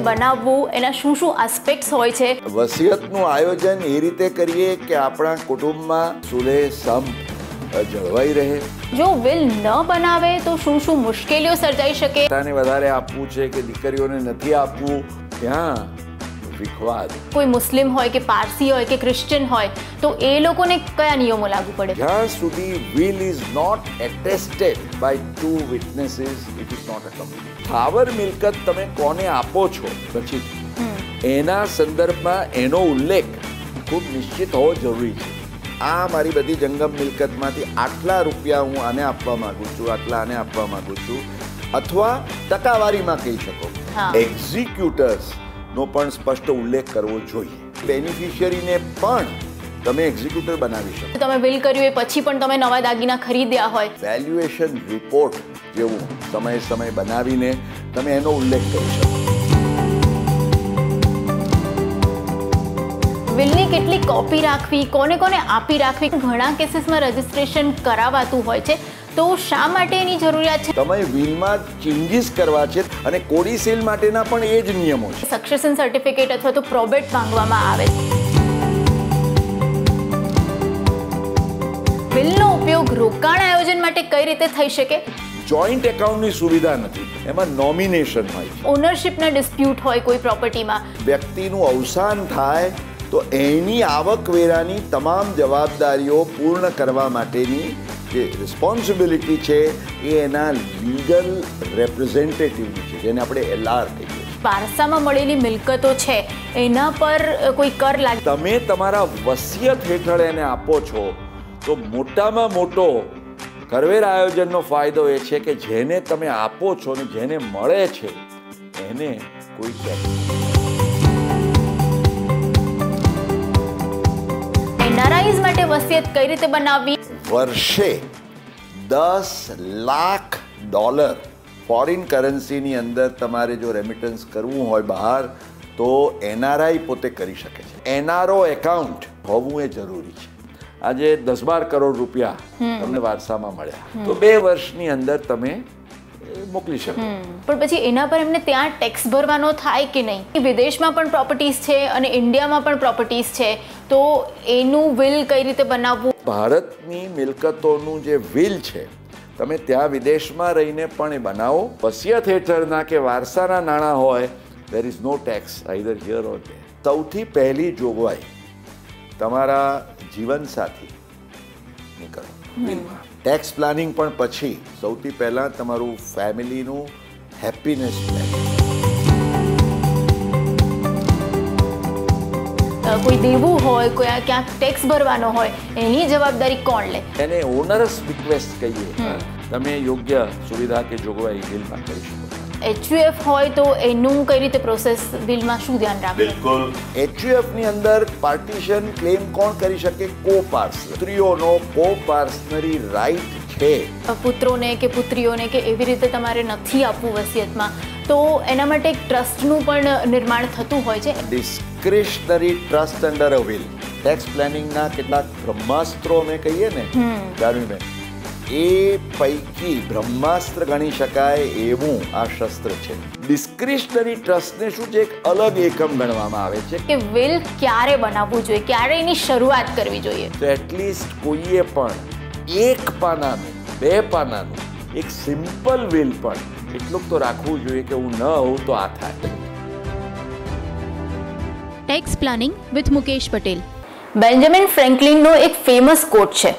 બનાવવું, એના શું શું આસ્પેક્ટ્સ હોય છે? વસિયતનું આયોજન એ રીતે કરીએ કે આપણા કુટુંબમાં સુલેહ સંપ જળવાઈ રહે. જો વિલ ન બનાવે તો શું શું મુશ્કેલીઓ સર્જાઈ શકે? પોતાને વધારે આપવું છે કે દીકરીઓને નથી આપવું, ત્યાં વિખવાદ. કોઈ મુસ્લિમ હોય કે પારસી હોય કે ક્રિશ્ચિયન હોય તો એ લોકોને કયા નિયમો લાગુ પડે? જ્યાં સુધી will is not attested by two witnesses, it is not a community. સ્થાવર મિલકત તમે કોને આપો છો પછી એના સંદર્ભમાં એનો ઉલ્લેખ ખૂબ નિશ્ચિત હોવો જરૂરી છે. આ મારી બધી જંગમ મિલકતમાંથી આટલા રૂપિયા હું આને આપવા માંગુ છું, આટલા આને આપવા માંગુ છું, અથવા ટકાવારીમાં કહી શકો. એક્ઝિક્યુટર્સ નો પણ સ્પષ્ટ ઉલ્લેખ કરવો જોઈએ. બેનિફિશિયરીને પણ તમે એક્ઝિક્યુટર બનાવી શકો. તમે બિલ કર્યું એ પછી પણ તમે નવા દાગીના ખરીદ્યા હોય, વેલ્યુએશન રિપોર્ટ જેવું સમય બનાવીને તમે એનો ઉલ્લેખ કરી શકો. વિલની કેટલી કોપી રાખવી, કોને કોને આપી રાખવી? ઘણા કેસીસમાં રજિસ્ટ્રેશન કરાવાતું હોય છે, તો શા માટે એની જરૂરિયાત છે? તમે વિલમાં ચેન્જીસ કરવા છે અને કોડીસીલ માટેના પણ એ જ નિયમો છે. સક્સેશન સર્ટિફિકેટ અથવા તો પ્રોબેટ માંગવામાં આવે છે. વિલનો ઉપયોગ રોકાણ આયોજન માટે કઈ રીતે થઈ શકે? જોઈન્ટ એકાઉન્ટની સુવિધા નથી, એમાં નોમિનેશન હોય છે. ઓનરશિપના ડિસ્પ્યુટ હોય કોઈ પ્રોપર્ટીમાં, વ્યક્તિનું અવસાન થાય તો એની આવકવેરાની તમામ જવાબદારીઓ પૂર્ણ કરવા માટેની જે રિસ્પોન્સિબિલિટી છે એ એના લીગલ રેપ્રેઝેન્ટેટિવની છે, જેને આપણે LR કહીએ છીએ. વારસામાં મળેલી મિલકતો છે એના પર કોઈ કર લાગે? તમે તમારા વસિયત હેઠળ એને આપો છો તો મોટામાં મોટો કરવેરા આયોજનનો ફાયદો એ છે કે જેને તમે આપો છો ને જેને મળે છે એને કોઈ ટેક્સ. એનઆરઆઈઝ માટે વસિયત કઈ રીતે બનાવવી? વર્ષે $10 લાખ ફોરેન કરન્સીની અંદર તમારે જો રેમિટન્સ કરવું હોય બહાર તો NRI પોતે કરી શકે છે. NRO એકાઉન્ટ હોવું એ જરૂરી છે. આજે 10-12 કરોડ રૂપિયા તમને વારસામાં મળ્યા તો 2 વર્ષની અંદર તમે મોકલી શકો. પણ પછી એના પર એમને ત્યાં ટેક્સ ભરવાનો થાય કે નહીં? વિદેશમાં પણ પ્રોપર્ટીઝ છે અને ઇન્ડિયામાં પણ પ્રોપર્ટીઝ છે, તો એનું વિલ કઈ રીતે બનાવવું? ભારતની મિલકતોનું જે વિલ છે તમે ત્યાં વિદેશમાં રહીને પણ એ બનાવો. વસિયત હેઠળના કે વારસાના નાણાં હોય, there is no tax either here or there. સૌથી પહેલી જોગવાઈ તમારા જીવનસાથી કરો વિલમાં. ટેક્સ પ્લાનિંગ પણ પછી સૌથી પહેલાં તમારું ફેમિલીનું હેપીનેસ પ્લાન. કોઈ દેવું હોય, કોઈ ક્યાંક ટેક્સ ભરવાનો હોય, એની જવાબદારી કોણ લે? એને ઓનરસ રિક્વેસ્ટ કહીએ. તમે યોગ્ય સુવિધા કે જોગવાઈ બિલમાં કરી શકો. HUF હોય તો એનું કઈ રીતે પ્રોસેસ, બિલમાં શું ધ્યાન રાખવું? બિલકુલ. HUF ની અંદર પાર્ટીશન ક્લેમ કોણ કરી શકે? કો-પાર્સનર. સ્ત્રીઓનો કો-પાર્સનરી રાઈટ છે. પુત્રોને કે પુત્રીઓને કે એવી રીતે તમારે નથી આપવું વસિયતમાં, તો એના માટે એક ટ્રસ્ટનું પણ નિર્માણ થતું હોય છે. Discretionary trust under a will. Tax પ્લાનિંગના કેટલાક બ્રહ્માસ્ત્રો અમે કહીએ ને જાનવીબેન, એ પૈકી બ્રહ્માસ્ત્ર ગણી શકાય એવું આ શસ્ત્ર છે. ડિસ્ક્રિશનરી ટ્રસ્ટને શું છે, એક અલગ એકમ ગણવામાં આવે છે કે વિલ ક્યારે બનાવવું જોઈએ, ક્યારે એની શરૂઆત કરવી જોઈએ. તો એટલીસ્ટ કોઈએ પણ 1 પાનાનું 2 પાનાનું એક સિમ્પલ વિલ પણ એટલું તો રાખવું જોઈએ કે હું ન હોઉં તો આ થાય. Tax planning with Mukesh Patel. Benjamin ફ્રેન્કલિનનો એક ફેમસ કોટ છે,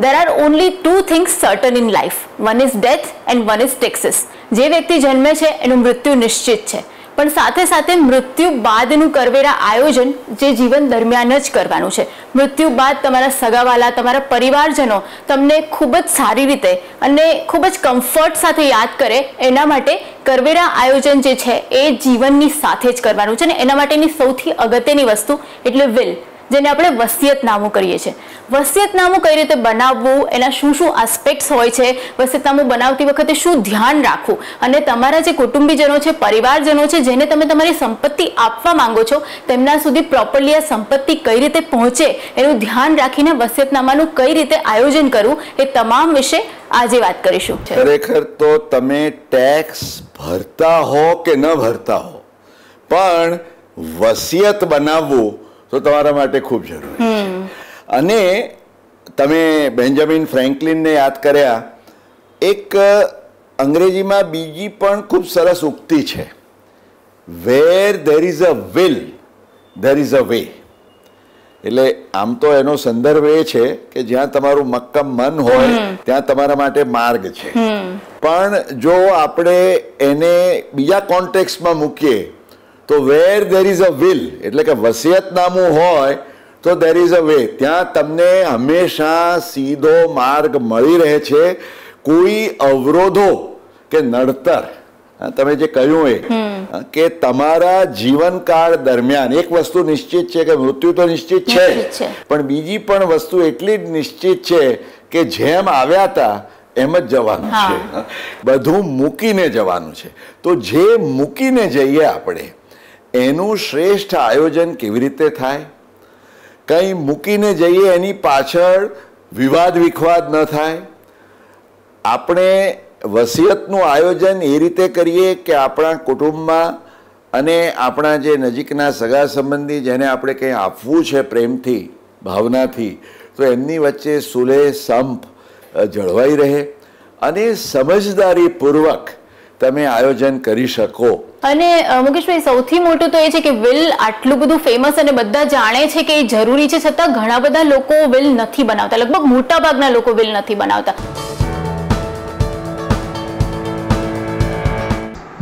There are only 2 things certain in life. One is death and one is taxes. જે વ્યક્તિ જન્મે છે એનું મૃત્યુ નિશ્ચિત છે, પણ સાથે સાથે મૃત્યુ બાદનું કરવેરા આયોજન જે જીવન દરમિયાન જ કરવાનું છે. મૃત્યુ બાદ તમારા સગાવાલા, તમારા પરિવારજનો તમને ખૂબ જ સારી રીતે અને ખૂબ જ કમ્ફર્ટ સાથે યાદ કરે એના માટે કરવેરા આયોજન જે છે એ જીવનની સાથે જ કરવાનું છે. ને એના માટેની સૌથી અગત્યની વસ્તુ એટલે વિલ, જેને આપણે વસિયતનામું કરીએ છીએ. વસિયતનામું કઈ રીતે બનાવવું, એના શું શું આસ્પેક્ટ્સ હોય છે, વસિયતનામું બનાવતી વખતે શું ધ્યાન રાખવું, અને તમારા જે કુટુંબીજનો છે, પરિવારજનો છે, જેને તમે તમારી સંપત્તિ આપવા માંગો છો તેમના સુધી પ્રોપરલી આ સંપત્તિ કઈ રીતે પહોંચે એનું ધ્યાન રાખીને વસિયતનામાનું કઈ રીતે આયોજન કરવું, એ તમામ વિશે આજે વાત કરીશું. ખરેખર તો તમે ટેક્સ ભરતા હો કે ન ભરતા હો, પણ વસિયત બનાવવું તો તમારા માટે ખૂબ જરૂરી છે. અને તમે બેન્જામિન ફ્રેન્કલિનને યાદ કર્યા. એક અંગ્રેજીમાં બીજી પણ ખૂબ સરસ ઉક્તિ છે, where there is a will there is a way. એટલે આમ તો એનો સંદર્ભ એ છે કે જ્યાં તમારું મક્કમ મન હોય ત્યાં તમારા માટે માર્ગ છે. પણ જો આપણે એને બીજા કોન્ટેક્સ્ટમાં મૂકીએ તો વેર ધેર ઇઝ અ વિલ એટલે કે વસિયતનામું હોય તો ધેર ઇઝ અ વે. ત્યાં તમને હંમેશા સીધો માર્ગ મળી રહે છે. કોઈ અવરોધો કે નડતર, તમે જે કહ્યું એ કે તમારા જીવનકાળ દરમિયાન એક વસ્તુ નિશ્ચિત છે કે મૃત્યુ તો નિશ્ચિત છે, પણ બીજી પણ વસ્તુ એટલી જ નિશ્ચિત છે કે જેમ આવ્યા હતા એમ જ જવાનું છે, બધું મૂકીને જવાનું છે. તો જે મૂકીને જઈએ આપણે એનું શ્રેષ્ઠ આયોજન કેવી રીતે થાય? કંઈ મૂકીને જઈએ એની પાછળ વિવાદ વિખવાદ ન થાય. આપણે વસિયતનું આયોજન એ રીતે કરીએ કે આપણા કુટુંબમાં અને આપણા જે નજીકના સગા સંબંધી જેને આપણે કંઈ આપવું છે પ્રેમથી ભાવનાથી, તો એમની વચ્ચે સુલેહ સંપ જળવાઈ રહે અને સમજદારીપૂર્વક તમે આયોજન કરી શકો. અને મુકેશભાઈ, સૌથી મોટું તો એ છે કે વિલ આટલું બધું ફેમસ અને બધા જાણે છે કે એ જરૂરી છે, છતાં ઘણા બધા લોકો વિલ નથી બનાવતા. લગભગ મોટા ભાગના લોકો વિલ નથી બનાવતા.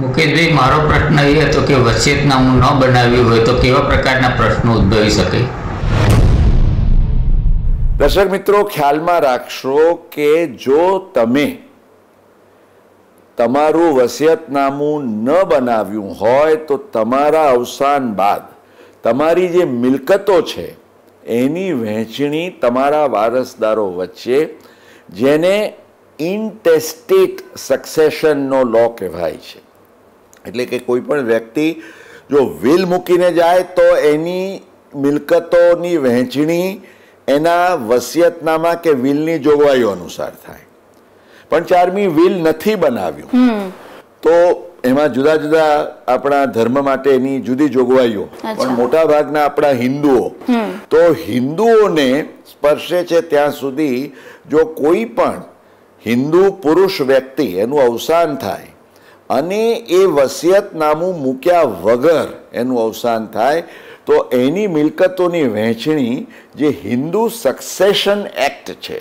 મુકેશભાઈ, મારો પ્રશ્ન એ હતો કે વસિયતનામું ન બનાવ્યું હોય તો કેવા પ્રકારના પ્રશ્નો ઉદ્ભવી શકે? દર્શક મિત્રો, ખ્યાલમાં રાખશો કે જો તમે તમારું વસિયતનામું ન બનાવ્યું હોય તો તમારા અવસાન બાદ તમારી જે મિલકતો છે એની વહેંચણી તમારા વારસદારો વચ્ચે, જેને ઇન્ટેસ્ટેટ સક્સેશનનો લો કહેવાય છે. એટલે કે કોઈ પણ વ્યક્તિ જો વિલ મૂકીને જાય તો એની મિલકતોની વહેંચણી એના વસિયતનામા કે વિલની જોગવાઈઓ અનુસાર થાય. પણ ચારમી વિલ નથી બનાવ્યું તો એમાં જુદા જુદા આપણા ધર્મ માટે એની જુદી જોગવાઈઓ, પણ મોટા ભાગના આપણા હિન્દુઓ, તો હિન્દુઓને સ્પર્શે છે ત્યાં સુધી જો કોઈ પણ હિન્દુ પુરુષ વ્યક્તિ એનું અવસાન થાય અને એ વસિયતનામું મૂક્યા વગર એનું અવસાન થાય તો એની મિલકતોની વહેંચણી જે હિન્દુ સક્સેશન એક્ટ છે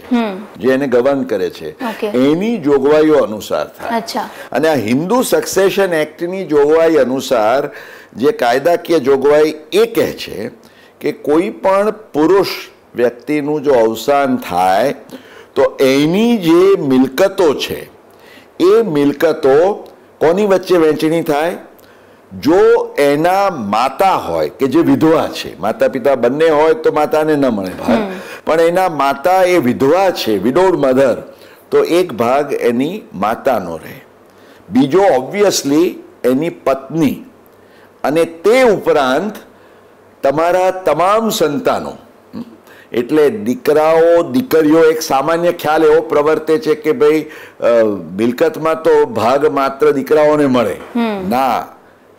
જે એને ગવર્ન કરે છે એની જોગવાઈઓ અનુસાર થાય. અને આ હિન્દુ સક્સેશન એક્ટની જોગવાઈ અનુસાર જે કાયદાકીય જોગવાઈ એ કહે છે કે કોઈ પણ પુરુષ વ્યક્તિનું જો અવસાન થાય તો એની જે મિલકતો છે એ મિલકતો કોની વચ્ચે વહેંચણી થાય? જો એના માતા હોય કે જે વિધવા છે, માતા પિતા બંને હોય તો માતાને ન મળે ભાગ, પણ એના માતા એ વિધવા છે, વિડોડ મધર, તો એક ભાગ એની માતાનો રહે, બીજો ઓબ્વિયસલી એની પત્ની, અને તે ઉપરાંત તમારા તમામ સંતાનો. એટલે દીકરાઓ દીકરીઓ, એક સામાન્ય ખ્યાલ એવો પ્રવર્તે છે કે ભાઈ મિલકતમાં તો ભાગ માત્ર દીકરાઓને મળે. ના,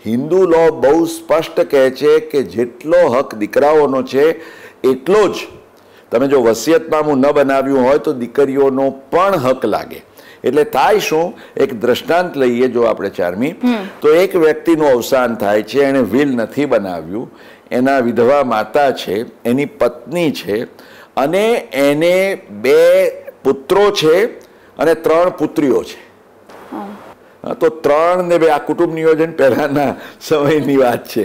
હિન્દુ લો બહુ સ્પષ્ટ કહે છે કે જેટલો હક દીકરાઓનો છે એટલો જ, તમે જો વસિયતનામું ન બનાવ્યું હોય તો દીકરીઓનો પણ હક લાગે. એટલે થાય શું, એક દ્રષ્ટાંત લઈએ જો આપણે ચારમી, તો એક વ્યક્તિનું અવસાન થાય છે, એણે વિલ નથી બનાવ્યું, એના વિધવા માતા છે, એની પત્ની છે, અને એને 2 પુત્રો છે અને 3 પુત્રીઓ છે. તો 3 ને 2, આ કુટુંબ નિયોજન પહેલાના સમયની વાત છે.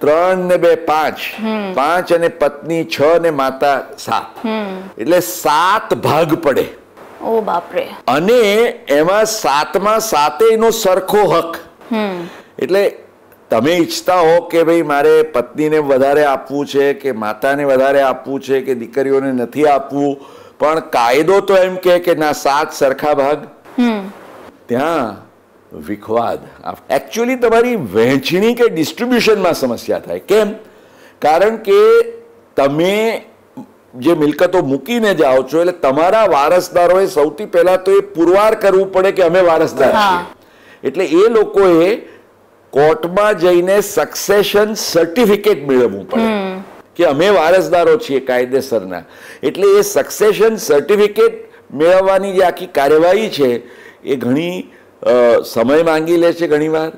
3 ને 2 5, 5 અને પત્ની 6 ને માતા 7, એટલે 7 ભાગ પડે. ઓ બાપરે. અને એમાં 7માં 7 નો સરખો હક. એટલે તમે ઈચ્છતા હો કે ભાઈ મારે પત્નીને વધારે આપવું છે કે માતાને વધારે આપવું છે કે દીકરીઓને નથી આપવું, પણ કાયદો તો એમ કે ના 7 સરખા ભાગ. ત્યાં વિખવાદ, એકચ્યુઅલી તમારી વહેંચણી કે ડિસ્ટ્રીબ્યુશનમાં સમસ્યા થાય. કેમ? કારણ કે તમે જે મિલકતો મૂકીને જાઓ છો એટલે તમારા વારસદારોએ સૌથી પહેલા તો એ પુરવાર કરવું પડે કે અમે વારસદાર છીએ. એટલે એ લોકોએ કોર્ટમાં જઈને સક્સેશન સર્ટિફિકેટ મેળવવું પડે કે અમે વારસદારો છીએ કાયદેસરના. એટલે એ સક્સેશન સર્ટિફિકેટ મેળવવાની જે આખી કાર્યવાહી છે એ ઘણી સમય માંગી લે છે, ઘણીવાર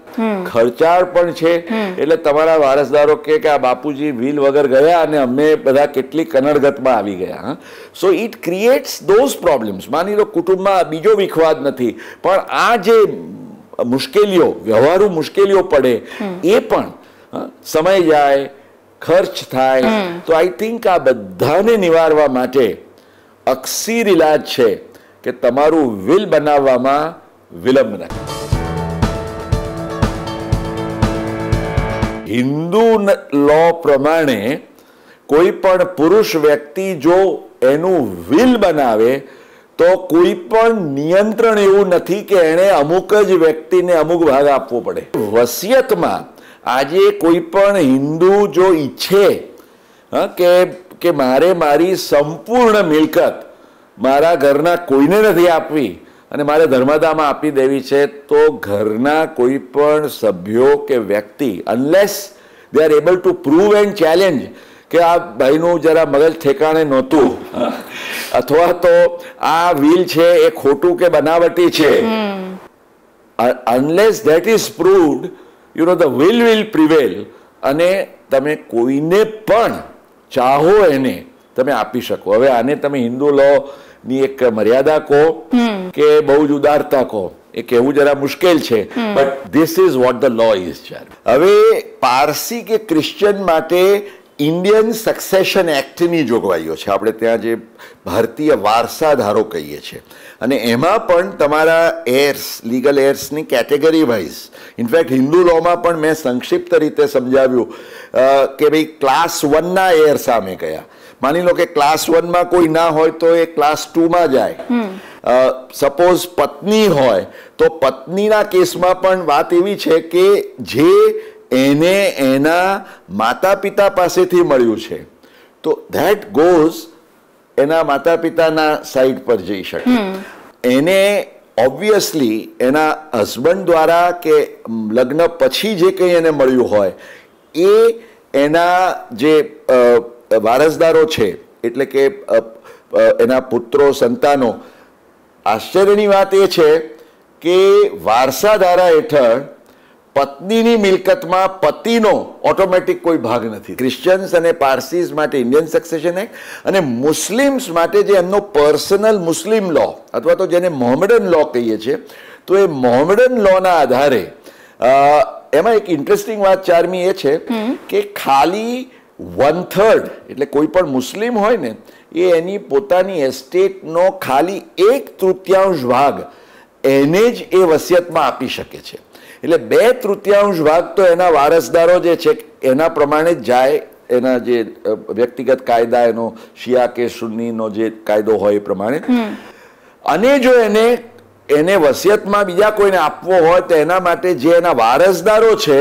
ખર્ચાળ પણ છે. એટલે તમારા વારસદારો કે આ બાપુજી વિલ વગર ગયા અને અમે બધા કેટલી કનડગતમાં આવી ગયા. So it creates those problems. માની લો કુટુંબમાં બીજો વિખવાદ નથી, પણ આ જે મુશ્કેલીઓ, વ્યવહારુ મુશ્કેલીઓ પડે એ પણ સમય જાય, ખર્ચ થાય. તો આઈ થિંક આ બધાને નિવારવા માટે અક્ષીર ઇલાજ છે કે તમારું વિલ બનાવવામાં વિલંબ ન. હિન્દુ લો પ્રમાણે કોઈ પણ પુરુષ વ્યક્તિ જો એનું વિલ બનાવે તો કોઈ પણ નિયંત્રણ એવું નથી કે એણે અમુક જ વ્યક્તિને અમુક ભાગ આપવો પડે. વસિયતમાં આજે કોઈ પણ હિન્દુ જો ઈચ્છે કે મારે મારી સંપૂર્ણ મિલકત મારા ઘરના કોઈને નથી આપવી અને મારે ધર્મદામાં આપી દેવી છે, તો ઘરના કોઈ પણ સભ્યો કે વ્યક્તિ unless they are able to prove and challenge કે આ ભાઈનું જરા મગજ ઠેકાણે નહોતું અથવા તો આ વિલ છે એ ખોટું કે બનાવટી છે, unless that is proved, you know the will prevail અને તમે કોઈને પણ ચાહો એને તમે આપી શકો. હવે આને તમે હિન્દુ લો ની એક મર્યાદા કહો કે બહુ જ ઉદારતા કહો, એ કહેવું જરા મુશ્કેલ છે, but this is what the law is. હવે પારસી કે ક્રિશ્ચિયન માટે ઇન્ડિયન સક્સેશન એક્ટની જોગવાઈઓ છે. આપણે ત્યાં જે ભારતીય વારસાધારો કહીએ છીએ અને એમાં પણ તમારા એર્સ, લીગલ એર્સની કેટેગરી વાઇઝ, ઇનફેક્ટ હિન્દુ લોમાં પણ મેં સંક્ષિપ્ત રીતે સમજાવ્યું કે ભાઈ ક્લાસ 1ના એર સામે કયા. માની લો કે ક્લાસ 1માં કોઈ ના હોય તો એ ક્લાસ 2માં જાય. સપોઝ પત્ની હોય તો પત્નીના કેસમાં પણ વાત એવી છે કે જે એને એના માતા પિતા પાસેથી મળ્યું છે તો ધેટ ગોઝ એના માતા પિતાના સાઈડ પર જઈ શકે. એને ઓબ્વિયસલી એના હસબન્ડ દ્વારા કે લગ્ન પછી જે કંઈ એને મળ્યું હોય એ એના જે વારસદારો છે, એટલે કે એના પુત્રો, સંતાનો. આશ્ચર્યની વાત એ છે કે વારસાધારા હેઠળ પત્નીની મિલકતમાં પતિનો ઓટોમેટિક કોઈ ભાગ નથી. ક્રિશ્ચિયન્સ અને પારસીઝ માટે ઇન્ડિયન સક્સેશન એક્ટ અને મુસ્લિમ્સ માટે જે એમનો પર્સનલ મુસ્લિમ લો અથવા તો જેને મોહમ્મડન લો કહીએ છીએ, તો એ મોહમ્મડન લોના આધારે એમાં એક ઇન્ટરેસ્ટિંગ વાત ચારમી એ છે કે ખાલી 1/3 એટલે કોઈ પણ મુસ્લિમ હોય ને એ એની પોતાની એસ્ટેટનો ખાલી 1/3 ભાગ એને જ એ વસિયતમાં આપી શકે છે. એટલે 2/3 ભાગ તો એના વારસદારો જે છે એના પ્રમાણે જ જાય. એના જે વ્યક્તિગત કાયદા, એનો શિયા કે સુન્નીનો જે કાયદો હોય એ પ્રમાણે. અને જો એને વસિયતમાં બીજા કોઈને આપવો હોય તો એના માટે જે એના વારસદારો છે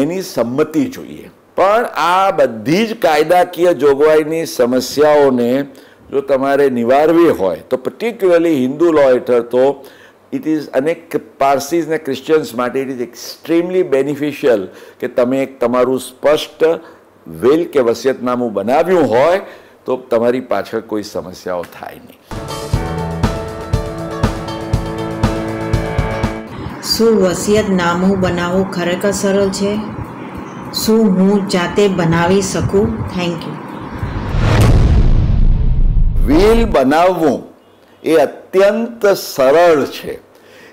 એની સંમતિ જોઈએ. પણ આ બધી જ કાયદાકીય જોગવાઈની સમસ્યાઓને જો તમારે નિવારવી હોય તો પર્ટિક્યુલરલી હિન્દુ લો હેઠળ તો ઇટ ઇઝ, અને પારસીઝ ને ક્રિશ્ચિયન્સ માટે ઇટ ઇઝ એક્સ્ટ્રીમલી બેનિફિશિયલ કે તમે એક તમારું સ્પષ્ટ વિલ કે વસિયતનામું બનાવ્યું હોય તો તમારી પાછળ કોઈ સમસ્યાઓ થાય નહીં. શું વસિયતનામું બનાવવું ખરેખર સરળ છે? શું હું જાતે બનાવી શકું? Thank you. વિલ બનાવવું એ અત્યંત સરળ છે.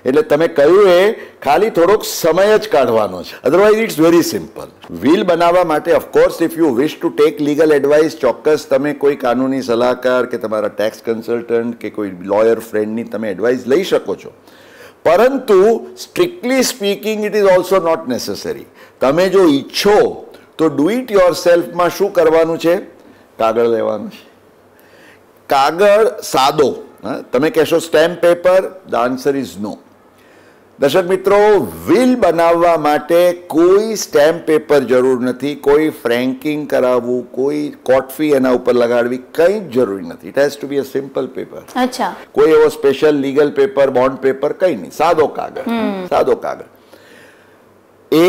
એટલે તમે કહ્યું એ ખાલી થોડોક સમય જ કાઢવાનો છે. Otherwise it's very simple. Will બનાવવા માટે of course if you wish to take legal advice, ચોક્કસ તમે કોઈ કાનૂની સલાહકાર કે તમારા ટેક્સ કન્સલ્ટન્ટ કે કોઈ લોયર ફ્રેન્ડની તમે એડવાઇસ લઈ શકો છો. પરંતુ strictly speaking it is also not necessary. તમે જો ઈચ્છો તો ડુ ઇટ યોર સેલ્ફમાં શું કરવાનું છે? કાગળ લેવાનું છે. કાગળ સાદો. તમે કહેશો stamp paper, the answer is no. દર્શક મિત્રો, વિલ બનાવવા માટે કોઈ સ્ટેમ્પ પેપર જરૂર નથી, કોઈ ફ્રેન્કિંગ કરાવવું, કોઈ કોર્ટ ફી એના ઉપર લગાડવી, કંઈ જ જરૂરી નથી. It has to be a simple paper. અચ્છા. કોઈ એવો special legal paper, bond paper કંઈ નહીં, સાદો કાગળ. સાદો કાગળ. હવે વિલ બનાવવા માટે કોઈ સ્ટેમ્પ પેપર જરૂર નથી, કોઈ ફ્રેન્કિંગ કરાવવું, કોઈ કોર્ટ ફી એના ઉપર લગાડવી, કંઈ જ જરૂરી નથી. It has to be a simple paper. સાદો કાગળ. એ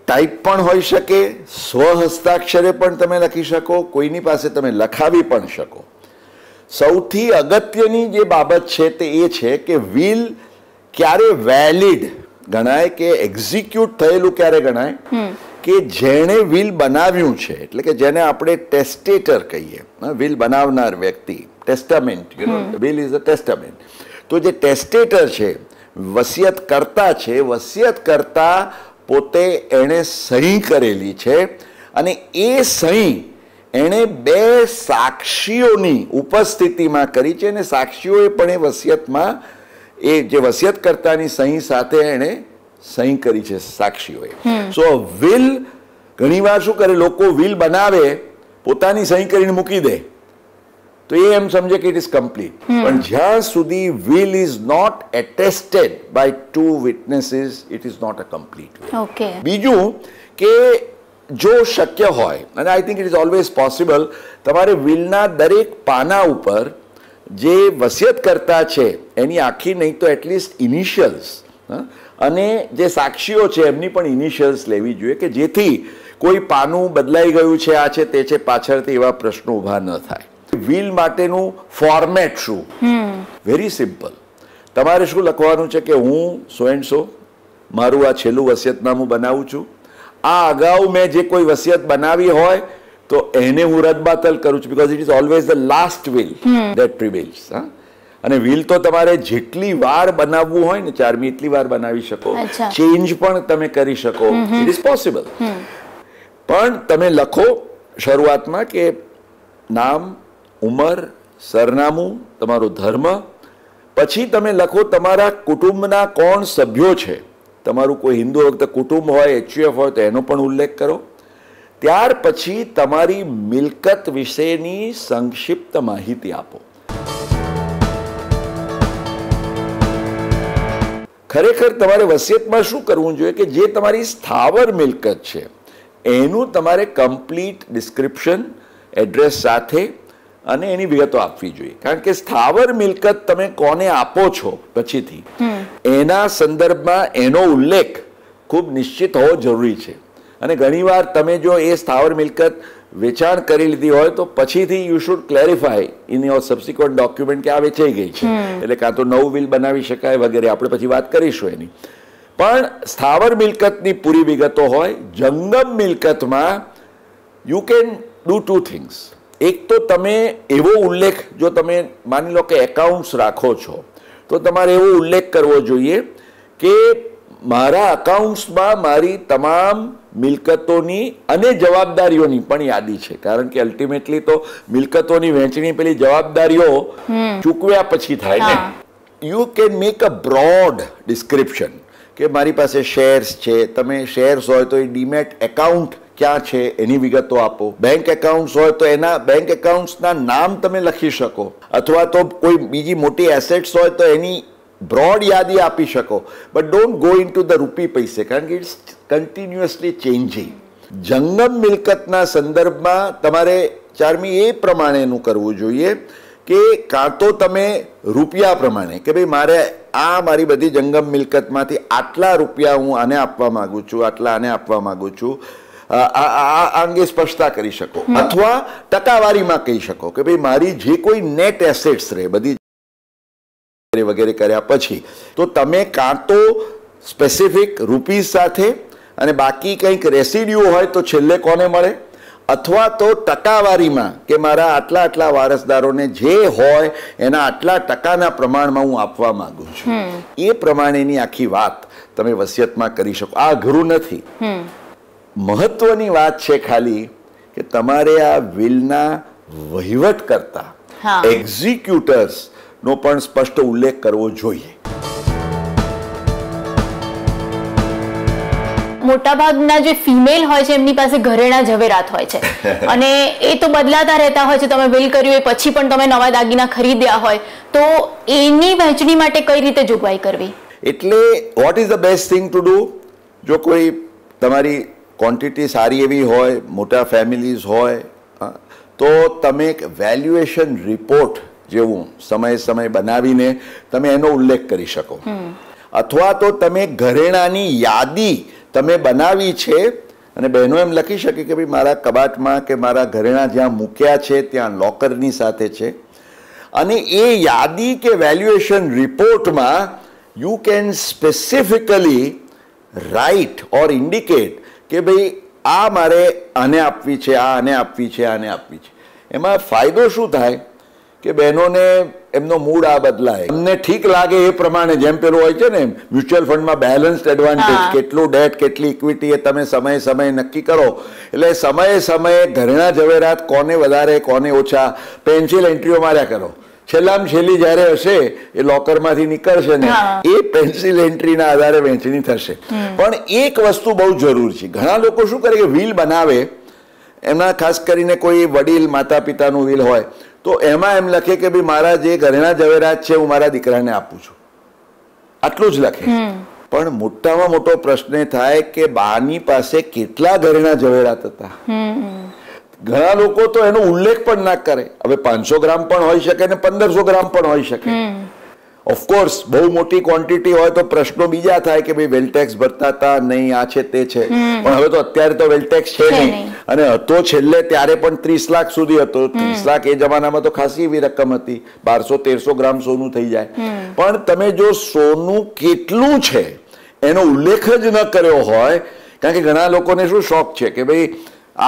ટાઈપ પણ હોઈ શકે, સ્વહસ્તાક્ષરે પણ તમે લખી શકો, કોઈની પાસે તમે લખાવી પણ શકો. સૌથી અગત્યની જે બાબત છે તે એ છે કે વિલ ક્યારે વેલિડ ગણાય કે એક્ઝિક્યુટ થયેલું ક્યારે ગણાય કે જેણે વિલ બનાવ્યું છે, એટલે કે જેને આપણે ટેસ્ટેટર કહીએ, વિલ બનાવનાર વ્યક્તિ, testament, will is a testament. તો જે ટેસ્ટેટર છે, વસિયત કરતા છે, વસિયત કરતા પોતે એણે સહી કરેલી છે અને એ સહી એણે 2 સાક્ષીઓની ઉપસ્થિતિમાં કરી છે અને સાક્ષીઓએ પણ એ વસિયતમાં એ જે વસિયતકર્તાની સહી સાથે એણે સહી કરી છે સાક્ષીઓએ. સો વિલ ઘણીવાર શું કરે, લોકો વિલ બનાવે, પોતાની સહી કરીને મૂકી દે તો એ એમ સમજે કે ઇટ ઇઝ કમ્પ્લીટ. પણ જ્યાં સુધી will is not attested by 2 witnesses, it is not a complete will. બીજું કે જો શક્ય હોય, અને I think it is always possible, તમારે વિલના દરેક પાના ઉપર જે વસિયત કરતા છે એની આખી નહીં તો એટલીસ્ટ ઇનિશિયલ્સ અને જે સાક્ષીઓ છે એમની પણ ઇનિશિયલ્સ લેવી જોઈએ કે જેથી કોઈ પાનું બદલાઈ ગયું છે, આ છે તે છે, પાછળથી એવા પ્રશ્નો ઊભા ન થાય. વિલ માટેનું ફોર્મેટ શું? Very simple. તમારે શું લખવાનું છે કે હું સો એન્ડ સો મારું આ છેલ્લું વસિયતનામું બનાવું છું. આ અગાઉ મેં જે કોઈ વસિયત બનાવી હોય તો એને હું રદબાતલ કરું છું, because it is always the last will that prevails. અને વિલ તો તમારે જેટલી વાર બનાવવું હોય ને ચાર્મી એટલી વાર બનાવી શકો, ચેન્જ પણ તમે કરી શકો, ઇટ ઇઝ પોસિબલ. પણ તમે લખો શરૂઆતમાં કે નામ, ઉંમર, સરનામું, તમારો ધર્મ, પછી તમે લખો તમારા કુટુંબના કોણ સભ્યો છે. તમારું કોઈ હિન્દુ વખતે કુટુંબ હોય, HUF હોય તો એનો પણ ઉલ્લેખ કરો. ત્યાર પછી તમારી મિલકત વિશેની સંક્ષિપ્ત માહિતી આપો. ખરેખર તમારે વસિયતમાં શું કરવું જોઈએ કે જે તમારી સ્થાવર મિલકત છે એનું તમારે કમ્પ્લીટ ડિસ્ક્રિપ્શન, એડ્રેસ સાથે અને એની વિગતો આપવી જોઈએ. કારણ કે સ્થાવર મિલકત તમે કોને આપો છો પછીથી એના સંદર્ભમાં એનો ઉલ્લેખ ખૂબ નિશ્ચિત હોવો જરૂરી છે. અને ઘણીવાર તમે જો એ સ્થાવર મિલકત વેચાણ કરી લીધી હોય તો પછીથી you should clarify in your subsequent document કે આ વેચાઈ ગઈ છે, એટલે કાં તો નવું વિલ બનાવી શકાય વગેરે, આપણે પછી વાત કરીશું એની. પણ સ્થાવર મિલકતની પૂરી વિગતો હોય. જંગમ મિલકતમાં યુ કેન ડુ 2 થિંગ્સ. એક તો તમે એવો ઉલ્લેખ, જો તમે માની લો કે એકાઉન્ટ્સ રાખો છો તો તમારે એવો ઉલ્લેખ કરવો જોઈએ કે મારા અકાઉન્ટ્સમાં મારી તમામ મિલકતોની અને જવાબદારીઓની પણ યાદી છે. કારણ કે અલ્ટિમેટલી તો મિલકતોની વહેંચણી પેલી જવાબદારીઓ ચૂકવ્યા પછી થાય ને. You can make a broad description કે મારી પાસે શેર્સ છે, તમે શેર્સ હોય તો એ ડીમેટ એકાઉન્ટ ક્યાં છે એની વિગતો આપો. બેંક એકાઉન્ટ્સ હોય તો એના બેંક એકાઉન્ટ્સના નામ તમે લખી શકો, અથવા તો કોઈ બીજી મોટી એસેટ્સ હોય તો એની બ્રોડ યાદી આપી શકો. But don't go in to the રૂપી પૈસે, કારણ કે ઇટ્સ કન્ટિન્યુઅસલી ચેન્જિંગ. જંગમ મિલકતના સંદર્ભમાં તમારે ચાર્મી એ પ્રમાણેનું કરવું જોઈએ કે કાં તો તમે રૂપિયા પ્રમાણે કે ભાઈ મારે આ મારી બધી જંગમ મિલકતમાંથી આટલા રૂપિયા હું આને આપવા માંગુ છું, આટલા આને આપવા માંગુ છું, આ અંગે સ્પષ્ટતા કરી શકો. અથવા ટકાવારીમાં કહી શકો કે ભાઈ મારી જે કોઈ નેટ એસેટ્સ રહે બધી વગેરે કર્યા પછી તો તમે કાં તો સ્પેસિફિક રૂપીઝ સાથે અને બાકી કંઈક રેસિડ્યુ હોય તો છેલ્લે કોને મળે, અથવા તો ટકાવારીમાં કે મારા આટલા આટલા વારસદારોને જે હોય એના આટલા ટકાના પ્રમાણમાં હું આપવા માંગુ છું. એ પ્રમાણેની આખી વાત તમે વસિયતમાં કરી શકો. આ અઘરું નથી. મહત્વની વાત છે ખાલી કે તમારે આ વિલના વહીવટ કરતા એક્ઝિક્યુટર્સ નો પણ સ્પષ્ટ ઉલ્લેખ કરવો જોઈએ. મોટાભાગના જે ફિમેલ હોય છે એમની પાસે ઘરેણા ઝવેરાત હોય છે અને એ તો બદલાતા રહેતા હોય છે. તમે વિલ કર્યું એ પછી પણ તમે નવા દાગીના ખરીદ્યા હોય તો એની વહેંચણી માટે કઈ રીતે જોગવાઈ કરવી? એટલે what is the best thing to do? જો કોઈ તમારી ક્વોન્ટિટી સારી એવી હોય, મોટા ફેમિલીઝ હોય, તો તમે એક વેલ્યુએશન રિપોર્ટ જેવું સમય બનાવીને તમે એનો ઉલ્લેખ કરી શકો. અથવા તો તમે ઘરેણાની યાદી તમે બનાવી છે અને બહેનો એમ લખી શકે કે ભાઈ મારા કબાટમાં કે મારા ઘરેણા જ્યાં મૂક્યા છે ત્યાં લોકરની સાથે છે, અને એ યાદી કે વેલ્યુએશન રિપોર્ટમાં you can specifically write or indicate કે ભાઈ આ મારે આને આપવી છે, આ આને આપવી છે, આને આપવી છે. એમાં ફાયદો શું થાય કે બહેનોને એમનો મૂડ આ બદલાય, એમને ઠીક લાગે એ પ્રમાણે. જેમ પેલું હોય છે ને મ્યુચ્યુઅલ ફંડમાં બેલેન્સ્ડ એડવાન્ટેજ, કેટલું ડેટ કેટલી ઇક્વિટી એ તમે સમયે સમયે નક્કી કરો. એટલે સમયે સમયે ઘરેણા ઝવેરાત કોને વધારે કોને ઓછા પેન્સિલ એન્ટ્રીઓ માર્યા કરો. છેલ્લામાં છેલ્લી જ્યારે હશે એ લોકરમાંથી નીકળશે ને એ પેન્સિલ એન્ટ્રીના આધારે વહેંચણી થશે. પણ એક વસ્તુ બહુ જરૂર છે. ઘણા લોકો શું કરે કે વિલ બનાવે, એમના ખાસ કરીને કોઈ વડીલ માતા પિતાનું વિલ હોય તો એમાં એમ લખે કે ભાઈ મારા જે ઘરેણા ઝવેરાત છે હું મારા દીકરાને આપું છું, આટલું જ લખે. પણ મોટામાં મોટો પ્રશ્ન થાય કે બાની પાસે કેટલા ઘરેણા ઝવેરાત હતા. ઘણા લોકો તો એનો ઉલ્લેખ પણ ના કરે. હવે 500 ગ્રામ પણ હોઈ શકે ને 1500 ગ્રામ પણ હોઈ શકે. ઓફકોર્સ બહુ મોટી ક્વોન્ટિટી હોય તો પ્રશ્નો બીજા થાય કે ભાઈ વેલ ટેક્સ ભરતા હતા નહીં, આ છે તે છે. પણ હવે તો અત્યારે તો વેલ ટેક્સ છે નહીં, અને હતો છેલ્લે ત્યારે પણ 30 લાખ સુધી હતો. 30 લાખ એ જમાનામાં તો ખાસી એવી રકમ હતી, 1200-1300 ગ્રામ સોનું થઈ જાય. પણ તમે જો સોનું કેટલું છે એનો ઉલ્લેખ જ ન કર્યો હોય, કારણ કે ઘણા લોકોને શું શોખ છે કે ભાઈ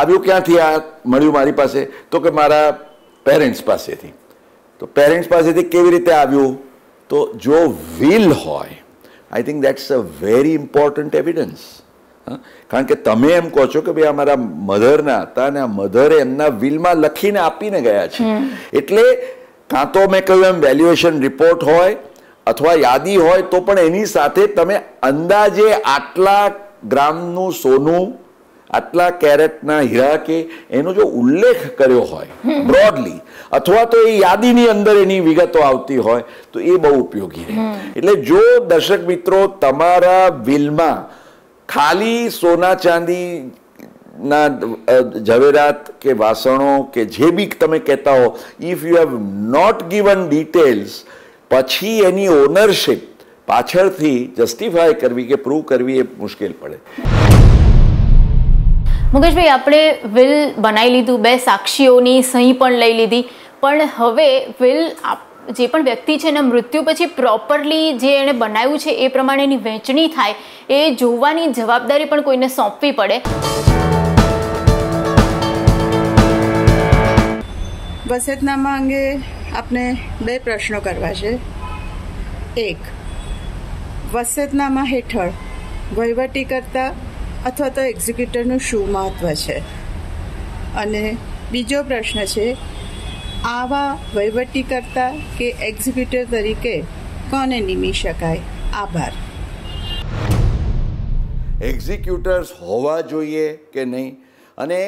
આવ્યું ક્યાંથી, આ મળ્યું મારી પાસે, તો કે મારા પેરેન્ટ્સ પાસેથી. તો પેરેન્ટ્સ પાસેથી કેવી રીતે આવ્યું? તો જો વિલ હોય, I think that's a very important evidence. કારણ કે તમે એમ કહો છો કે ભાઈ આ મારા મધરના હતા અને આ મધરે એમના વિલમાં લખીને આપીને ગયા છે. એટલે કાં તો મેં કહ્યું એમ વેલ્યુએશન રિપોર્ટ હોય અથવા યાદી હોય તો પણ એની સાથે તમે અંદાજે આટલા ગ્રામનું સોનું, આટલા કેરેટના હીરા કે એનો જો ઉલ્લેખ કર્યો હોય બ્રોડલી, અથવા તો એ યાદીની અંદર એની વિગતો આવતી હોય તો એ બહુ ઉપયોગી રહે. એટલે જો દર્શક મિત્રો તમારા વિલમાં ખાલી સોના ચાંદી ના ઝવેરાત કે વાસણો કે જે બી તમે કહેતા હો, if you have not given details, પછી એની ઓનરશિપ પાછળથી જસ્ટિફાય કરવી કે પ્રૂવ કરવી એ મુશ્કેલ પડે. મુકેશભાઈ, આપણે વિલ બનાવી લીધું, 2 સાક્ષીઓની સહી પણ લઈ લીધી, પણ હવે વિલ જે પણ વ્યક્તિ છે એના મૃત્યુ પછી પ્રોપરલી જે એણે બનાવ્યું છે એ પ્રમાણેની વહેંચણી થાય એ જોવાની જવાબદારી પણ કોઈને સોંપવી પડે. વસિયતનામા અંગે આપણે 2 પ્રશ્નો કરવા છે. એક, વસિયતનામા હેઠળ વહીવટીકર્તા અથવા તો એક્ઝિક્યુટરનું શું મહત્ત્વ છે? અને બીજો પ્રશ્ન છે, આવા વહીવટીકર્તા કે એક્ઝિક્યુટર તરીકે કોને નિમી શકાય? આભાર. એક્ઝિક્યુટર્સ હોવા જોઈએ કે નહીં, અને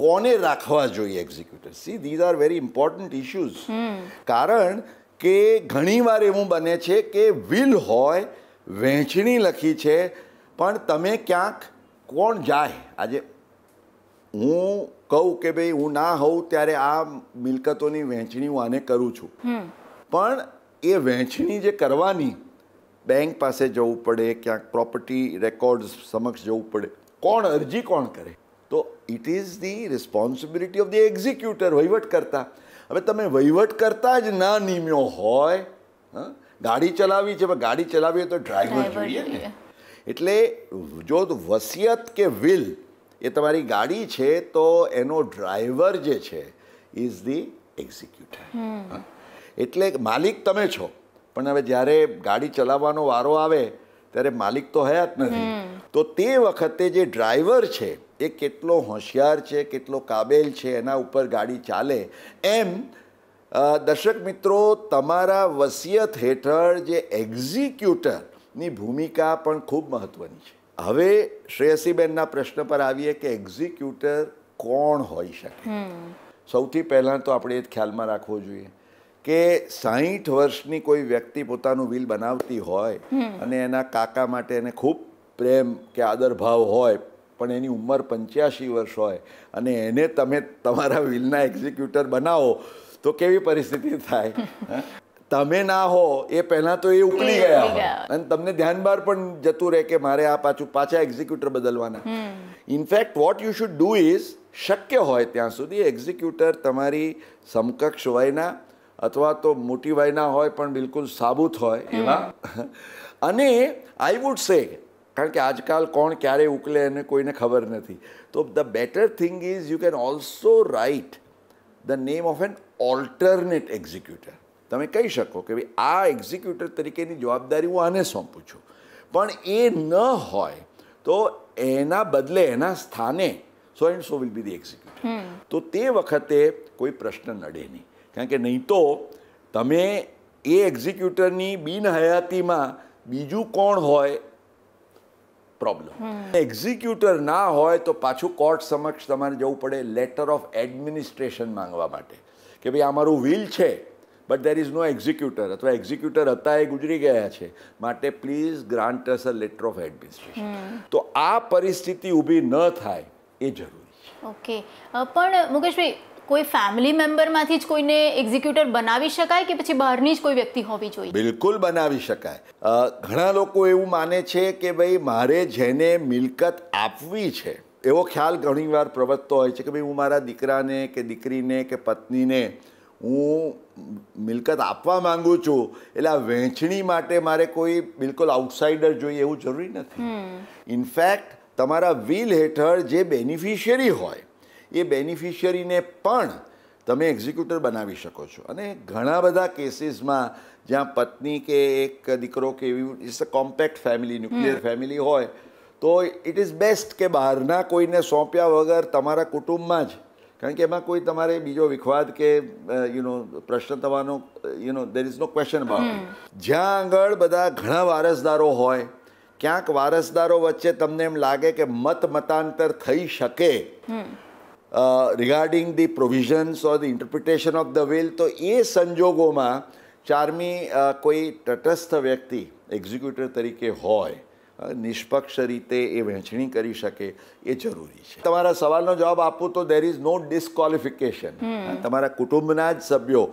કોને રાખવા જોઈએ executor? C, these are very important issues. કારણ કે ઘણીવાર એવું બને છે કે વિલ હોય, વહેંચણી લખી છે, પણ તમે ક્યાંક કોણ જાય. આજે હું કહું કે ભાઈ હું ના હોઉં ત્યારે આ મિલકતોની વહેંચણી હું આને કરું છું, પણ એ વહેંચણી જે કરવાની બેંક પાસે જવું પડે, ક્યાંક પ્રોપર્ટી રેકોર્ડ્સ સમક્ષ જવું પડે, કોણ અરજી કોણ કરે? તો it is the responsibility of the executor, વહીવટ કરતા. હવે તમે વહીવટ કરતા જ ના નિમ્યો હોય, ગાડી ચલાવી છે પણ ગાડી ચલાવી હોય તો ડ્રાઈવર જોઈએ ને. એટલે જો વસિયત કે વિલ એ તમારી ગાડી છે તો એનો ડ્રાઈવર જે છે ઇઝ ધી એક્ઝિક્યુટર. એટલે માલિક તમે છો, પણ હવે જ્યારે ગાડી ચલાવવાનો વારો આવે ત્યારે માલિક તો હયાત નથી. તો તે વખતે જે ડ્રાઈવર છે એ કેટલો હોશિયાર છે, કેટલો કાબેલ છે, એના ઉપર ગાડી ચાલે. એમ દર્શક મિત્રો, તમારા વસિયત હેઠળ જે એક્ઝિક્યુટરની ભૂમિકા પણ ખૂબ મહત્વની છે. હવે શ્રેયસીબેનના પ્રશ્ન પર આવીએ કે એક્ઝિક્યુટર કોણ હોઈ શકે. સૌથી પહેલાં તો આપણે એ ખ્યાલમાં રાખવો જોઈએ કે 60 વર્ષની કોઈ વ્યક્તિ પોતાનું વિલ બનાવતી હોય અને એના કાકા માટે એને ખૂબ પ્રેમ કે આદર ભાવ હોય, પણ એની ઉંમર 85 વર્ષ હોય અને એને તમે તમારા વિલના એક્ઝિક્યુટર બનાવો તો કેવી પરિસ્થિતિ થાય? તમે ના હો એ પહેલાં તો એ ઉકળી ગયા હોય અને તમને ધ્યાન બહાર પણ જતું રહે કે મારે આ પાછા એક્ઝિક્યુટર બદલવાના. In fact what you should do is, શક્ય હોય ત્યાં સુધી એક્ઝિક્યુટર તમારી સમકક્ષ વયના અથવા તો મોટી વયના હોય પણ બિલકુલ સાબુત હોય એવા. અને આઈ વુડ સે, કારણ કે આજકાલ કોણ ક્યારે ઉકલે અને કોઈને ખબર નથી, તો the better thing is you can also write the name of an alternate executor. તમે કહી શકો કે ભાઈ આ એક્ઝિક્યુટર તરીકેની જવાબદારી હું આને સોંપું છું, પણ એ ન હોય તો એના બદલે એના સ્થાને સો and so will be the executor. તો તે વખતે કોઈ પ્રશ્ન નડે નહીં, કારણ કે નહીં તો તમે એ એક્ઝિક્યુટરની બિનહયાતીમાં બીજું કોણ હોય પ્રોબ્લેમ. એક્ઝિક્યુટર ના હોય તો પાછું કોર્ટ સમક્ષ તમારે જવું પડે લેટર ઓફ એડમિનિસ્ટ્રેશન માંગવા માટે કે ભાઈ આ મારું વિલ છે but there is no executor, અથવા એક્ઝિક્યુટર હતા એ ગુજરી ગયા છે, માટે please grant us a letter of administration. તો આ પરિસ્થિતિ ઊભી ન થાય એ જરૂરી છે. ઓકે, પણ મુકેશભાઈ, કોઈ ફેમિલી મેમ્બરમાંથી જ કોઈને એક્ઝિક્યુટર બનાવી શકાય કે પછી બહારની જ કોઈ વ્યક્તિ હોવી જોઈએ? બિલકુલ બનાવી શકાય. ઘણા લોકો એવું માને છે કે ભાઈ મારે જેને મિલકત આપવી છે એવો ખ્યાલ ઘણીવાર પ્રવર્તતો હોય છે કે ભાઈ હું મારા દીકરાને કે દીકરીને કે પત્નીને હું મિલકત આપવા માંગુ છું, એટલે આ વહેંચણી માટે મારે કોઈ બિલકુલ આઉટસાઇડર જોઈએ એવું જરૂરી નથી. ઇનફેક્ટ તમારા વિલ હેઠળ જે બેનિફિશિયરી હોય એ બેનિફિશિયરીને પણ તમે એક્ઝિક્યુટર બનાવી શકો છો. અને ઘણા બધા કેસીસમાં જ્યાં પત્ની કે એક દીકરો કે એવી it's a compact family, nuclear family હોય તો ઇટ ઇઝ બેસ્ટ કે બહારના કોઈને સોંપ્યા વગર તમારા કુટુંબમાં જ, કારણ કે એમાં કોઈ તમારે બીજો વિખવાદ કે પ્રશ્ન થવાનો there is no question about it. જ્યાં આગળ બધા ઘણા વારસદારો હોય, ક્યાંક વારસદારો વચ્ચે તમને એમ લાગે કે મતાંતર થઈ શકે regarding the provisions or the interpretation of the will, તો એ સંજોગોમાં ચારમી કોઈ તટસ્થ વ્યક્તિ એક્ઝિક્યુટર તરીકે હોય, નિષ્પક્ષ રીતે એ વહેંચણી કરી શકે એ જરૂરી છે. તમારા સવાલનો જવાબ આપું તો દેર ઇઝ નો ડિસ્ક્વોલિફિકેશન. તમારા કુટુંબના જ સભ્યો,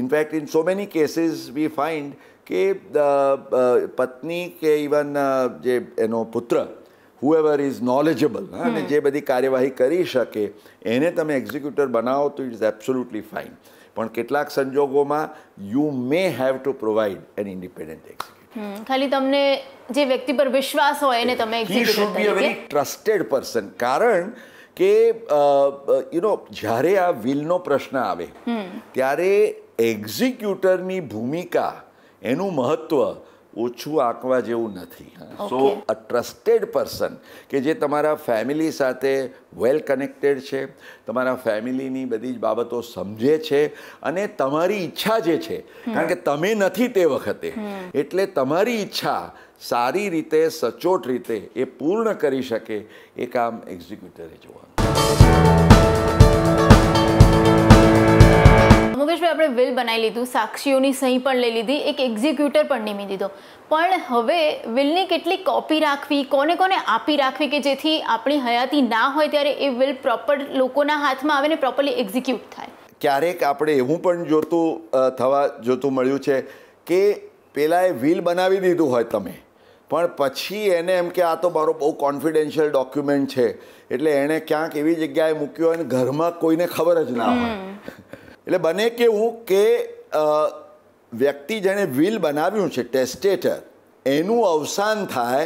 in fact in so many cases V find કે પત્ની કે ઇવન જે એનો પુત્ર whoever is knowledgeable અને જે બધી કાર્યવાહી કરી શકે એને તમે એક્ઝિક્યુટર બનાવો તો ઇટ ઇઝ એબ્સોલ્યુટલી ફાઇન. પણ કેટલાક સંજોગોમાં you may have to provide an independent executor. ખાલી તમને જે વ્યક્તિ પર વિશ્વાસ હોય એને તમે executor should be a very trusted person. કારણ કે જ્યારે આ વિલનો પ્રશ્ન આવે ત્યારે એક્ઝિક્યુટરની ભૂમિકા, એનું મહત્વ ઓછું આંકવા જેવું નથી. સો અ ટ્રસ્ટેડ પર્સન કે જે તમારા ફેમિલી સાથે વેલ કનેક્ટેડ છે, તમારા ફેમિલીની બધી જ બાબતો સમજે છે અને તમારી ઈચ્છા જે છે, કારણ કે તમે નથી તે વખતે, એટલે તમારી ઈચ્છા સારી રીતે સચોટ રીતે એ પૂર્ણ કરી શકે એ કામ એક્ઝિક્યુટરે જોવાનું. મુકેશભાઈ, આપણે વિલ બનાવી લીધું, સાક્ષીઓની સહી પણ લઈ લીધી, એક એક્ઝિક્યુટર પણ નિમી દીધો, પણ હવે વિલની કેટલી કોપી રાખવી, કોને કોને આપી રાખવી કે જેથી આપણી હયાતી ના હોય ત્યારે એ વિલ પ્રોપર લોકોના હાથમાં આવે ને પ્રોપરલી એક્ઝિક્યુટ થાય? ક્યારેક આપણે એવું પણ જોતું મળ્યું છે કે પેલાએ વિલ બનાવી દીધું હોય તમે, પણ પછી એને એમ કે આ તો મારો બહુ કોન્ફિડેન્શિયલ ડોક્યુમેન્ટ છે, એટલે એણે ક્યાંક એવી જગ્યાએ મૂક્યો હોય અને ઘરમાં કોઈને ખબર જ ના હોય. એટલે બને કેવું કે વ્યક્તિ જેણે વિલ બનાવ્યું છે, ટેસ્ટેટર, એનું અવસાન થાય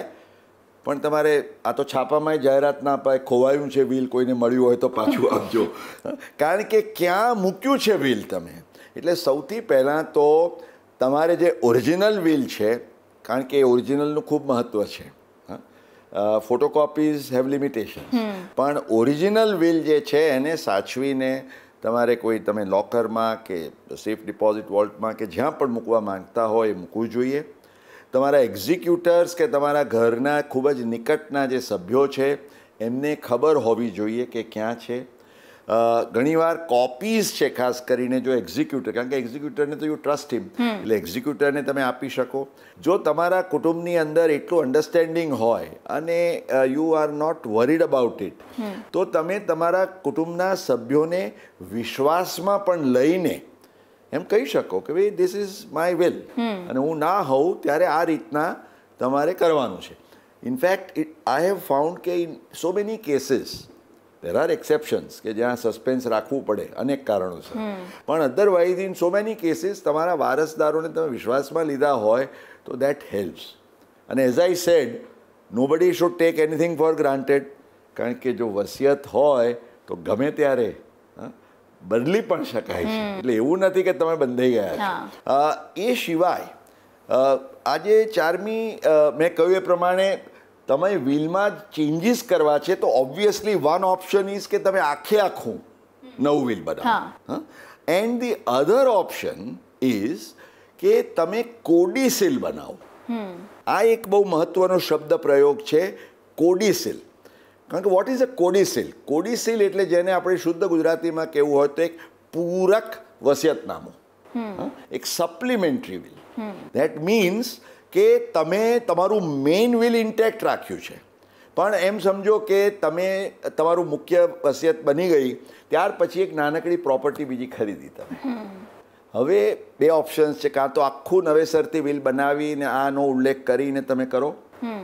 પણ તમારે આ તો છાપામાં જાહેરાત ના અપાય, ખોવાયું છે વિલ, કોઈને મળ્યું હોય તો પાછું આપજો, કારણ કે ક્યાં મૂક્યું છે વિલ તમે. એટલે સૌથી પહેલાં તો તમારે જે ઓરિજિનલ વિલ છે, કારણ કે ઓરિજિનલનું ખૂબ મહત્ત્વ છે, ફોટોકોપીઝ હેવ લિમિટેશન, પણ ઓરિજિનલ વિલ જે છે એને સાચવીને તમારે કોઈ તમે લોકરમાં કે સેફ ડિપોઝિટ વોલ્ટમાં કે જ્યાં પણ મૂકવા માંગતા હોય એ મૂકવું જોઈએ. તમારા એક્ઝિક્યુટર્સ કે તમારા ઘરના ખૂબ જ નિકટના જે સભ્યો છે એમને ખબર હોવી જોઈએ કે ક્યાં છે. ઘણીવાર કોપીઝ છે, ખાસ કરીને જો એક્ઝિક્યુટર, કારણ કે એક્ઝિક્યુટરને તો યુ ટ્રસ્ટ હિમ, એટલે એક્ઝિક્યુટરને તમે આપી શકો. જો તમારા કુટુંબની અંદર એટલું અન્ડરસ્ટેન્ડિંગ હોય અને you are not worried about it, તો તમે તમારા કુટુંબના સભ્યોને વિશ્વાસમાં પણ લઈને એમ કહી શકો કે ભાઈ ધીસ ઇઝ માય વિલ, અને હું ના હોઉં ત્યારે આ રીતના તમારે કરવાનું છે. ઇનફેક્ટ આઈ હેવ ફાઉન્ડ કે in so many cases there are exceptions કે જ્યાં સસ્પેન્સ રાખવું પડે અનેક કારણોસર, પણ otherwise in so many cases તમારા વારસદારોને તમે વિશ્વાસમાં લીધા હોય તો દેટ હેલ્પ્સ. અને as I sad, nobody should take anything four granted, કારણ કે જો વસિયત હોય તો ગમે ત્યારે બદલી પણ શકાય છે, એટલે એવું નથી કે તમે બંધાઈ ગયા છો. એ સિવાય આજે 4મી મેં કહ્યું એ પ્રમાણે તમે વિલમાં ચેન્જીસ કરવા છે તો ઓબ્વિયસલી વન ઓપ્શન ઇઝ કે તમે આખું નવું વિલ બનાવો, and the other option is કે તમે કોડિસિલ બનાવો. આ એક બહુ મહત્વનો શબ્દ પ્રયોગ છે, કોડિસિલ. કારણ કે વોટ ઇઝ અ કોડિસિલ? કોડિસિલ એટલે જેને આપણે શુદ્ધ ગુજરાતીમાં કહેવું હોય તો એક પૂરક વસિયતનામું, એક સપ્લિમેન્ટરી વિલ. ધેટ મીન્સ કે તમે તમારું મેઇન વિલ ઇન્ટેક્ટ રાખ્યું છે, પણ એમ સમજો કે તમે તમારું મુખ્ય વસિયત બની ગઈ ત્યાર પછી એક નાનકડી પ્રોપર્ટી બીજી ખરીદી તમે. હવે 2 ઓપ્શન્સ છે, કાં તો આખું નવેસરથી વિલ બનાવીને આનો ઉલ્લેખ કરીને તમે કરો,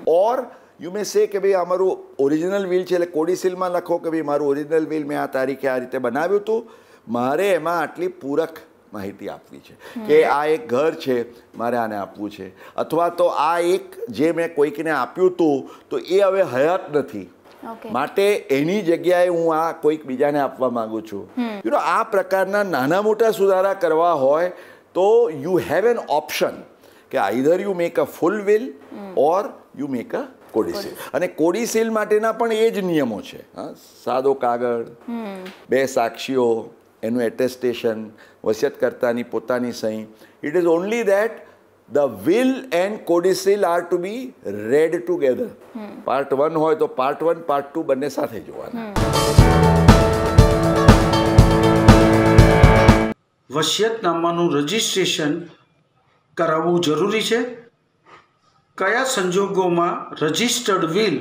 ઓર યુ મે સે કે ભાઈ અમારું ઓરિજિનલ વિલ છે, એટલે કોડિસિલમાં લખો કે ભાઈ મારું ઓરિજિનલ વિલ મેં આ તારીખે આ રીતે બનાવ્યું હતું, મારે એમાં આટલી પૂરક માહિતી આપવી છે કે આ એક ઘર છે, મારે આને આપવું છે, અથવા તો આ એક જે મેં કોઈકને આપ્યું હતું તો એ હવે હયાત નથી, માટે એની જગ્યાએ હું આ કોઈક બીજાને આપવા માંગુ છું. યુ નો, આ પ્રકારના નાના મોટા સુધારા કરવા હોય તો યુ હેવ એન ઓપ્શન કે either you make a full will or you make a codicil. અને કોડિસિલ માટેના પણ એ જ નિયમો છે. સાદો કાગળ, 2 સાક્ષીઓ, એનું એટેસ્ટેશન, વસિયતકર્તાની પોતાની સહી. It is only that the will and codicil are to be read together. Part 1 હોય તો પાર્ટ 1, પાર્ટ 2 બંને સાથે જોવાના. વસિયતનામાનું રજિસ્ટ્રેશન કરાવવું જરૂરી છે? કયા સંજોગોમાં રજિસ્ટર્ડ વિલ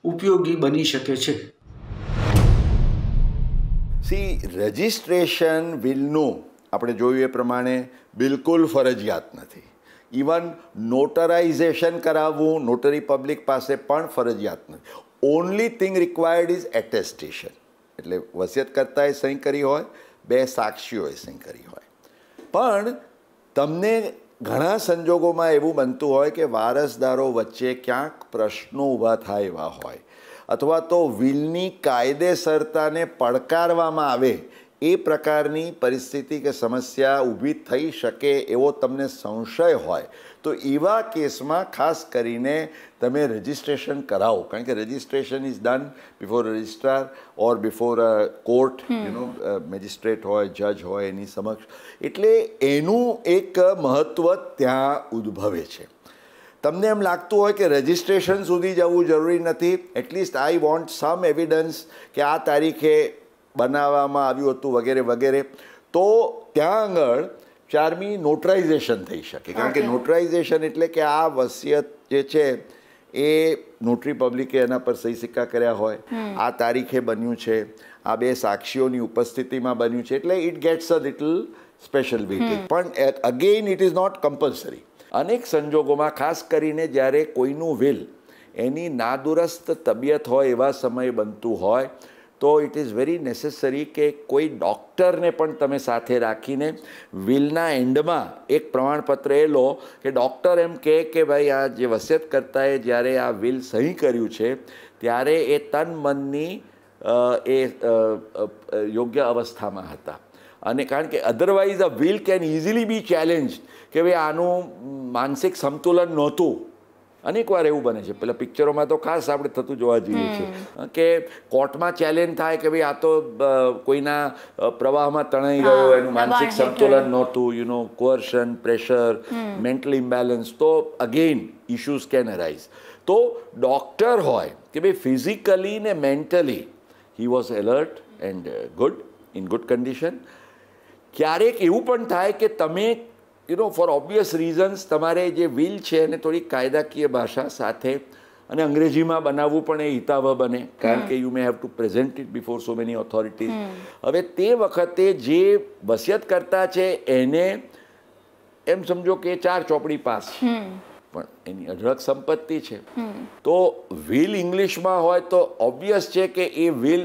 ઉપયોગી બની શકે છે? સી, રજિસ્ટ્રેશન વિલનું આપણે જોયું એ પ્રમાણે બિલકુલ ફરજિયાત નથી. ઇવન નોટરાઇઝેશન કરાવવું નોટરી પબ્લિક પાસે પણ ફરજિયાત નથી. Only thing required is attestation, એટલે વસિયતકર્તાએ સહી કરી હોય, 2 સાક્ષીઓએ સહી કરી હોય. પણ તમને ઘણા સંજોગોમાં એવું બનતું હોય કે વારસદારો વચ્ચે ક્યાંક પ્રશ્નો ઊભા થાય એવા હોય, અથવા તો વિલની કાયદેસરતાને પડકારવામાં આવે એ પ્રકારની પરિસ્થિતિ કે સમસ્યા ઊભી થઈ શકે એવો તમને સંશય હોય, તો એવા કેસમાં ખાસ કરીને તમે રજિસ્ટ્રેશન કરાવો. કારણ કે registration is done before registrar or before court, magistrate હોય, જજ હોય એની સમક્ષ. એટલે એનું એક મહત્ત્વ ત્યાં ઉદ્ભવે છે. તમને એમ લાગતું હોય કે રજિસ્ટ્રેશન સુધી જવું જરૂરી નથી, at least I want some evidence કે આ તારીખે બનાવવામાં આવ્યું હતું વગેરે વગેરે, તો ત્યાં આગળ 4મી નોટરાઇઝેશન થઈ શકે. કારણ કે નોટરાઇઝેશન એટલે કે આ વસિયત જે છે એ નોટરી પબ્લિકે એના પર સહી સિક્કા કર્યા હોય, આ તારીખે બન્યું છે, આ 2 સાક્ષીઓની ઉપસ્થિતિમાં બન્યું છે, એટલે it gets a little special weightage. પણ again it is not compulsory. અનેક સંજોગોમાં ખાસ કરીને જ્યારે કોઈનું વિલ એની નાદુરસ્ત તબિયત હોય એવા સમયે બનતું હોય તો ઇટ ઇઝ વેરી નેસેસરી કે કોઈ ડૉક્ટરને પણ તમે સાથે રાખીને વિલના એન્ડમાં એક પ્રમાણપત્ર એ લો કે ડૉક્ટર એમ કહે કે ભાઈ આ જે વસિયતકર્તાએ જ્યારે આ વિલ સહી કર્યું છે ત્યારે એ તન મનની યોગ્ય અવસ્થામાં હતા. અને કારણ કે otherwise a will can easily be challenge કે ભાઈ આનું માનસિક સંતુલન નહોતું. અનેકવાર એવું બને છે, પેલા પિક્ચરોમાં તો ખાસ આપણે થતું જોવા જઈએ છીએ કે કોર્ટમાં ચેલેન્જ થાય કે ભાઈ આ તો કોઈના પ્રવાહમાં તણાઈ ગયો, એનું માનસિક સંતુલન નહોતું, you know, coercion, pressure, mental imbalance, તો અગેઇન ઇશ્યુઝ કેન અરાઇઝ. તો ડૉક્ટર હોય કે ભાઈ ફિઝિકલી ને mentally he was alert and good, in good condition. ક્યારેક એવું પણ થાય કે તમે you know for obvious reasons તમારે જે વિલ છે એને થોડી કાયદાકીય ભાષા સાથે અને અંગ્રેજીમાં બનાવવું પણ એ હિતાવહ બને, કારણ કે you may have to present it before so many authorities. હવે તે વખતે જે વસિયતકર્તા છે એને એમ સમજો કે 4 ચોપડી પાસ છે, પણ એની અઢળક સંપત્તિ છે. તો વિલ ઇંગ્લિશમાં હોય તો ઓબ્વિયસ છે કે એ વિલ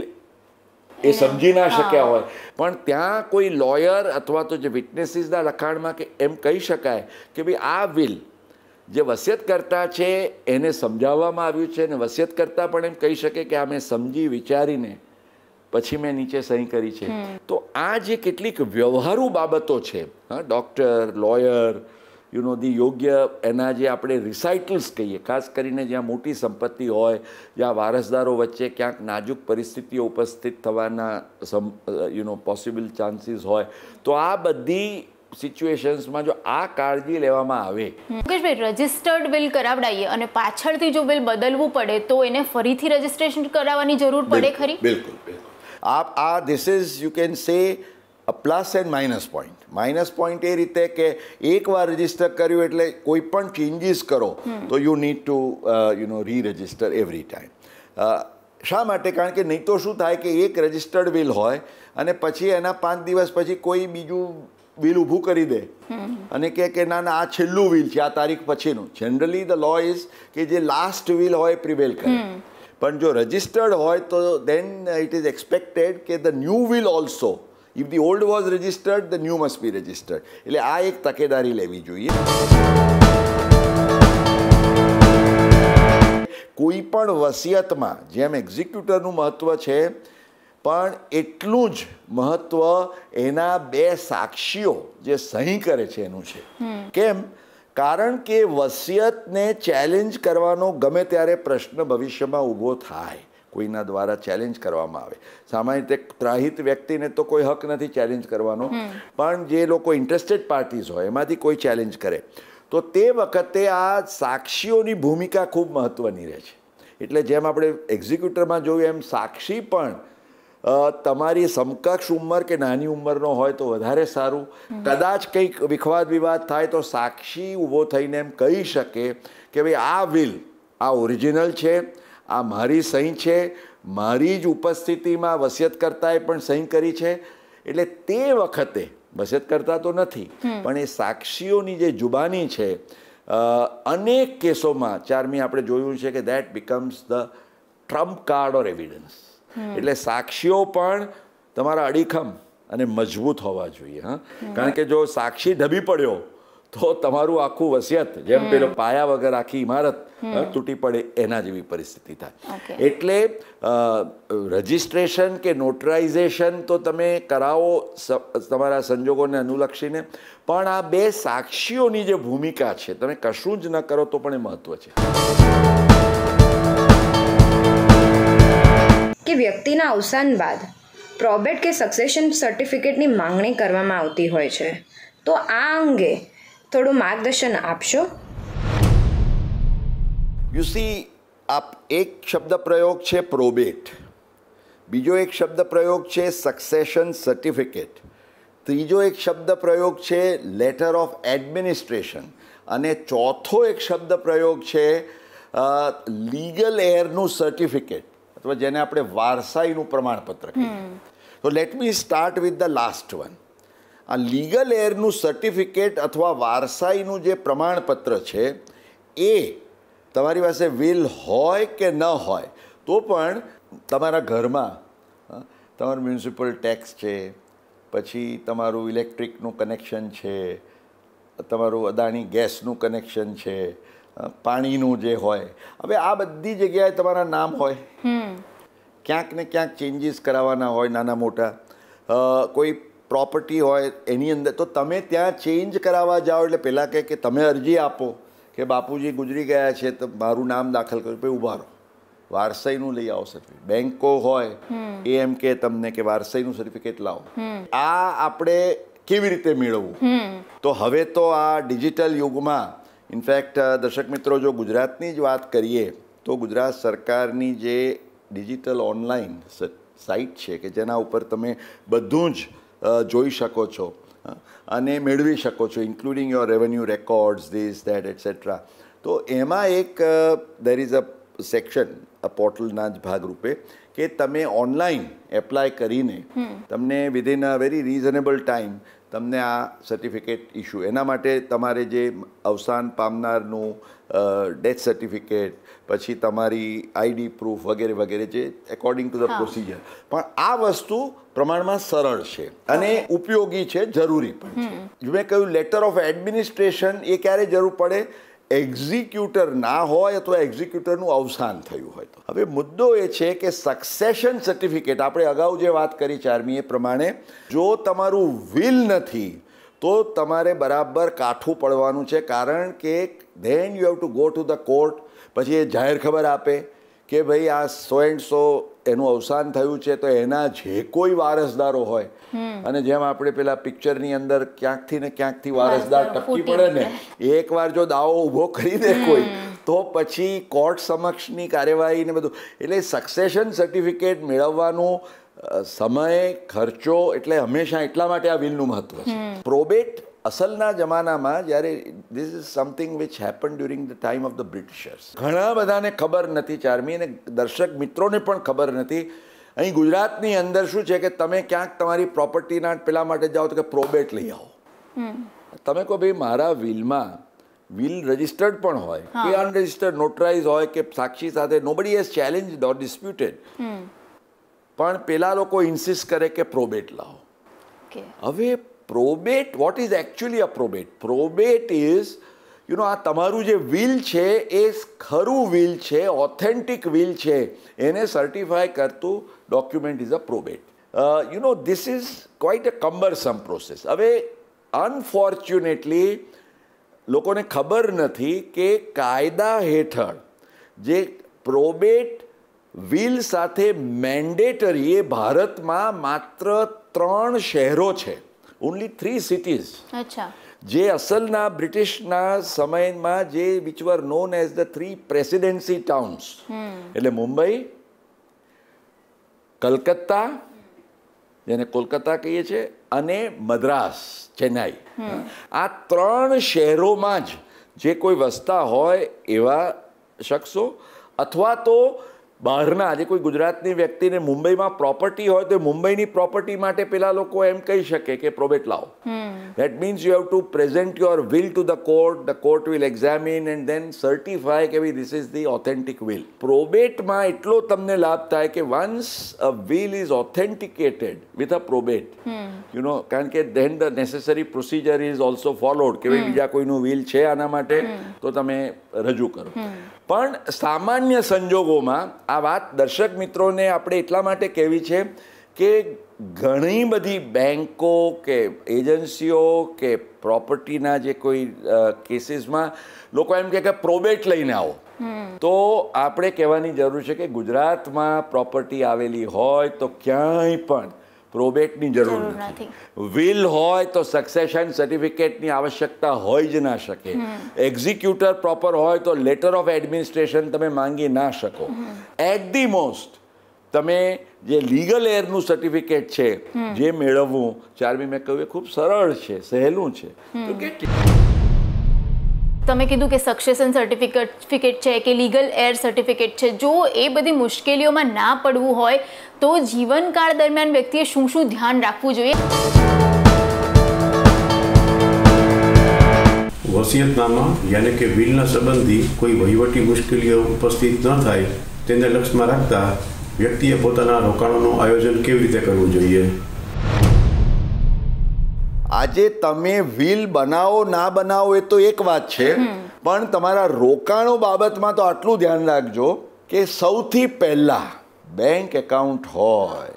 એ સમજી ના શક્યા હોય, પણ ત્યાં કોઈ લોયર અથવા તો જે વિટનેસીસના લખાણમાં કે એમ કહી શકાય કે ભાઈ આ વિલ જે વસિયતકર્તા છે એને સમજાવવામાં આવ્યું છે, અને વસિયતકર્તા પણ એમ કહી શકે કે આ મેં સમજી વિચારીને પછી મેં નીચે સહી કરી છે. તો આ જે કેટલીક વ્યવહારુ બાબતો છે, doctor, lawyer, you know the યોગ્ય એના જે આપણે રિસાઇટલ્સ કહીએ, ખાસ કરીને જ્યાં મોટી સંપત્તિ હોય, જ્યાં વારસદારો વચ્ચે ક્યાંક નાજુક પરિસ્થિતિઓ ઉપસ્થિત થવાના યુ નો પોસિબલ ચાન્સીસ હોય, તો આ બધી સિચ્યુએશન્સમાં જો આ કાળજી લેવામાં આવે. મુકેશભાઈ, રજિસ્ટર્ડ વિલ કરાવડાવીએ અને પાછળથી જો વિલ બદલવું પડે તો એને ફરીથી રજિસ્ટ્રેશન કરાવવાની જરૂર પડે ખરી? બિલકુલ બિલકુલ. આ this is you can say a plus and minus point. Minus point એ રીતે કે એકવાર રજિસ્ટર કર્યું એટલે કોઈ પણ ચેન્જીસ કરો તો you need to you know re-register every time. શા માટે? કારણ કે નહીં તો શું થાય કે એક રજિસ્ટર્ડ વિલ હોય અને પછી એના 5 દિવસ પછી કોઈ બીજું વિલ ઊભું કરી દે અને કે ના ના આ છેલ્લું વિલ છે, આ તારીખ પછીનું. જનરલી ધ લો ઇઝ કે જે લાસ્ટ વિલ હોય પ્રિવેલ કરે, પણ જો રજિસ્ટર્ડ હોય તો દેન ઇટ ઇઝ એક્સપેક્ટેડ કે the new will also, if the old was registered the new must be registered. એટલે આ એક તકેદારી લેવી જોઈએ. કોઈ પણ વસિયતમાં જેમ એક્ઝિક્યુટરનું મહત્ત્વ છે, પણ એટલું જ મહત્ત્વ એના 2 સાક્ષીઓ જે સહી કરે છે એનું છે. કેમ? કારણ કે વસિયતને ચેલેન્જ કરવાનો ગમે ત્યારે પ્રશ્ન ભવિષ્યમાં ઊભો થાય, કોઈના દ્વારા ચેલેન્જ કરવામાં આવે. સામાન્ય રીતે ત્રાહિત વ્યક્તિને તો કોઈ હક નથી ચેલેન્જ કરવાનો, પણ જે લોકો ઇન્ટરેસ્ટેડ પાર્ટીઝ હોય એમાંથી કોઈ ચેલેન્જ કરે તો તે વખતે આ સાક્ષીઓની ભૂમિકા ખૂબ મહત્ત્વની રહે છે. એટલે જેમ આપણે એક્ઝિક્યુટરમાં જોયું એમ સાક્ષી પણ તમારી સમકક્ષ ઉંમર કે નાની ઉંમરનો હોય તો વધારે સારું. કદાચ કંઈક વિખવાદ વિવાદ થાય તો સાક્ષી ઊભો થઈને એમ કહી શકે કે ભાઈ આ વિલ આ ઓરિજિનલ છે, આ મારી સહી છે, મારી જ ઉપસ્થિતિમાં વસિયતકર્તાએ પણ સહી કરી છે. એટલે તે વખતે વસિયતકર્તા તો નથી, પણ એ સાક્ષીઓની જે જુબાની છે અનેક કેસોમાં 4મી આપણે જોયું છે કે that becomes the Trump card or evidence. એટલે સાક્ષીઓ પણ તમારા અડીખમ અને મજબૂત હોવા જોઈએ. કારણ કે જો સાક્ષી ઢબી પડ્યો તો તમારું આખું વસિયત જેમ પેલો પાયા વગર આખી ઇમારત તૂટી પડે એના જેવી પરિસ્થિતિ થાય. એટલે રજિસ્ટ્રેશન કે નોટરાઇઝેશન તો તમે કરાવો તમારા સંજોગોને અનુલક્ષીને, પણ આ 2 સાક્ષીઓની જે ભૂમિકા છે, તમે કશું જ ન કરો તો પણ એ મહત્વ છે. કે વ્યક્તિના અવસાન બાદ પ્રોબેટ કે સક્સેશન સર્ટિફિકેટની માંગણી કરવામાં આવતી હોય છે, તો આ અંગે થોડું માર્ગદર્શન આપશો? યુ સી, એક શબ્દ પ્રયોગ છે પ્રોબેટ, બીજો એક શબ્દ પ્રયોગ છે સક્સેશન સર્ટિફિકેટ, ત્રીજો એક શબ્દ પ્રયોગ છે લેટર ઓફ એડમિનિસ્ટ્રેશન, અને ચોથો એક શબ્દ પ્રયોગ છે લીગલ એરનું સર્ટિફિકેટ, અથવા જેને આપણે વારસાઈનું પ્રમાણપત્ર કહીએ. તો let me start with the last one. આ લીગલ એરનું સર્ટિફિકેટ અથવા વારસાઈનું જે પ્રમાણપત્ર છે એ તમારી પાસે વિલ હોય કે ન હોય તો પણ તમારા ઘરમાં તમારું મ્યુનિસિપલ ટેક્સ છે, પછી તમારું ઇલેક્ટ્રિકનું કનેક્શન છે, તમારું અદાણી ગેસનું કનેક્શન છે, પાણીનું જે હોય, હવે આ બધી જગ્યાએ તમારા નામ હોય, ક્યાંક ને ક્યાંક ચેન્જીસ કરાવવાના હોય નાના મોટા, કોઈ પ્રોપર્ટી હોય એની અંદર, તો તમે ત્યાં ચેન્જ કરાવવા જાઓ એટલે પહેલાં કહે કે તમે અરજી આપો કે બાપુજી ગુજરી ગયા છે તો મારું નામ દાખલ કર્યું, પછી ઊભા રહો, વારસાઈનું લઈ આવો સર્ટિફિકેટ. બેંકો હોય એ એમ કે તમને કે વારસાઈનું સર્ટિફિકેટ લાવો. આ આપણે કેવી રીતે મેળવવું? તો હવે તો આ ડિજિટલ યુગમાં, ઇનફેક્ટ દર્શક મિત્રો, જો ગુજરાતની જ વાત કરીએ તો ગુજરાત સરકારની જે ડિજિટલ ઓનલાઈન સાઇટ છે કે જેના ઉપર તમે બધું જ જોઈ શકો છો અને મેળવી શકો છો, including your revenue records, this that etcetera. તો એમાં એક દેર ઇઝ અ સેક્શન આ પોર્ટલના જ ભાગરૂપે કે તમે ઓનલાઈન એપ્લાય કરીને તમને within a very reasonable time તમને આ સર્ટિફિકેટ ઇસ્યુ, એના માટે તમારે જે અવસાન પામનારનું ડેથ સર્ટિફિકેટ, પછી તમારી આઈડી પ્રૂફ વગેરે વગેરે જે એકોર્ડિંગ ટુ ધ પ્રોસિજર, પણ આ વસ્તુ પ્રમાણમાં સરળ છે અને ઉપયોગી છે, જરૂરી પણ છે. મેં કહ્યું લેટર ઓફ એડમિનિસ્ટ્રેશન એ ક્યારે જરૂર પડે? એક્ઝિક્યુટર ના હોય અથવા એક્ઝિક્યુટરનું અવસાન થયું હોય તો. હવે મુદ્દો એ છે કે સક્સેશન સર્ટિફિકેટ, આપણે અગાઉ જે વાત કરી ચારમી એ પ્રમાણે, જો તમારું વિલ નથી તો તમારે બરાબર કાઠું પડવાનું છે, કારણ કે then you have to go to the court. પછી એ જાહેર ખબર આપે કે ભાઈ આ 100 એનું અવસાન થયું છે, તો એના જે કોઈ વારસદારો હોય, અને જેમ આપણે પેલા પિક્ચરની અંદર ક્યાંકથી ને ક્યાંકથી વારસદાર ટપકી પડે ને, એકવાર જો દાવો ઊભો કરી દે કોઈ, તો પછી કોર્ટ સમક્ષની કાર્યવાહી ને બધું. એટલે સક્સેશન સર્ટિફિકેટ મેળવવાનું સમય, ખર્ચો, એટલે હંમેશા એટલા માટે આ વિલનું મહત્વ છે. પ્રોબેટ અસલના જમાનામાં, જ્યારે this is something which happen during the time of the Britishers, ઘણા બધાને ખબર નથી ચારમી, અને દર્શક મિત્રોને પણ ખબર નથી. અહીં ગુજરાતની અંદર શું છે કે તમે ક્યાંક તમારી પ્રોપર્ટીના પેલા માટે જાઓ તો કે પ્રોબેટ લઈ આવો. તમે કહો ભાઈ મારા વિલમાં વિલ રજિસ્ટર્ડ પણ હોય કે અનરજિસ્ટર્ડ નોટરાઇઝ હોય કે સાક્ષી સાથે, નોબડી હેઝ ચેલેન્જડ ઓર ડિસ્પ્યુટેડ, પણ પેલા લોકો ઇન્સિસ્ટ કરે કે પ્રોબેટ લાવો. હવે probate, what is actually a probate? Probate is આ તમારું જે વિલ છે એ ખરું વિલ છે, ઓથેન્ટિક વિલ છે, એને સર્ટિફાય કરતું document is a probate. This is quite a cumbersome process. હવે અનફોર્ચ્યુનેટલી લોકોને ખબર નથી કે કાયદા હેઠળ જે પ્રોબેટ વિલ સાથે મેન્ડેટરી, એ ભારતમાં માત્ર 3 શહેરો છે, ઓનલી 3 સિટીઝ, જે અસલના બ્રિટિશના સમયમાં જે which were known as the 3 presidency towns, એટલે મુંબઈ, કલકત્તા, જેને કોલકાતા કહીએ છીએ, અને મદ્રાસ, ચેન્નાઈ. આ 3 શહેરોમાં જ જે કોઈ વસતા હોય એવા શખ્સો, અથવા તો બહારના, જે કોઈ ગુજરાતની વ્યક્તિને મુંબઈમાં પ્રોપર્ટી હોય તો મુંબઈની પ્રોપર્ટી માટે પેલા લોકો એમ કહી શકે કે પ્રોબેટ લાવો. That means you have to present your will to the court will examine and then certify કે ભાઈ this is the authentic will. પ્રોબેટમાં એટલો તમને લાભ થાય કે once a will is authenticated with a probate, કારણ કે then the necessary procedure is also followed કે ભાઈ બીજા કોઈનું will છે આના માટે તો તમે રજૂ કરો. પણ સામાન્ય સંજોગોમાં આ વાત દર્શક મિત્રોને આપણે એટલા માટે કહેવી છે કે ઘણી બધી બેન્કો કે એજન્સીઓ કે પ્રોપર્ટીના જે કોઈ કેસીસમાં લોકો એમ કહે કે પ્રોબેટ લઈને આવો, તો આપણે કહેવાની જરૂર છે કે ગુજરાતમાં પ્રોપર્ટી આવેલી હોય તો ક્યાંય પણ પ્રોબેટની જરૂર નથી. વિલ હોય તો સક્સેશન સર્ટિફિકેટની આવશ્યકતા હોય જ ના શકે. એક્ઝિક્યુટર પ્રોપર હોય તો લેટર ઓફ એડમિનિસ્ટ્રેશન તમે માંગી ના શકો. એટ ધી મોસ્ટ તમે જે લીગલ એરનું સર્ટિફિકેટ છે જે મેળવવું, ચારમી મેં કહ્યું એ ખૂબ સરળ છે, સહેલું છે. તમે કીધું કે સક્સેશન સર્ટિફિકેટ છે કે લીગલ એર સર્ટિફિકેટ છે, જો એ બધી મુશ્કેલીઓમાં ના પડવું હોય તો જીવનકાળ દરમિયાન વ્યક્તિએ શું શું ધ્યાન રાખવું જોઈએ? વસિયતનામા યાની કે વિલના સંબંધી કોઈ વહીવટી મુશ્કેલીઓ ઉપસ્થિત ન થાય તેને લક્ષ્યમાં રાખતા વ્યક્તિએ પોતાના રોકાણોનું આયોજન કેવી રીતે કરવું જોઈએ? આજે તમે વિલ બનાવો ના બનાવો એ તો એક વાત છે, પણ તમારા રોકાણો બાબતમાં તો આટલું ધ્યાન રાખજો કે સૌથી પહેલા બેંક એકાઉન્ટ હોય,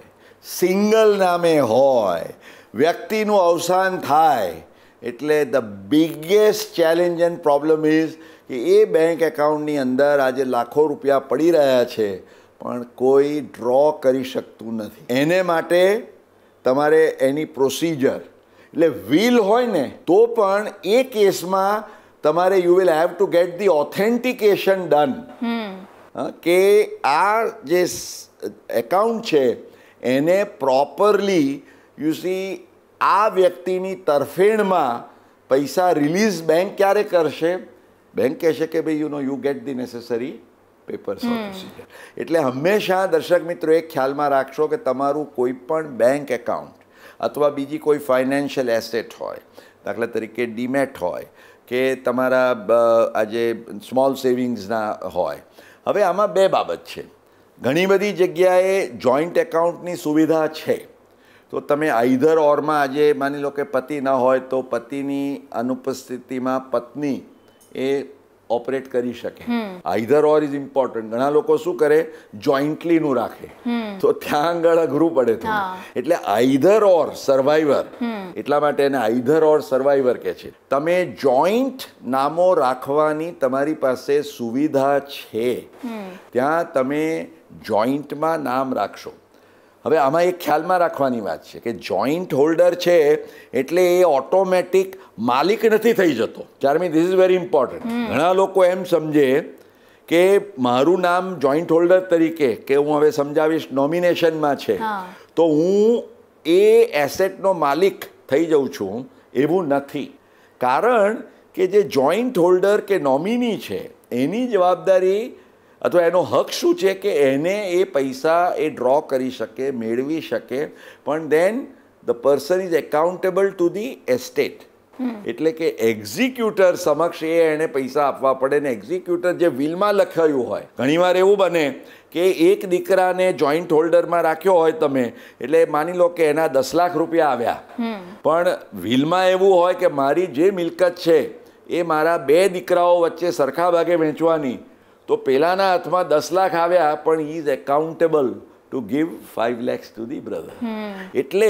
સિંગલ નામે હોય, વ્યક્તિનું અવસાન થાય એટલે the biggest challenge and problem is કે એ બેંક એકાઉન્ટની અંદર આજે લાખો રૂપિયા પડી રહ્યા છે પણ કોઈ ડ્રો કરી શકતું નથી. એને માટે તમારે એની પ્રોસિજર, એટલે વિલ હોય ને તો પણ એ કેસમાં તમારે you will have to gate the authentication done કે આ જે એકાઉન્ટ છે એને પ્રોપરલી યુ સી આ વ્યક્તિની તરફેણમાં પૈસા રિલીઝ બેંક ક્યારે કરશે? બેંક કહેશે કે ભાઈ you get the necessary papers of. એટલે હંમેશા દર્શક મિત્રો એક ખ્યાલમાં રાખશો કે તમારું કોઈ પણ બેંક એકાઉન્ટ અથવા બીજી કોઈ ફાઇનાન્શિયલ એસેટ હોય, દાખલા તરીકે ડીમેટ હોય કે તમારા આજે સ્મોલ સેવિંગ્સના હોય. હવે આમાં બે બાબત છે. ઘણી બધી જગ્યાએ જોઈન્ટ એકાઉન્ટની સુવિધા છે, તો તમે આઈધર ઓરમાં આજે માની લો કે પતિ ન હોય તો પતિની અનુપસ્થિતિમાં પત્ની એ ઓપરેટ કરી શકે. Either or is important. ઘણા લોકો શું કરે, જોઈન્ટલીનું રાખે, તો ત્યાં આગળ અઘરું પડે થોડું. એટલે આઈધર ઓર સર્વાઈવર, એટલા માટે એને આઈધર ઓર સર્વાઈવર કહે છે. તમે જોઈન્ટ નામો રાખવાની તમારી પાસે સુવિધા છે, ત્યાં તમે જોઈન્ટમાં નામ રાખશો. હવે આમાં એક ખ્યાલમાં રાખવાની વાત છે કે જોઈન્ટ હોલ્ડર છે એટલે એ ઓટોમેટિક માલિક નથી થઈ જતો. Charmi, this is very important. ઘણા લોકો એમ સમજે કે મારું નામ જોઈન્ટ હોલ્ડર તરીકે, કે હું હવે સમજાવીશ, નોમિનેશનમાં છે તો હું એ એસેટનો માલિક થઈ જાઉં છું. એવું નથી. કારણ કે જે જોઈન્ટ હોલ્ડર કે નોમિની છે એની જવાબદારી અથવા એનો હક શું છે કે એને એ પૈસા એ ડ્રો કરી શકે, મેળવી શકે, પણ then the person is accountable to the estate. એટલે કે એક્ઝિક્યુટર સમક્ષ એને પૈસા આપવા પડે. ને એક્ઝિક્યુટર જે વિલમાં લખાયું હોય, ઘણીવાર એવું બને કે એક દીકરાને જોઈન્ટ હોલ્ડરમાં રાખ્યો હોય તમે, એટલે માની લો કે એના 10 લાખ રૂપિયા આવ્યા, પણ વિલમાં એવું હોય કે મારી જે મિલકત છે એ મારા 2 દીકરાઓ વચ્ચે સરખા ભાગે વહેંચવાની, તો પેલાના હાથમાં 10 લાખ આવ્યા પણ he is accountable to give 5 lakhs to the brother. એટલે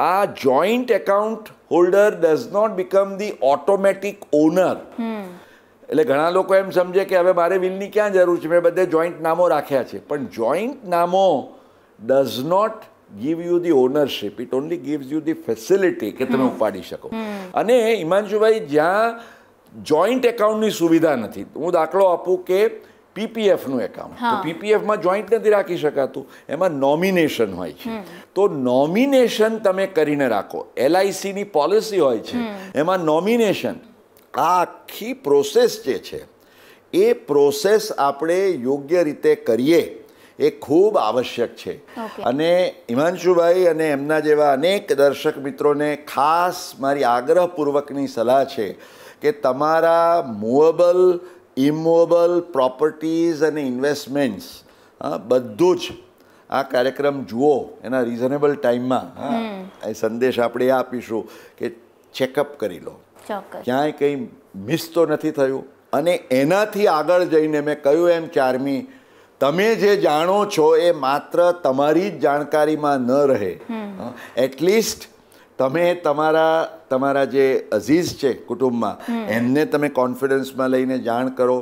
આ joint account holder does not become the automatic owner. એટલે ઘણા લોકો એમ સમજે કે હવે મારે વિલની ક્યાં જરૂર છે, મેં બધે જોઈન્ટ નામો રાખ્યા છે. પણ જોઈન્ટ નામો does not give you the ownership, it only gives you the facility કે તમે ઉપાડી શકો. અને હિમાંશુભાઈ, જ્યાં જોઈન્ટ એકાઉન્ટની સુવિધા નથી, હું દાખલો આપું કે પીપીએફનું એકાઉન્ટ, તો પીપીએફમાં જોઈન્ટ નથી રાખી શકાતું, એમાં નોમિનેશન હોય છે. તો નોમિનેશન તમે કરીને રાખો. એલઆઈસીની પોલિસી હોય છે, એમાં નોમિનેશન. આ આખી પ્રોસેસ જે છે એ પ્રોસેસ આપણે યોગ્ય રીતે કરીએ એ ખૂબ આવશ્યક છે. અને હિમાંશુભાઈ અને એમના જેવા અનેક દર્શક મિત્રોને ખાસ મારી આગ્રહપૂર્વકની સલાહ છે કે તમારા મૂવેબલ, ઇમૂવેબલ પ્રોપર્ટીઝ અને ઇન્વેસ્ટમેન્ટ્સ બધું જ આ કાર્યક્રમ જુઓ એના રિઝનેબલ ટાઈમમાં. એ સંદેશ આપણે આપીશું કે ચેકઅપ કરી લો, ક્યાંય કંઈ મિસ તો નથી થયું. અને એનાથી આગળ જઈને મેં કહ્યું એમ ચાર્મી, તમે જે જાણો છો એ માત્ર તમારી જ જાણકારીમાં ન રહે. એટલીસ્ટ તમે તમારા જે અઝીઝ છે કુટુંબમાં, એમને તમે કોન્ફિડન્સમાં લઈને જાણ કરો,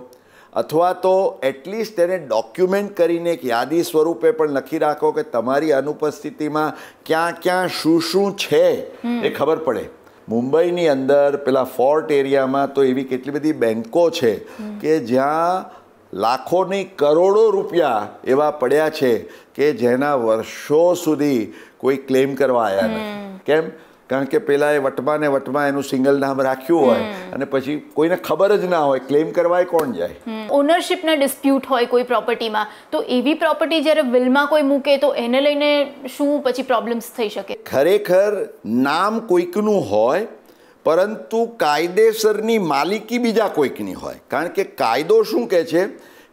અથવા તો એટલીસ્ટ એને ડોક્યુમેન્ટ કરીને એક યાદી સ્વરૂપે પણ લખી રાખો કે તમારી અનુપસ્થિતિમાં ક્યાં ક્યાં શું શું છે એ ખબર પડે. મુંબઈની અંદર પેલા ફોર્ટ એરિયામાં તો એવી કેટલી બધી બેન્કો છે કે જ્યાં લાખો નહીં કરોડો રૂપિયા એવા પડ્યા છે કે જેના વર્ષો સુધી કોઈ ક્લેમ કરવા આવ્યા નથી. કેમ? કારણ કે પેલા એ વટમાં ને વટમાં એનું સિંગલ નામ રાખ્યું હોય અને પછી કોઈને ખબર જ ના હોય, ક્લેમ કરવા કોણ જાય. ઓનરશિપના ડિસ્પ્યુટ હોય કોઈ પ્રોપર્ટીમાં, તો એવી પ્રોપર્ટી જ્યારે વિલમાં કોઈ મૂકે તો એને લઈને શું પછી પ્રોબ્લેમ્સ થઈ શકે? ખરેખર નામ કોઈકનું હોય પરંતુ કાયદેસરની માલિકી બીજા કોઈકની હોય. કારણ કે કાયદો શું કહે છે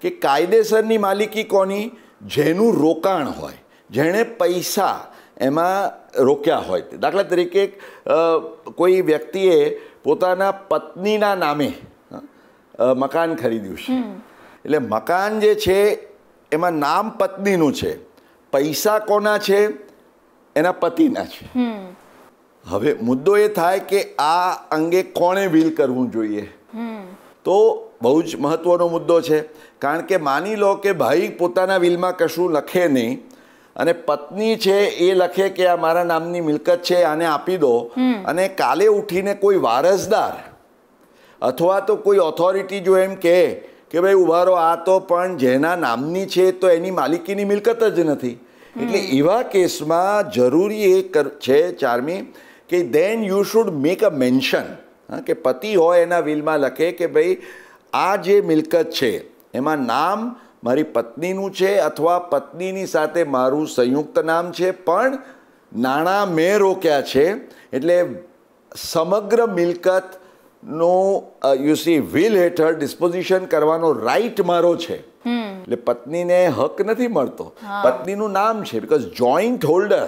કે કાયદેસરની માલિકી કોની? જેનું રોકાણ હોય, જેણે પૈસા એમાં રોક્યા હોય. દાખલા તરીકે કોઈ વ્યક્તિએ પોતાના પત્નીના નામે મકાન ખરીદ્યું છે, એટલે મકાન જે છે એમાં નામ પત્નીનું છે, પૈસા કોના છે? એના પતિના છે. હવે મુદ્દો એ થાય કે આ અંગે કોણે વિલ કરવું જોઈએ? તો બહુ જ મહત્વનો મુદ્દો છે. કારણ કે માની લો કે ભાઈ પોતાના વિલમાં કશું લખે નહીં અને પત્ની છે એ લખે કે આ મારા નામની મિલકત છે, આને આપી દો, અને કાલે ઉઠીને કોઈ વારસદાર અથવા તો કોઈ ઓથોરિટી જો એમ કહે કે ભાઈ ઉભા રહો, આ તો પણ જેના નામની છે તો એની માલિકીની મિલકત જ નથી. એટલે એવા કેસમાં જરૂરી એ છે ચાર્મી કે then you should make a mention, કે પતિ હોય એના વિલમાં લખે કે ભાઈ આ જે મિલકત છે એમાં નામ મારી પત્નીનું છે અથવા પત્નીની સાથે મારું સંયુક્ત નામ છે, પણ નાણાં મેં રોક્યા છે, એટલે સમગ્ર મિલકતનો યુ સી વિલ હેઠળ ડિસ્પોઝિશન કરવાનો રાઈટ મારો છે. એટલે પત્નીને હક નથી મળતો, પત્નીનું નામ છે. બીકોઝ જોઈન્ટ હોલ્ડર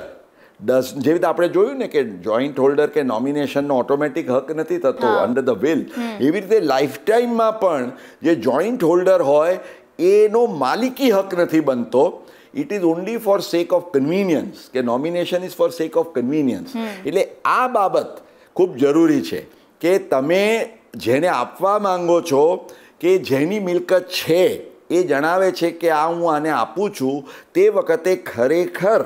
જેવી રીતે આપણે જોયું ને કે જોઈન્ટ હોલ્ડર કે નોમિનેશનનો ઓટોમેટિક હક નથી થતો અંડર ધ વિલ, એવી રીતે લાઈફ ટાઈમમાં પણ જે જોઈન્ટ હોલ્ડર હોય એનો માલિકી હક નથી બનતો. It is only for sake of convenience, કે nomination is for sake of convenience. એટલે આ બાબત ખૂબ જરૂરી છે કે તમે જેને આપવા માંગો છો કે જેની મિલકત છે એ જણાવે છે કે આ હું આને આપું છું, તે વખતે ખરેખર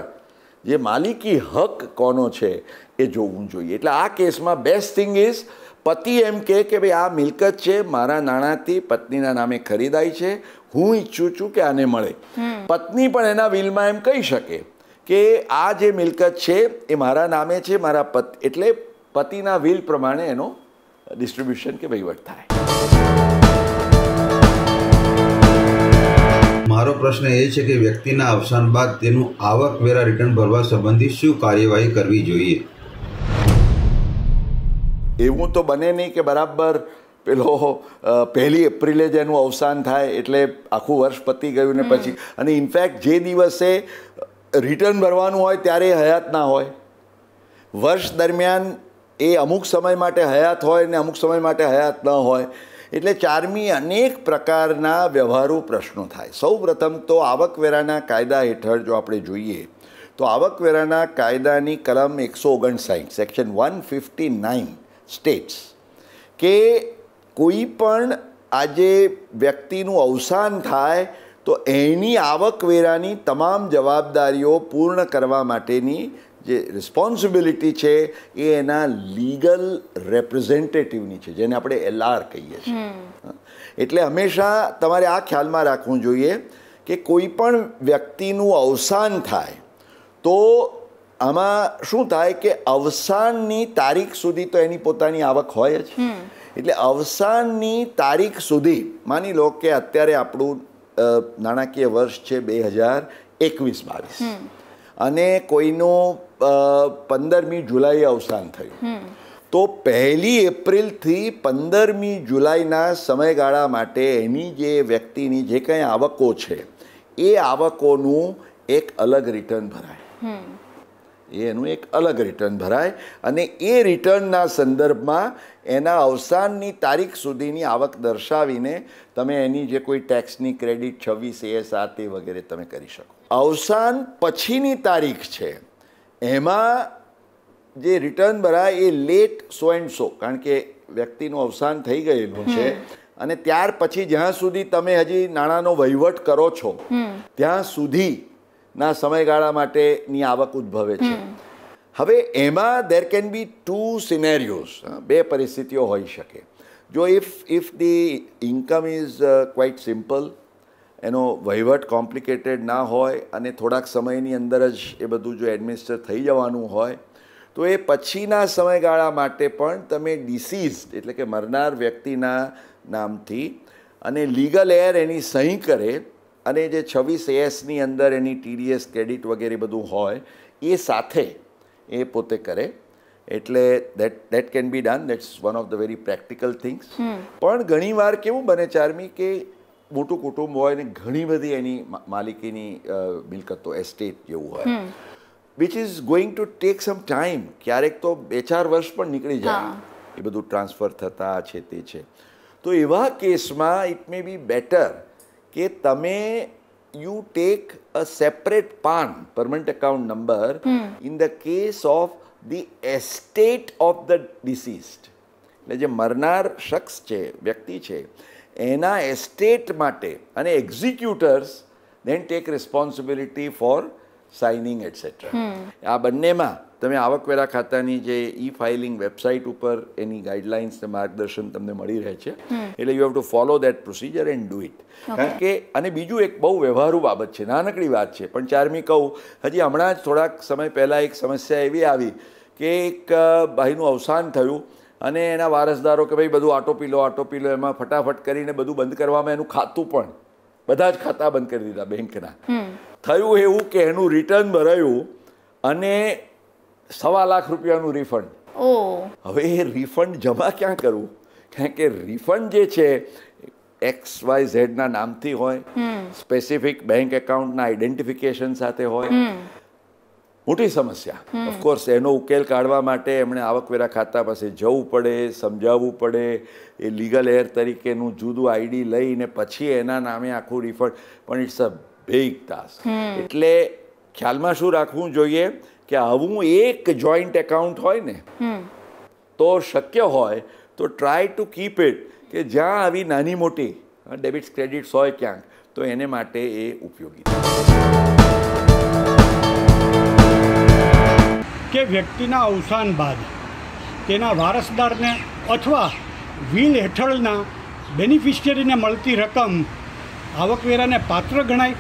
જે માલિકી હક કોનો છે એ જોવું જોઈએ. એટલે આ કેસમાં બેસ્ટ થિંગ ઇઝ પતિ એમ કે ભાઈ આ મિલકત છે મારા નાણાંથી પત્નીના નામે ખરીદાય છે, હું ઈચ્છું છું કે આને મળે. પત્ની પણ એના વિલમાં એમ કહી શકે કે આ જે મિલકત છે એ મારા નામે છે, મારા એટલે પતિના વિલ પ્રમાણે એનો ડિસ્ટ્રીબ્યુશન કે વહીવટ થાય. મારો પ્રશ્ન એ છે કે વ્યક્તિના અવસાન બાદ તેનું આવકવેરા રિટર્ન ભરવા સંબંધી શું કાર્યવાહી કરવી જોઈએ? એવું તો બને નહીં કે બરાબર પેલો 1 એપ્રિલે જ એનું અવસાન થાય એટલે આખું વર્ષ પતી ગયું ને પછી, અને ઇનફેક્ટ જે દિવસે રિટર્ન ભરવાનું હોય ત્યારે હયાત ના હોય. વર્ષ દરમિયાન એ અમુક સમય માટે હયાત હોય ને અમુક સમય માટે હયાત ન હોય. એટલે ચાર્મી અનેક પ્રકારના વ્યવહારુ પ્રશ્નો થાય. સૌ પ્રથમ તો આવકવેરાના કાયદા હેઠળ જો આપણે જોઈએ તો આવકવેરાના કાયદાની કલમ 159 સેક્શન 159 સ્ટેટ્સ કે કોઈ પણ આજે વ્યક્તિનું અવસાન થાય તો એની આવકવેરાની તમામ જવાબદારીઓ પૂર્ણ કરવા માટેની જે રિસ્પોન્સિબિલિટી છે એ એના લીગલ રેપ્રેઝેન્ટેટિવની છે, જેને આપણે LR કહીએ છીએ. એટલે હંમેશા તમારે આ ખ્યાલમાં રાખવું જોઈએ કે કોઈ પણ વ્યક્તિનું અવસાન થાય તો આમાં શું થાય કે અવસાનની તારીખ સુધી તો એની પોતાની આવક હોય જ. એટલે અવસાનની તારીખ સુધી માની લો કે અત્યારે આપણું નાણાકીય વર્ષ છે 2021-22 અને કોઈનું 15મી જુલાઈએ અવસાન થયું, તો 1 એપ્રિલથી 15મી જુલાઈના સમયગાળા માટે એની જે વ્યક્તિની જે કંઈ આવકો છે એ આવકોનું એક અલગ રિટર્ન ભરાય. એનું એક અલગ રિટર્ન ભરાય અને એ રિટર્નના સંદર્ભમાં એના અવસાનની તારીખ સુધીની આવક દર્શાવીને તમે એની જે કોઈ ટેક્સની ક્રેડિટ 26 AS તે વગેરે તમે કરી શકો. અવસાન પછીની તારીખ છે એમાં જે રિટર્ન ભરાય એ લેટ સો એન્ડ સો, કારણ કે વ્યક્તિનું અવસાન થઈ ગયેલું છે અને ત્યાર પછી જ્યાં સુધી તમે હજી નાણાંનો વહીવટ કરો છો ત્યાં સુધીના સમયગાળા માટેની આવક ઉદ્ભવે છે. હવે એમાં દેર કેન બી 2 સિનેરિયોઝ, 2 પરિસ્થિતિઓ હોઈ શકે. જો if the income is quite simple, એનો વહીવટ કોમ્પ્લિકેટેડ ના હોય અને થોડાક સમયની અંદર જ એ બધું જો એડમિનિસ્ટર થઈ જવાનું હોય તો એ પછીના સમયગાળા માટે પણ તમે ડિસીઝડ એટલે કે મરનાર વ્યક્તિના નામથી અને લીગલ એર એની સહી કરે અને જે 26 ASની અંદર એની TDS ક્રેડિટ વગેરે બધું હોય એ સાથે એ પોતે કરે. એટલે that can be done. That's one of the very practical things. પણ ઘણીવાર કેવું બને ચાર્મી કે મોટું કુટુંબ હોય ને ઘણી બધી એની માલિકીની મિલકતો એસ્ટેટ જેવું હોય, which is going to take some time. ક્યારેક તો 2-4 વર્ષ પણ નીકળી જાય એ બધું ટ્રાન્સફર થતા છે તે છે. તો એવા કેસમાં ઇટ મે બી બેટર કે તમે you take a separate PAN permanent account number in the case of the estate of the deceased. એટલે જે મરનાર શખ્સ છે, વ્યક્તિ છે, એના એસ્ટેટ માટે અને executors then take responsibility for signing etcetera. આ બંનેમાં તમે આવકવેરા ખાતાની જે ફાઇલિંગ વેબસાઇટ ઉપર એની ગાઈડલાઇન્સ ને માર્ગદર્શન તમને મળી રહે છે. એટલે you have two follow that procedure and do it. કારણ કે અને બીજું એક બહુ વ્યવહારુ બાબત છે, નાનકડી વાત છે પણ ચાર્મી કહું, હજી હમણાં જ થોડાક સમય પહેલાં એક સમસ્યા એવી આવી કે એક ભાઈનું અવસાન થયું અને એના વારસદારો કે ભાઈ બધું આટો પીલો એમાં ફટાફટ કરીને બધું બંધ કરવામાં એનું ખાતું પણ બધા જ ખાતા બંધ કરી દીધા બેંકના. થયું એવું કે એનું રિટર્ન ભરાયું અને ₹1.25 લાખ રિફંડ. હવે એ રિફંડ જમા ક્યાં કરવું? કારણ કે રિફંડ જે છે XYZ ના નામથી હોય, સ્પેસિફિક બેંક એકાઉન્ટના આઈડેન્ટિફિકેશન સાથે હોય, મોટી સમસ્યા. ઓફકોર્સ એનો ઉકેલ કાઢવા માટે એમણે આવકવેરા ખાતા પાસે જવું પડે, સમજાવવું પડે, એ લીગલ એર તરીકેનું જુદું આઈડી લઈને પછી એના નામે આખું રિફંડ, પણ ઇટ્સ અ બિગ ટાસ્ક. એટલે ખ્યાલમાં શું રાખવું જોઈએ કે આવું એક જોઈન્ટ એકાઉન્ટ હોય ને તો શક્ય હોય તો ટ્રાય ટુ કીપ ઇટ, કે જ્યાં આવી નાની મોટી ડેબિટ્સ ક્રેડિટ્સ હોય ક્યાંક તો એને માટે એ ઉપયોગી. કે વ્યક્તિના અવસાન બાદ તેના વારસદારને અથવા વિલ હેઠળના બેનિફિશિયરીને મળતી રકમ આવકવેરાને પાત્ર ગણાય?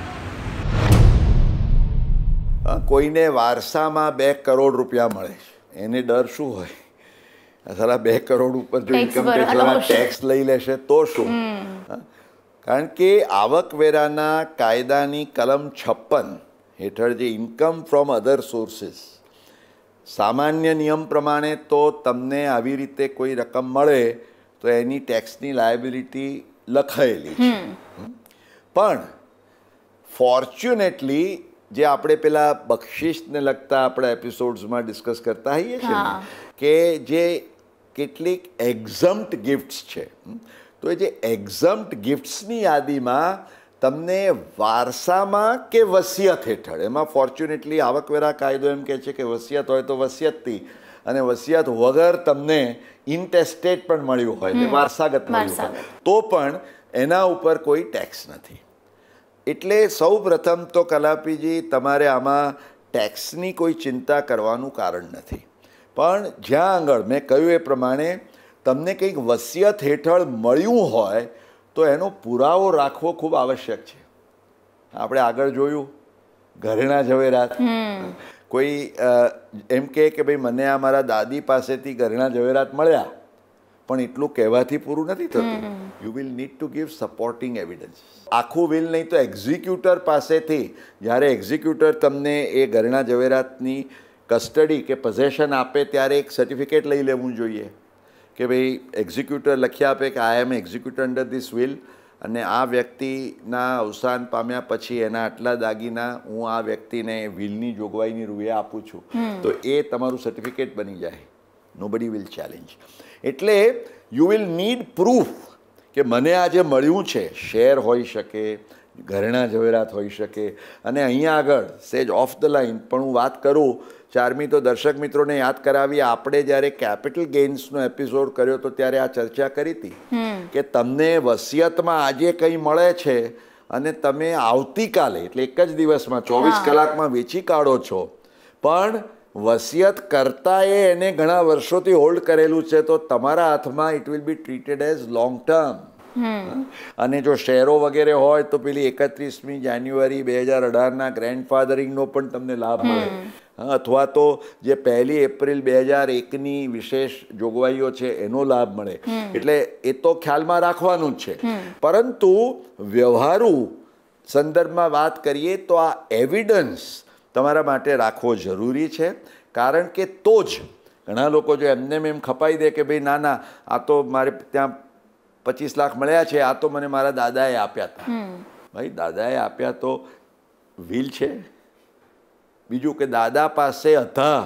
કોઈને વારસામાં ₹2 કરોડ મળે છે, એને ડર શું હોય? સાલા 2 કરોડ ઉપર જો ઇન્કમ ટેક્સ લઈ લેશે તો શું? કારણ કે આવકવેરાના કાયદાની કલમ 56 હેઠળ જે ઇન્કમ ફ્રોમ અધર સોર્સિસ, સામાન્ય નિયમ પ્રમાણે તો તમને આવી રીતે કોઈ રકમ મળે તો એની ટેક્સની લાયબિલિટી લખાયેલી છે. પણ ફોર્ચ્યુનેટલી જે આપણે પેલા બક્ષિસને લગતા આપણા એપિસોડ્સમાં ડિસ્કસ કરતા હોઈએ છીએ કે જે કેટલીક એક્ઝમ્પ્ટ ગિફ્ટ્સ છે, તો એ જે એક્ઝમ્પ્ટ ગિફ્ટ્સની યાદીમાં તમને વારસામાં કે વસિયત હેઠળ, એમાં ફોર્ચ્યુનેટલી આવકવેરા કાયદો એમ કહે છે કે વસિયત હોય તો વસિયતથી, અને વસિયત વગર તમને ઇન્ટેસ્ટેટ પણ મળ્યું હોય, વારસાગત મળ્યું હોય તો પણ એના ઉપર કોઈ ટેક્સ નથી. એટલે સૌ પ્રથમ તો કલાપીજી તમારે આમાં ટેક્સની કોઈ ચિંતા કરવાનું કારણ નથી. પણ જ્યાં આગળ મેં કહ્યું એ પ્રમાણે તમને કંઈક વસિયત હેઠળ મળ્યું હોય તો એનો પુરાવો રાખવો ખૂબ આવશ્યક છે. આપણે આગળ જોયું ઘરેણા ઝવેરાત, કોઈ એમ કહે કે ભાઈ મને આ મારા દાદી પાસેથી ઘરેણા ઝવેરાત મળ્યા, પણ એટલું કહેવાથી પૂરું નથી થતું. You will need to give supporting evidence. આખું વિલ નહીં તો એક્ઝિક્યુટર પાસેથી, જ્યારે એક્ઝિક્યુટર તમને એ ઘરેણા ઝવેરાતની કસ્ટડી કે પોઝેશન આપે ત્યારે એક સર્ટિફિકેટ લઈ લેવું જોઈએ કે ભાઈ એક્ઝિક્યુટર લખી આપે કે આઈ એમ એક્ઝિક્યુટર અંડર ધીસ વિલ, અને આ વ્યક્તિના અવસાન પામ્યા પછી એના આટલા દાગીના હું આ વ્યક્તિને વિલની જોગવાઈની રૂએ આપું છું, તો એ તમારું સર્ટિફિકેટ બની જાય. Nobody will challenge. એટલે યુ વિલ નીડ પ્રૂફ કે મને આ જે મળ્યું છે, શેર હોઈ શકે, ઘરેણા ઝવેરાત હોઈ શકે. અને અહીંયા આગળ સેજ ઓફ ધ લાઈન પણ હું વાત કરું, ચારમી તો દર્શક મિત્રોને યાદ કરાવી, આપણે જ્યારે કેપિટલ ગેઇન્સનો એપિસોડ કર્યો તો ત્યારે આ ચર્ચા કરી હતી કે તમને વસિયતમાં આજે કંઈ મળે છે અને તમે આવતીકાલે એટલે એક જ દિવસમાં 24 કલાકમાં વેચી કાઢો છો, પણ વસિયત કરતાએ એને ઘણા વર્ષોથી હોલ્ડ કરેલું છે, તો તમારા હાથમાં it will be treated as long term. અને જો શેરો વગેરે હોય તો પેલી 31મી જાન્યુઆરી 2018ના ગ્રેન્ડફાધરિંગનો પણ તમને લાભ મળે, અથવા તો જે 1 એપ્રિલ 2001ની વિશેષ જોગવાઈઓ છે એનો લાભ મળે. એટલે એ તો ખ્યાલમાં રાખવાનું જ છે. પરંતુ વ્યવહારુ સંદર્ભમાં વાત કરીએ તો આ એવિડન્સ તમારા માટે રાખવો જરૂરી છે. કારણ કે તો જ ઘણા લોકો જો એમને એમ ખપાઈ દે કે ભાઈ ના ના આ તો મારે ત્યાં 25 લાખ મળ્યા છે, આ તો મને મારા દાદાએ આપ્યા હતા. ભાઈ દાદાએ આપ્યા તો વિલ છે. બીજું કે દાદા પાસે હતા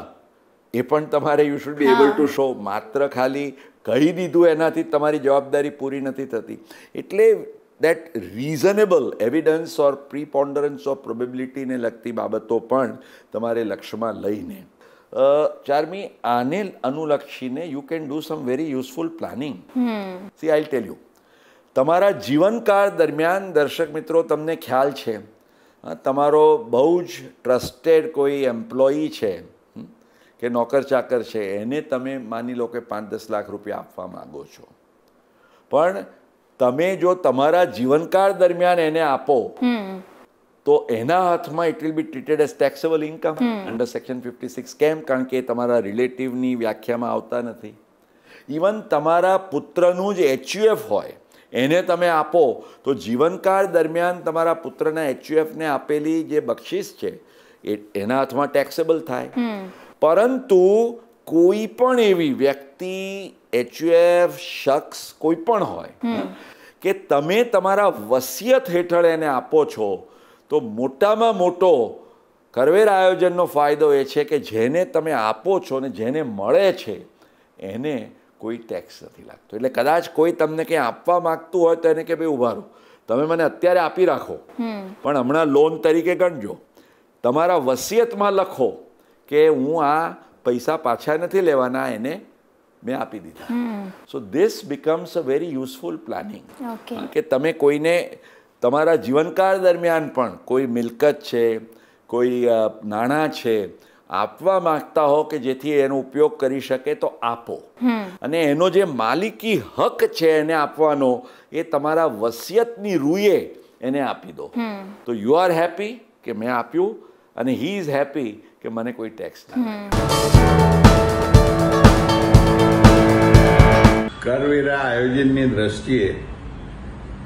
એ પણ તમારે you should be able to show. માત્ર ખાલી કહી દીધું એનાથી તમારી જવાબદારી પૂરી નથી થતી. એટલે that reasonable evidence or preponderance of પ્રોબેબિલિટીને લગતી બાબતો પણ તમારે લક્ષ્યમાં લઈને. ચારમી, આને અનુલક્ષીને you can do some very useful planning. See I tell you, તમારા જીવનકાળ દરમિયાન દર્શક મિત્રો તમને ખ્યાલ છે તમારો બહુ જ ટ્રસ્ટેડ કોઈ એમ્પ્લોયી છે કે નોકર ચાકર છે, એને તમે માની લો કે 5-10 લાખ રૂપિયા આપવા માગો છો, પણ તમે જો તમારા જીવનકાળ દરમિયાન એને આપો તો એના હાથમાં it will be treated as taxable income under section 56. કેમ? કારણ કે તમારા રિલેટિવની વ્યાખ્યામાં આવતા નથી. ઇવન તમારા પુત્રનું જ HUF હોય એને તમે આપો તો જીવનકાળ દરમિયાન તમારા પુત્રના HUFને આપેલી જે બક્ષિસ છે એના હાથમાં ટેક્સેબલ થાય. પરંતુ કોઈ પણ એવી વ્યક્તિ, HUF, શખ્સ કોઈ પણ હોય કે તમે તમારા વસિયત હેઠળ એને આપો છો તો મોટામાં મોટો કરવેરા આયોજનનો ફાયદો એ છે કે જેને તમે આપો છો ને જેને મળે છે એને કોઈ ટેક્સ નથી લાગતો. એટલે કદાચ કોઈ તમને કંઈ આપવા માગતું હોય તો એને કે ભાઈ ઉભા રહો, તમે મને અત્યારે આપી રાખો પણ હમણાં લોન તરીકે ગણજો. તમારા વસિયતમાં લખો કે હું આ પૈસા પાછા નથી લેવાના, એને મેં આપી દીધા. So this becomes a very useful planning કે તમે કોઈને તમારા જીવનકાળ દરમિયાન પણ કોઈ મિલકત છે, કોઈ નાણાં છે આપવા માંગતા હો કે જેથી એનો ઉપયોગ કરી શકે તો આપો. અને એનો જે માલિકી હક છે એને આપવાનો એ તમારા વસિયતની રૂએ એને આપી દો. તો યુ આર હેપી કે મેં આપ્યું અને હી ઇઝ હેપી કે મને કોઈ ટેક્સ ના. કરવેરા આયોજનની દ્રષ્ટિએ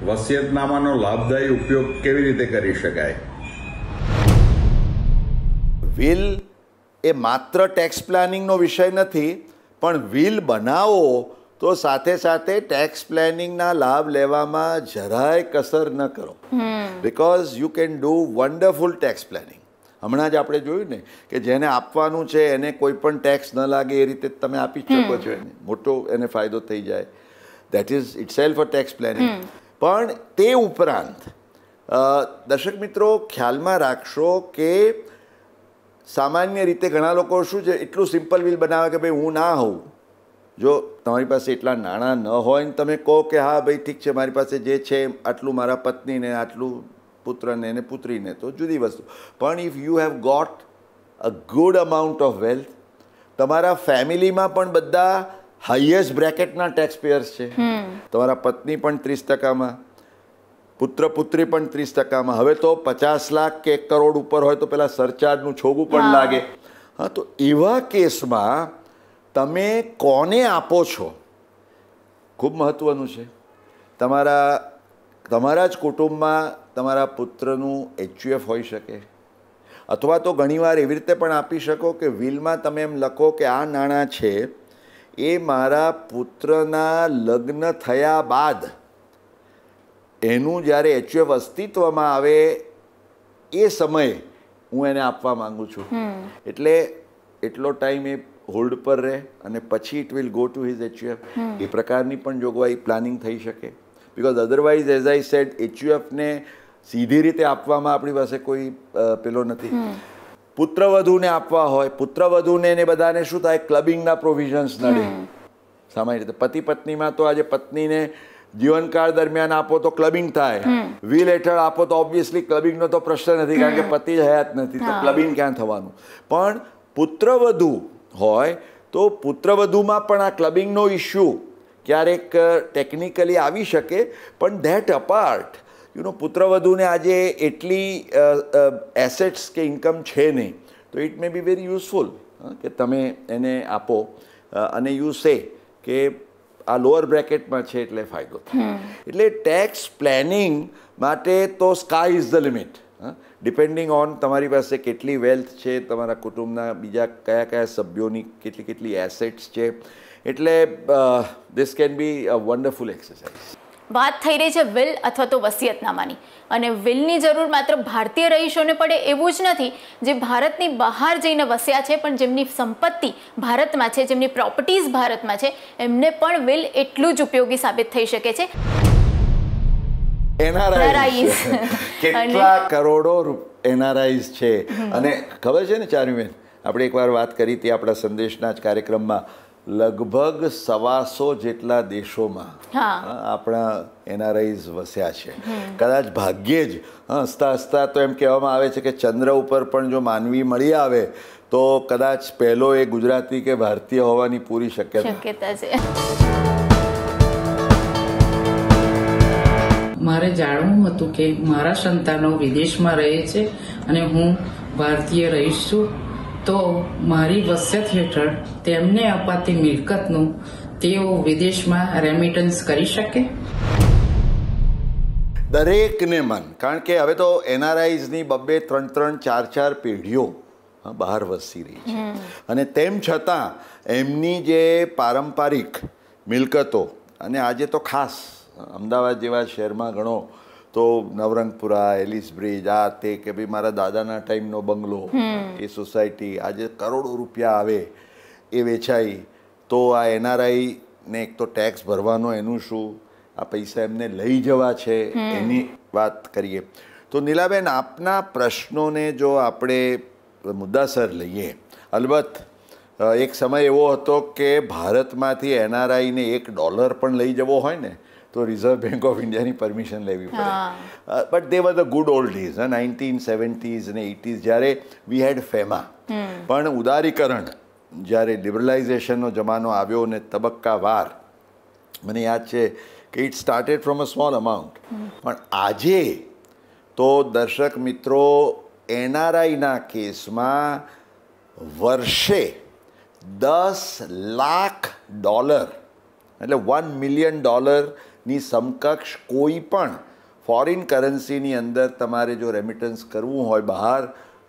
વસિયતનામાનો લાભદાયી ઉપયોગ કેવી રીતે કરી શકાય? વિલ એ માત્ર ટેક્સ પ્લાનિંગનો વિષય નથી, પણ વિલ બનાવો તો સાથે સાથે ટેક્સ પ્લાનિંગના લાભ લેવામાં જરાય કસર ન કરો. Because you can do wonderful tax planning. હમણાં જ આપણે જોયું ને કે જેને આપવાનું છે એને કોઈ પણ ટેક્સ ન લાગે એ રીતે તમે આપી શકો છો, એને મોટો એને ફાયદો થઈ જાય. That is it self a tax planning. પણ તે ઉપરાંત દર્શક મિત્રો ખ્યાલમાં રાખશો કે સામાન્ય રીતે ઘણા લોકો શું છે એટલું સિમ્પલ વિલ બનાવે કે ભાઈ હું ના હોઉં. જો તમારી પાસે એટલા નાણાં ન હોય ને તમે કહો કે હા ભાઈ ઠીક છે મારી પાસે જે છે આટલું મારા પત્નીને, આટલું પુત્રને ને પુત્રીને, તો જુદી વસ્તુ. પણ if you have got a good amount of wealth, તમારા ફેમિલીમાં પણ બધા હાઈએસ્ટ બ્રેકેટના ટેક્સ પેયર્સ છે. તમારા પત્ની પણ 30%માં, પુત્ર પુત્રી પણ 30%માં. હવે તો 50 લાખ કે 1 કરોડ ઉપર હોય તો પેલા સરચાર્જનું છોગું પણ લાગે. હા, તો એવા કેસમાં તમે કોને આપો છો ખૂબ મહત્વનું છે. તમારા જ કુટુંબમાં તમારા પુત્રનું HUF હોઈ શકે, અથવા તો ઘણીવાર એવી રીતે પણ આપી શકો કે વિલમાં તમે એમ લખો કે આ નાણાં છે એ મારા પુત્રના લગ્ન થયા બાદ એનું જ્યારે HUF અસ્તિત્વમાં આવે એ સમયે હું એને આપવા માંગુ છું. એટલે એટલો ટાઈમ એ હોલ્ડ પર રહે અને પછી it will go to his HUF. એ પ્રકારની પણ જોગવાઈ પ્લાનિંગ થઈ શકે. Because otherwise as I said HUFને સીધી રીતે આપવામાં આપણી પાસે કોઈ પેલો નથી. પુત્રવધુને આપવા હોય, પુત્રવધુને ને બધાને શું થાય, ક્લબિંગના પ્રોવિઝન્સ નડે સામાન્ય રીતે. પતિ પત્નીમાં તો આજે પત્નીને જીવનકાળ દરમિયાન આપો તો ક્લબિંગ થાય, વિલ હેઠળ આપો તો ઓબ્વિયસલી ક્લબિંગનો તો પ્રશ્ન નથી કારણ કે પતિ જ હયાત નથી, તો ક્લબિંગ ક્યાં થવાનું. પણ પુત્રવધુ હોય તો પુત્રવધુમાં પણ આ ક્લબિંગનો ઇસ્યુ ક્યારેક ટેકનિકલી આવી શકે. પણ ધેટ અપાર્ટ પુત્રવધુને આજે એટલી એસેટ્સ કે ઇન્કમ છે નહીં, તો it may be very useful કે તમે એને આપો અને યુ સે કે આ લોઅર બ્રેકેટમાં છે એટલે ફાયદો થાય. એટલે ટેક્સ પ્લાનિંગ માટે તો sky is the limit. Depending on તમારી પાસે કેટલી વેલ્થ છે, તમારા કુટુંબના બીજા કયા કયા સભ્યોની કેટલી એસેટ્સ છે. એટલે this can be a wonderful exercise. વાત થઈ રહી છે વિલ અથવા તો વસિયતનામાની, અને વિલની જરૂર માત્ર ભારતીય રહીશોને પડે એવું જ નથી જે ભારતની બહાર જઈને વસ્યા છે પણ જેમની સંપત્તિ ભારતમાં છે, જેમની પ્રોપર્ટીઝ ભારતમાં છે, એમને પણ વિલ એટલું જ ઉપયોગી સાબિત થઈ શકે છે. NRIs કેટલા કરોડો NRIs છે. અને ખબર છે ને ચારુબેન, આપણે એકવાર વાત કરી હતી આપણા સંદેશના જ કાર્યક્રમમાં, લગભગ 125 જેટલા દેશોમાં આપણા NRIs વસ્યા છે. કદાચ ભાગ્યે જ હસતા હસતા તો એમ કહેવામાં આવે છે કે ચંદ્ર ઉપર પણ જો માનવી મળી આવે તો કદાચ પહેલો એ ગુજરાતી કે ભારતીય હોવાની પૂરી શક્યતા છે. મારે જાણવું હતું કે મારા સંતાનો વિદેશમાં રહે છે અને હું ભારતીય રહીશ છું, તો મારી વસિયત હેઠળ તેમને અપાતી મિલકતનું તેઓ વિદેશમાં રેમિટન્સ કરી શકે? દરેકને મન, કારણ કે હવે તો એનઆરઆઈઝની 2-2, 3-3, 4-4 પેઢીઓ બહાર વસી રહી છે, અને તેમ છતાં એમની જે પારંપરિક મિલકતો, અને આજે તો ખાસ અમદાવાદ જેવા શહેરમાં ગણો તો નવરંગપુરા, એલિસ બ્રિજ, આ તે કે ભાઈ મારા દાદાના ટાઈમનો બંગલો, એ સોસાયટી આજે કરોડો રૂપિયા આવે એ વેચાઈ, તો આ એનઆરઆઈને એક તો ટેક્સ ભરવાનો, એનું શું, આ પૈસા એમને લઈ જવા છે એની વાત કરીએ. તો નીલાબેન, આપના પ્રશ્નોને જો આપણે મુદ્દાસર લઈએ, અલબત્ત એક સમય એવો હતો કે ભારતમાંથી એનઆરઆઈને $1 પણ લઈ જવો હોય ને તો રિઝર્વ બેંક ઓફ ઇન્ડિયાની પરમિશન લેવી પડે. But they were the good old days, 1970s અને 80s, જ્યારે વી હેડ ફેમા. પણ ઉદારીકરણ, જ્યારે લિબરલાઇઝેશનનો જમાનો આવ્યો ને તબક્કાવાર, મને યાદ છે કે it started from a small amount, પણ આજે તો દર્શક મિત્રો એનઆરઆઈના કેસમાં વર્ષે $10 લાખ, એટલે $1 મિલિયન ની સમકક્ષ કોઈ પણ ફોરેન કરન્સીની અંદર તમારે જો રેમિટન્સ કરવું હોય બહાર,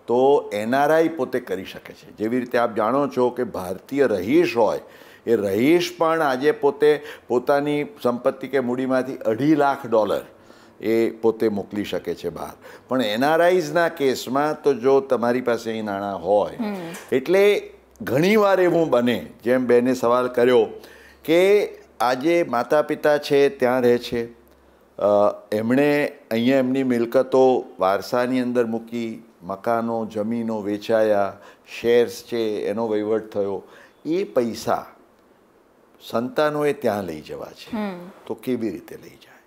તો એનઆરઆઈ પોતે કરી શકે છે. જેવી રીતે આપ જાણો છો કે ભારતીય રહીશ હોય, એ રહીશ પણ આજે પોતે પોતાની સંપત્તિ કે મૂડીમાંથી $2.5 લાખ એ પોતે મોકલી શકે છે બહાર. પણ એનઆરઆઈઝના કેસમાં તો જો તમારી પાસે એ નાણાં હોય, એટલે ઘણીવાર એવું બને, જેમ બેને સવાલ કર્યો કે આજે માતા પિતા છે ત્યાં રહે છે, એમણે અહીંયા એમની મિલકતો વારસાની અંદર મૂકી, મકાનો જમીનો વેચાયા, શેર્સ છે એનો વહીવટ થયો, એ પૈસા સંતાનોએ ત્યાં લઈ જવા છે, તો કેવી રીતે લઈ જાય?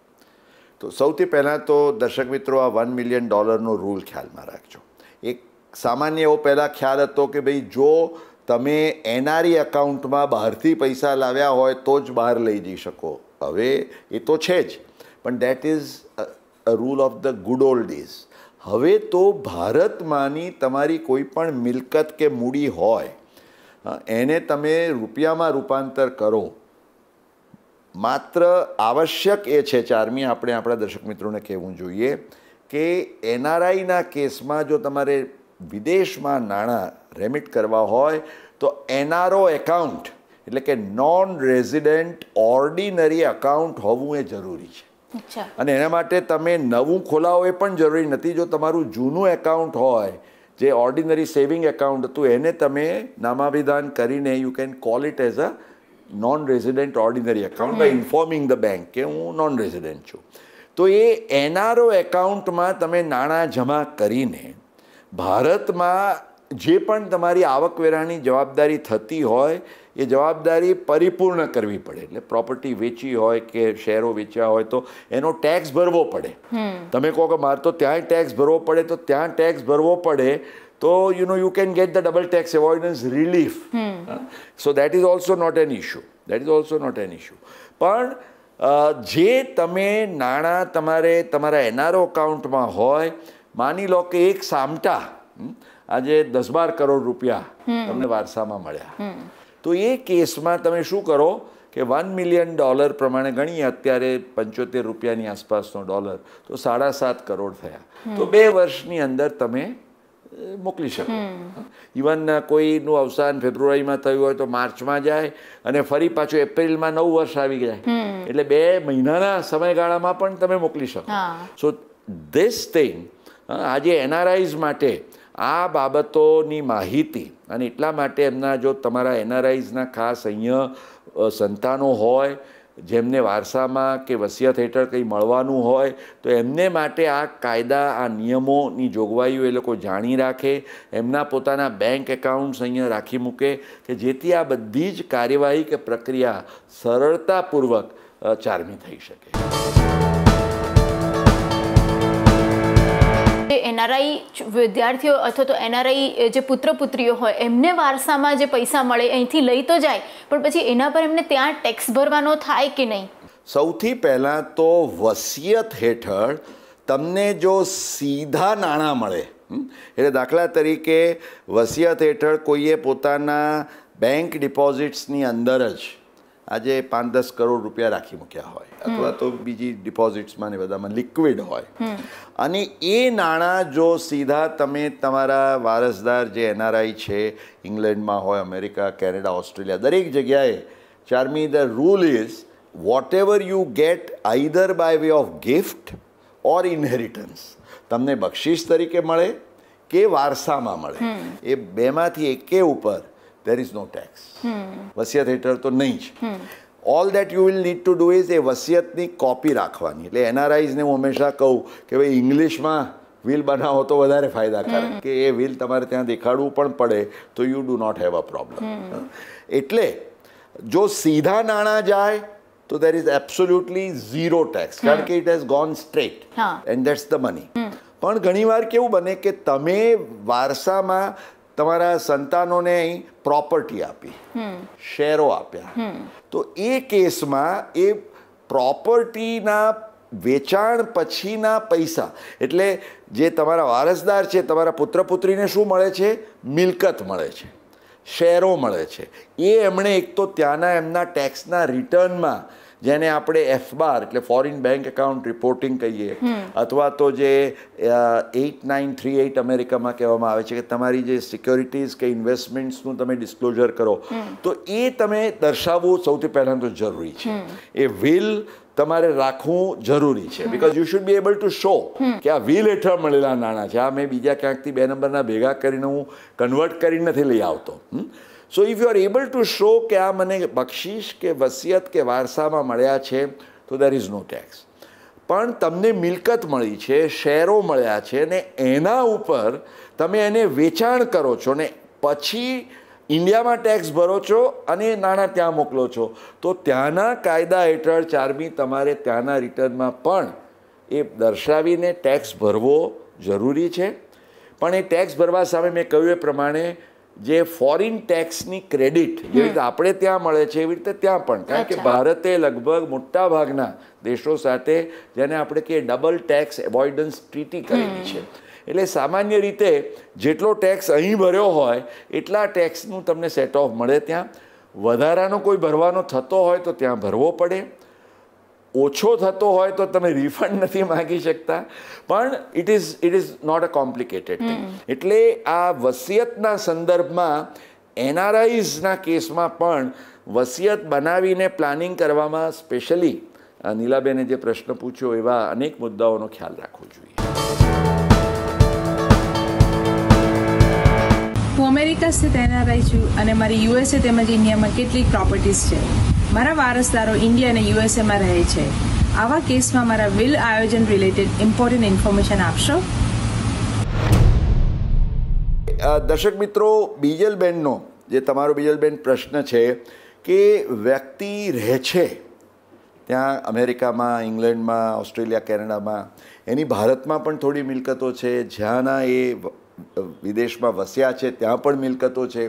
તો સૌથી પહેલાં તો દર્શક મિત્રો આ $1 મિલિયન નો રૂલ ખ્યાલમાં રાખજો. એક સામાન્ય એવો પહેલાં ખ્યાલ હતો કે ભાઈ જો તમે એનઆરઈ એકાઉન્ટમાં બહારથી પૈસા લાવ્યા હોય તો જ બહાર લઈ જઈ શકો. હવે એ તો છે જ, પણ that is a rule of the good old days. હવે તો ભારતમાંની તમારી કોઈ પણ મિલકત કે મૂડી હોય, એને તમે રૂપિયામાં રૂપાંતર કરો. માત્ર આવશ્યક એ છે, ચારમી આપણે આપણા દર્શક મિત્રોને કહેવું જોઈએ કે એનઆરઆઈના કેસમાં જો તમારે વિદેશમાં નાણાં રેમિટ કરવા હોય તો એનઆરઓ એકાઉન્ટ, એટલે કે નોન રેઝિડન્ટ ઓર્ડિનરી એકાઉન્ટ હોવું એ જરૂરી છે. અને એના માટે તમે નવું ખોલાવો એ પણ જરૂરી નથી. જો તમારું જૂનું એકાઉન્ટ હોય, જે ઓર્ડિનરી સેવિંગ એકાઉન્ટ હતું, એને તમે નામાભિધાન કરીને you can call it as a non resident ordinary account by informing the bank કે હું નોન રેઝિડન્ટ છું. તો એ એનઆરઓ એકાઉન્ટમાં તમે નાણાં જમા કરીને ભારતમાં જે પણ તમારી આવકવેરાની જવાબદારી થતી હોય એ જવાબદારી પરિપૂર્ણ કરવી પડે. એટલે પ્રોપર્ટી વેચી હોય કે શેરો વેચ્યા હોય તો એનો ટેક્સ ભરવો પડે. તમે કહો કે મારે તો ત્યાંય ટેક્સ ભરવો પડે, તો ત્યાં ટેક્સ ભરવો પડે તો you can get the double tax avoidance relief. So that is also not an issue. પણ જે તમે નાણાં તમારા એનઆરઓ એકાઉન્ટમાં હોય, માની લો કે એક સામટા આજે 10-12 કરોડ રૂપિયા તમને વારસામાં મળ્યા, તો એ કેસમાં તમે શું કરો કે $1 મિલિયન પ્રમાણે ગણીએ, અત્યારે 75 રૂપિયાની આસપાસનો ડોલર, તો 7.5 કરોડ થયા. તો 2 વર્ષની અંદર તમે મોકલી શકો. ઇવન કોઈનું અવસાન ફેબ્રુઆરીમાં થયું હોય તો માર્ચમાં જાય અને ફરી પાછું એપ્રિલમાં 9 વર્ષ આવી જાય, એટલે 2 મહિનાના સમયગાળામાં પણ તમે મોકલી શકો. સો ધીસ થિંગ આજે એનઆરઆઈઝ માટે આ બાબતોની માહિતી, અને એટલા માટે એમના જો તમારા એનઆરઆઈઝના ખાસ અહીંયા સંતાનો હોય જેમને વારસામાં કે વસિયત હેઠળ કંઈ મળવાનું હોય, તો એમને માટે આ કાયદા, આ નિયમોની જોગવાઈઓ એ લોકો જાણી રાખે, એમના પોતાના બેંક એકાઉન્ટ્સ અહીંયા રાખી મૂકે કે જેથી આ બધી જ કાર્યવાહી કે પ્રક્રિયા સરળતાપૂર્વક ચારમી થઈ શકે. એનઆરઆઈ વિદ્યાર્થીઓ અથવા તો એનઆરઆઈ જે પુત્ર પુત્રીઓ હોય એમને વારસામાં જે પૈસા મળે અહીંથી લઈ તો જાય, પણ પછી એના પર એમને ત્યાં ટેક્સ ભરવાનો થાય કે નહીં? સૌથી પહેલાં તો વસિયત હેઠળ તમને જો સીધા નાણાં મળે, એટલે દાખલા તરીકે વસિયત હેઠળ કોઈએ પોતાના બેંક ડિપોઝિટ્સની અંદર જ આજે 5-10 કરોડ રૂપિયા રાખી મૂક્યા હોય અથવા તો બીજી ડિપોઝિટ્સમાં ને બધામાં લિક્વિડ હોય અને એ નાણાં જો સીધા તમે તમારા વારસદાર જે NRI છે ઇંગ્લેન્ડમાં હોય, અમેરિકા, કેનેડા, ઓસ્ટ્રેલિયા, દરેક જગ્યાએ Charmi the rule is whatever you get either by way of gift or inheritance, તમને બક્ષિસ તરીકે મળે કે વારસામાં મળે, એ બેમાંથી એકે ઉપર there is no tax. વસિયત હેઠળ તો નહીં જ. All that you will need to do is એ વસિયતની કોપી રાખવાની. એટલે NRIsને હું હંમેશા કહું કે ભાઈ ઇંગ્લિશમાં વિલ બનાવો તો વધારે ફાયદાકારક, કે એ વિલ તમારે ત્યાં દેખાડવું પણ પડે તો you do not have a problem. એટલે જો સીધા નાણાં જાય તો there is absolutely zero tax, કારણ કે it has gone straight and that's the money. પણ ઘણીવાર કેવું બને કે તમે વારસામાં તમારા સંતાનોને અહીં પ્રોપર્ટી આપી, શેરો આપ્યા, તો એ કેસમાં એ પ્રોપર્ટીના વેચાણ પછીના પૈસા, એટલે જે તમારા વારસદાર છે, તમારા પુત્ર પુત્રીને શું મળે છે? મિલકત મળે છે, શેરો મળે છે. એ એમણે એક તો ત્યાંના એમના ટેક્સના રિટર્નમાં, જેને આપણે FBAR એટલે ફોરેન બેંક એકાઉન્ટ રિપોર્ટિંગ કહીએ, અથવા તો જે 8938 અમેરિકામાં કહેવામાં આવે છે કે તમારી જે સિક્યોરિટીઝ કે ઇન્વેસ્ટમેન્ટ્સનું તમે ડિસ્ક્લોઝર કરો, તો એ તમે દર્શાવવું સૌથી પહેલાં તો જરૂરી છે. એ વિલ તમારે રાખવું જરૂરી છે, because you should be able to show કે આ વિલ હેઠળ મળેલા નાણાં છે, આ મેં બીજા ક્યાંકથી 2 નંબરના ભેગા કરીને હું કન્વર્ટ કરીને નથી લઈ આવતો. સો if you are able to show કે આ મને બક્ષિસ કે વસિયત કે વારસામાં મળ્યા છે, તો દેર ઇઝ નો ટેક્સ. પણ તમને મિલકત મળી છે, શેરો મળ્યા છે, ને એના ઉપર તમે એને વેચાણ કરો છો ને પછી ઇન્ડિયામાં ટેક્સ ભરો છો અને એ નાણાં ત્યાં મોકલો છો, તો ત્યાંના કાયદા હેઠળ ચાર્મી તમારે ત્યાંના રિટર્નમાં પણ એ દર્શાવીને ટેક્સ ભરવો જરૂરી છે. પણ એ ટેક્સ ભરવા સામે મેં કહ્યું એ પ્રમાણે જે ફોરેન ટેક્સની ક્રેડિટ જેવી રીતે આપણે ત્યાં મળે છે એવી રીતે ત્યાં પણ, કારણ કે ભારતે લગભગ મોટા ભાગના દેશો સાથે જેને આપણે કહીએ ડબલ ટેક્સ એવોઇડન્સ ટ્રીટી કરેલી છે. એટલે સામાન્ય રીતે જેટલો ટેક્સ અહીં ભર્યો હોય એટલા ટેક્સનું તમને સેટ ઓફ મળે. ત્યાં વધારાનો કોઈ ભરવાનો થતો હોય તો ત્યાં ભરવો પડે, ઓછો થતો હોય તો તમે રિફંડ નથી માગી શકતા. પણ it is not a complicated thing. એટલે આ વસિયતના સંદર્ભમાં NRIsના કેસમાં પણ વસિયત બનાવીને પ્લાનિંગ કરવામાં સ્પેશિયલી નીલાબેને જે પ્રશ્ન પૂછ્યો એવા અનેક મુદ્દાઓનો ખ્યાલ રાખવો જોઈએ. હું અમેરિકા સ્થિત NRI છું અને મારી USA તેમજ ઇન્ડિયામાં કેટલીક પ્રોપર્ટીઝ છે. મારા વારસદારો ઇન્ડિયા અને USAમાં રહે છે. આવા કેસમાં મારા વિલ આયોજન રિલેટેડ ઇમ્પોર્ટન્ટ ઇન્ફોર્મેશન આપશો? દર્શક મિત્રો, બીજલબેનનો જે તમારો બીજલબેન પ્રશ્ન છે કે વ્યક્તિ રહે છે ત્યાં અમેરિકામાં, ઇંગ્લેન્ડમાં, ઓસ્ટ્રેલિયા, કેનેડામાં, એની ભારતમાં પણ થોડી મિલકતો છે, જ્યાંના એ વિદેશમાં વસ્યા છે ત્યાં પણ મિલકતો છે,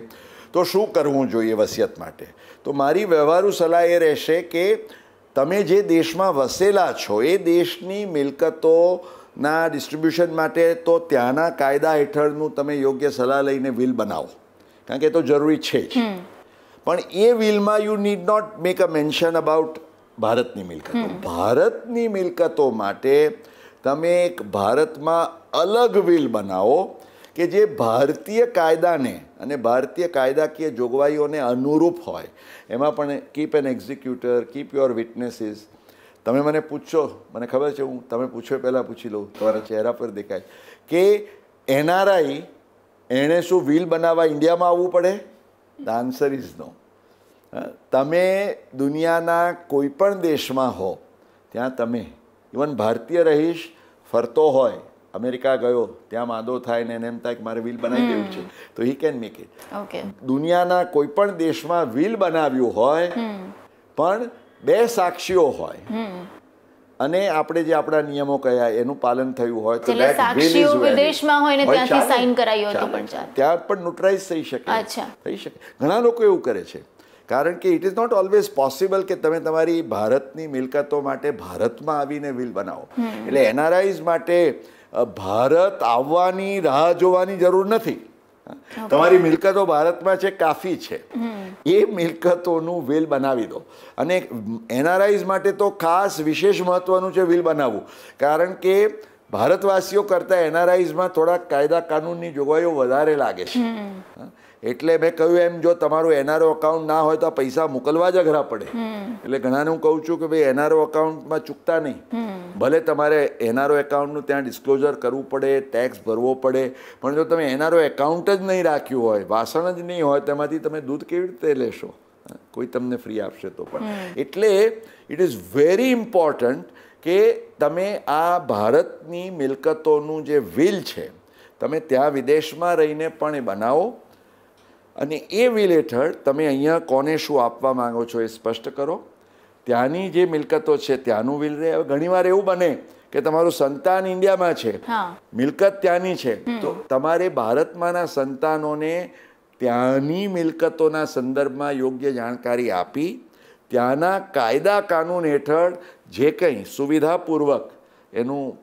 તો શું કરવું જોઈએ વસિયત માટે? તો મારી વ્યવહારુ સલાહ એ રહેશે કે તમે જે દેશમાં વસેલા છો એ દેશની મિલકતોના ડિસ્ટ્રીબ્યુશન માટે તો ત્યાંના કાયદા હેઠળનું તમે યોગ્ય સલાહ લઈને વિલ બનાવો, કારણ કે એ તો જરૂરી છે જ. પણ એ વિલમાં you need not make a mention about ભારતની મિલકતો. ભારતની મિલકતો માટે તમે એક ભારતમાં અલગ વિલ બનાવો કે જે ભારતીય કાયદાને અને ભારતીય કાયદાકીય જોગવાઈઓને અનુરૂપ હોય. એમાં પણ keep an executor, keep your witnesses. તમે મને પૂછશો, મને ખબર છે, હું તમે પૂછો પહેલાં પૂછી લઉં, તમારા ચહેરા પર દેખાય કે NRI એણે શું વિલ બનાવવા ઇન્ડિયામાં આવવું પડે? The answer is no. તમે દુનિયાના કોઈ પણ દેશમાં હો ત્યાં તમે ઇવન ભારતીય રહીશ ફરતો હોય, અમેરિકા ગયો, ત્યાં માંદો થાય ને એને એમ થાય કે મારે વિલ બનાવી દેવું છે, તો હી કેન મેક ઇટ. દુનિયાના કોઈ પણ દેશમાં વિલ બનાવ્યું હોય પણ 2 સાક્ષીઓ હોય અને આપણે જે આપણા નિયમો કયા એનું પાલન થયું હોય તો સાક્ષીઓ વિદેશમાં હોય ને ત્યાંથી સાઇન કરાયો તો પણ ચાલે, ત્યાં પણ નોટરાઇઝ થઈ શકે. ઘણા લોકો એવું કરે છે, કારણ કે it is not always possible કે તમે તમારી ભારતની મિલકતો માટે ભારતમાં આવીને વિલ બનાવો. એટલે NRIs માટે ભારત આવવાની રાહ જોવાની જરૂર નથી. તમારી મિલકતો ભારતમાં છે, કાફી છે, એ મિલકતોનું વિલ બનાવી દો. અને એનઆરઆઈઝ માટે તો ખાસ વિશેષ મહત્વનું છે વિલ બનાવવું, કારણ કે ભારતવાસીઓ કરતાં એનઆરઆઈઝમાં થોડાક કાયદા કાનૂનની જોગવાઈઓ વધારે લાગે છે. એટલે મેં કહ્યું એમ, જો તમારું એનઆરઓ અકાઉન્ટ ના હોય તો આ પૈસા મોકલવા જ અઘરા પડે. એટલે ઘણાને હું કહું છું કે ભાઈ એનઆરઓ અકાઉન્ટમાં ચૂકતા નહીં. ભલે તમારે એનઆરઓ એકાઉન્ટનું ત્યાં ડિસ્ક્લોઝર કરવું પડે, ટેક્સ ભરવો પડે, પણ જો તમે એનઆરઓ એકાઉન્ટ જ નહીં રાખ્યું હોય, વાસણ જ નહીં હોય, તેમાંથી તમે દૂધ કેવી રીતે લેશો? કોઈ તમને ફ્રી આપશે તો પણ. એટલે ઇટ ઇઝ વેરી ઇમ્પોર્ટન્ટ કે તમે આ ભારતની મિલકતોનું જે વિલ છે, તમે ત્યાં વિદેશમાં રહીને પણ એ બનાવો, અને એ વિલ હેઠળ તમે અહીંયા કોને શું આપવા માંગો છો એ સ્પષ્ટ કરો. ત્યાંની જે મિલકતો છે ત્યાંનું વિલ રહે. હવે ઘણીવાર એવું બને કે તમારું સંતાન ઇન્ડિયામાં છે, મિલકત ત્યાંની છે, તો તમારે ભારતમાંના સંતાનોને ત્યાંની મિલકતોના સંદર્ભમાં યોગ્ય જાણકારી આપી ત્યાંના કાયદા કાનૂન હેઠળ જે કંઈ સુવિધાપૂર્વક એનું,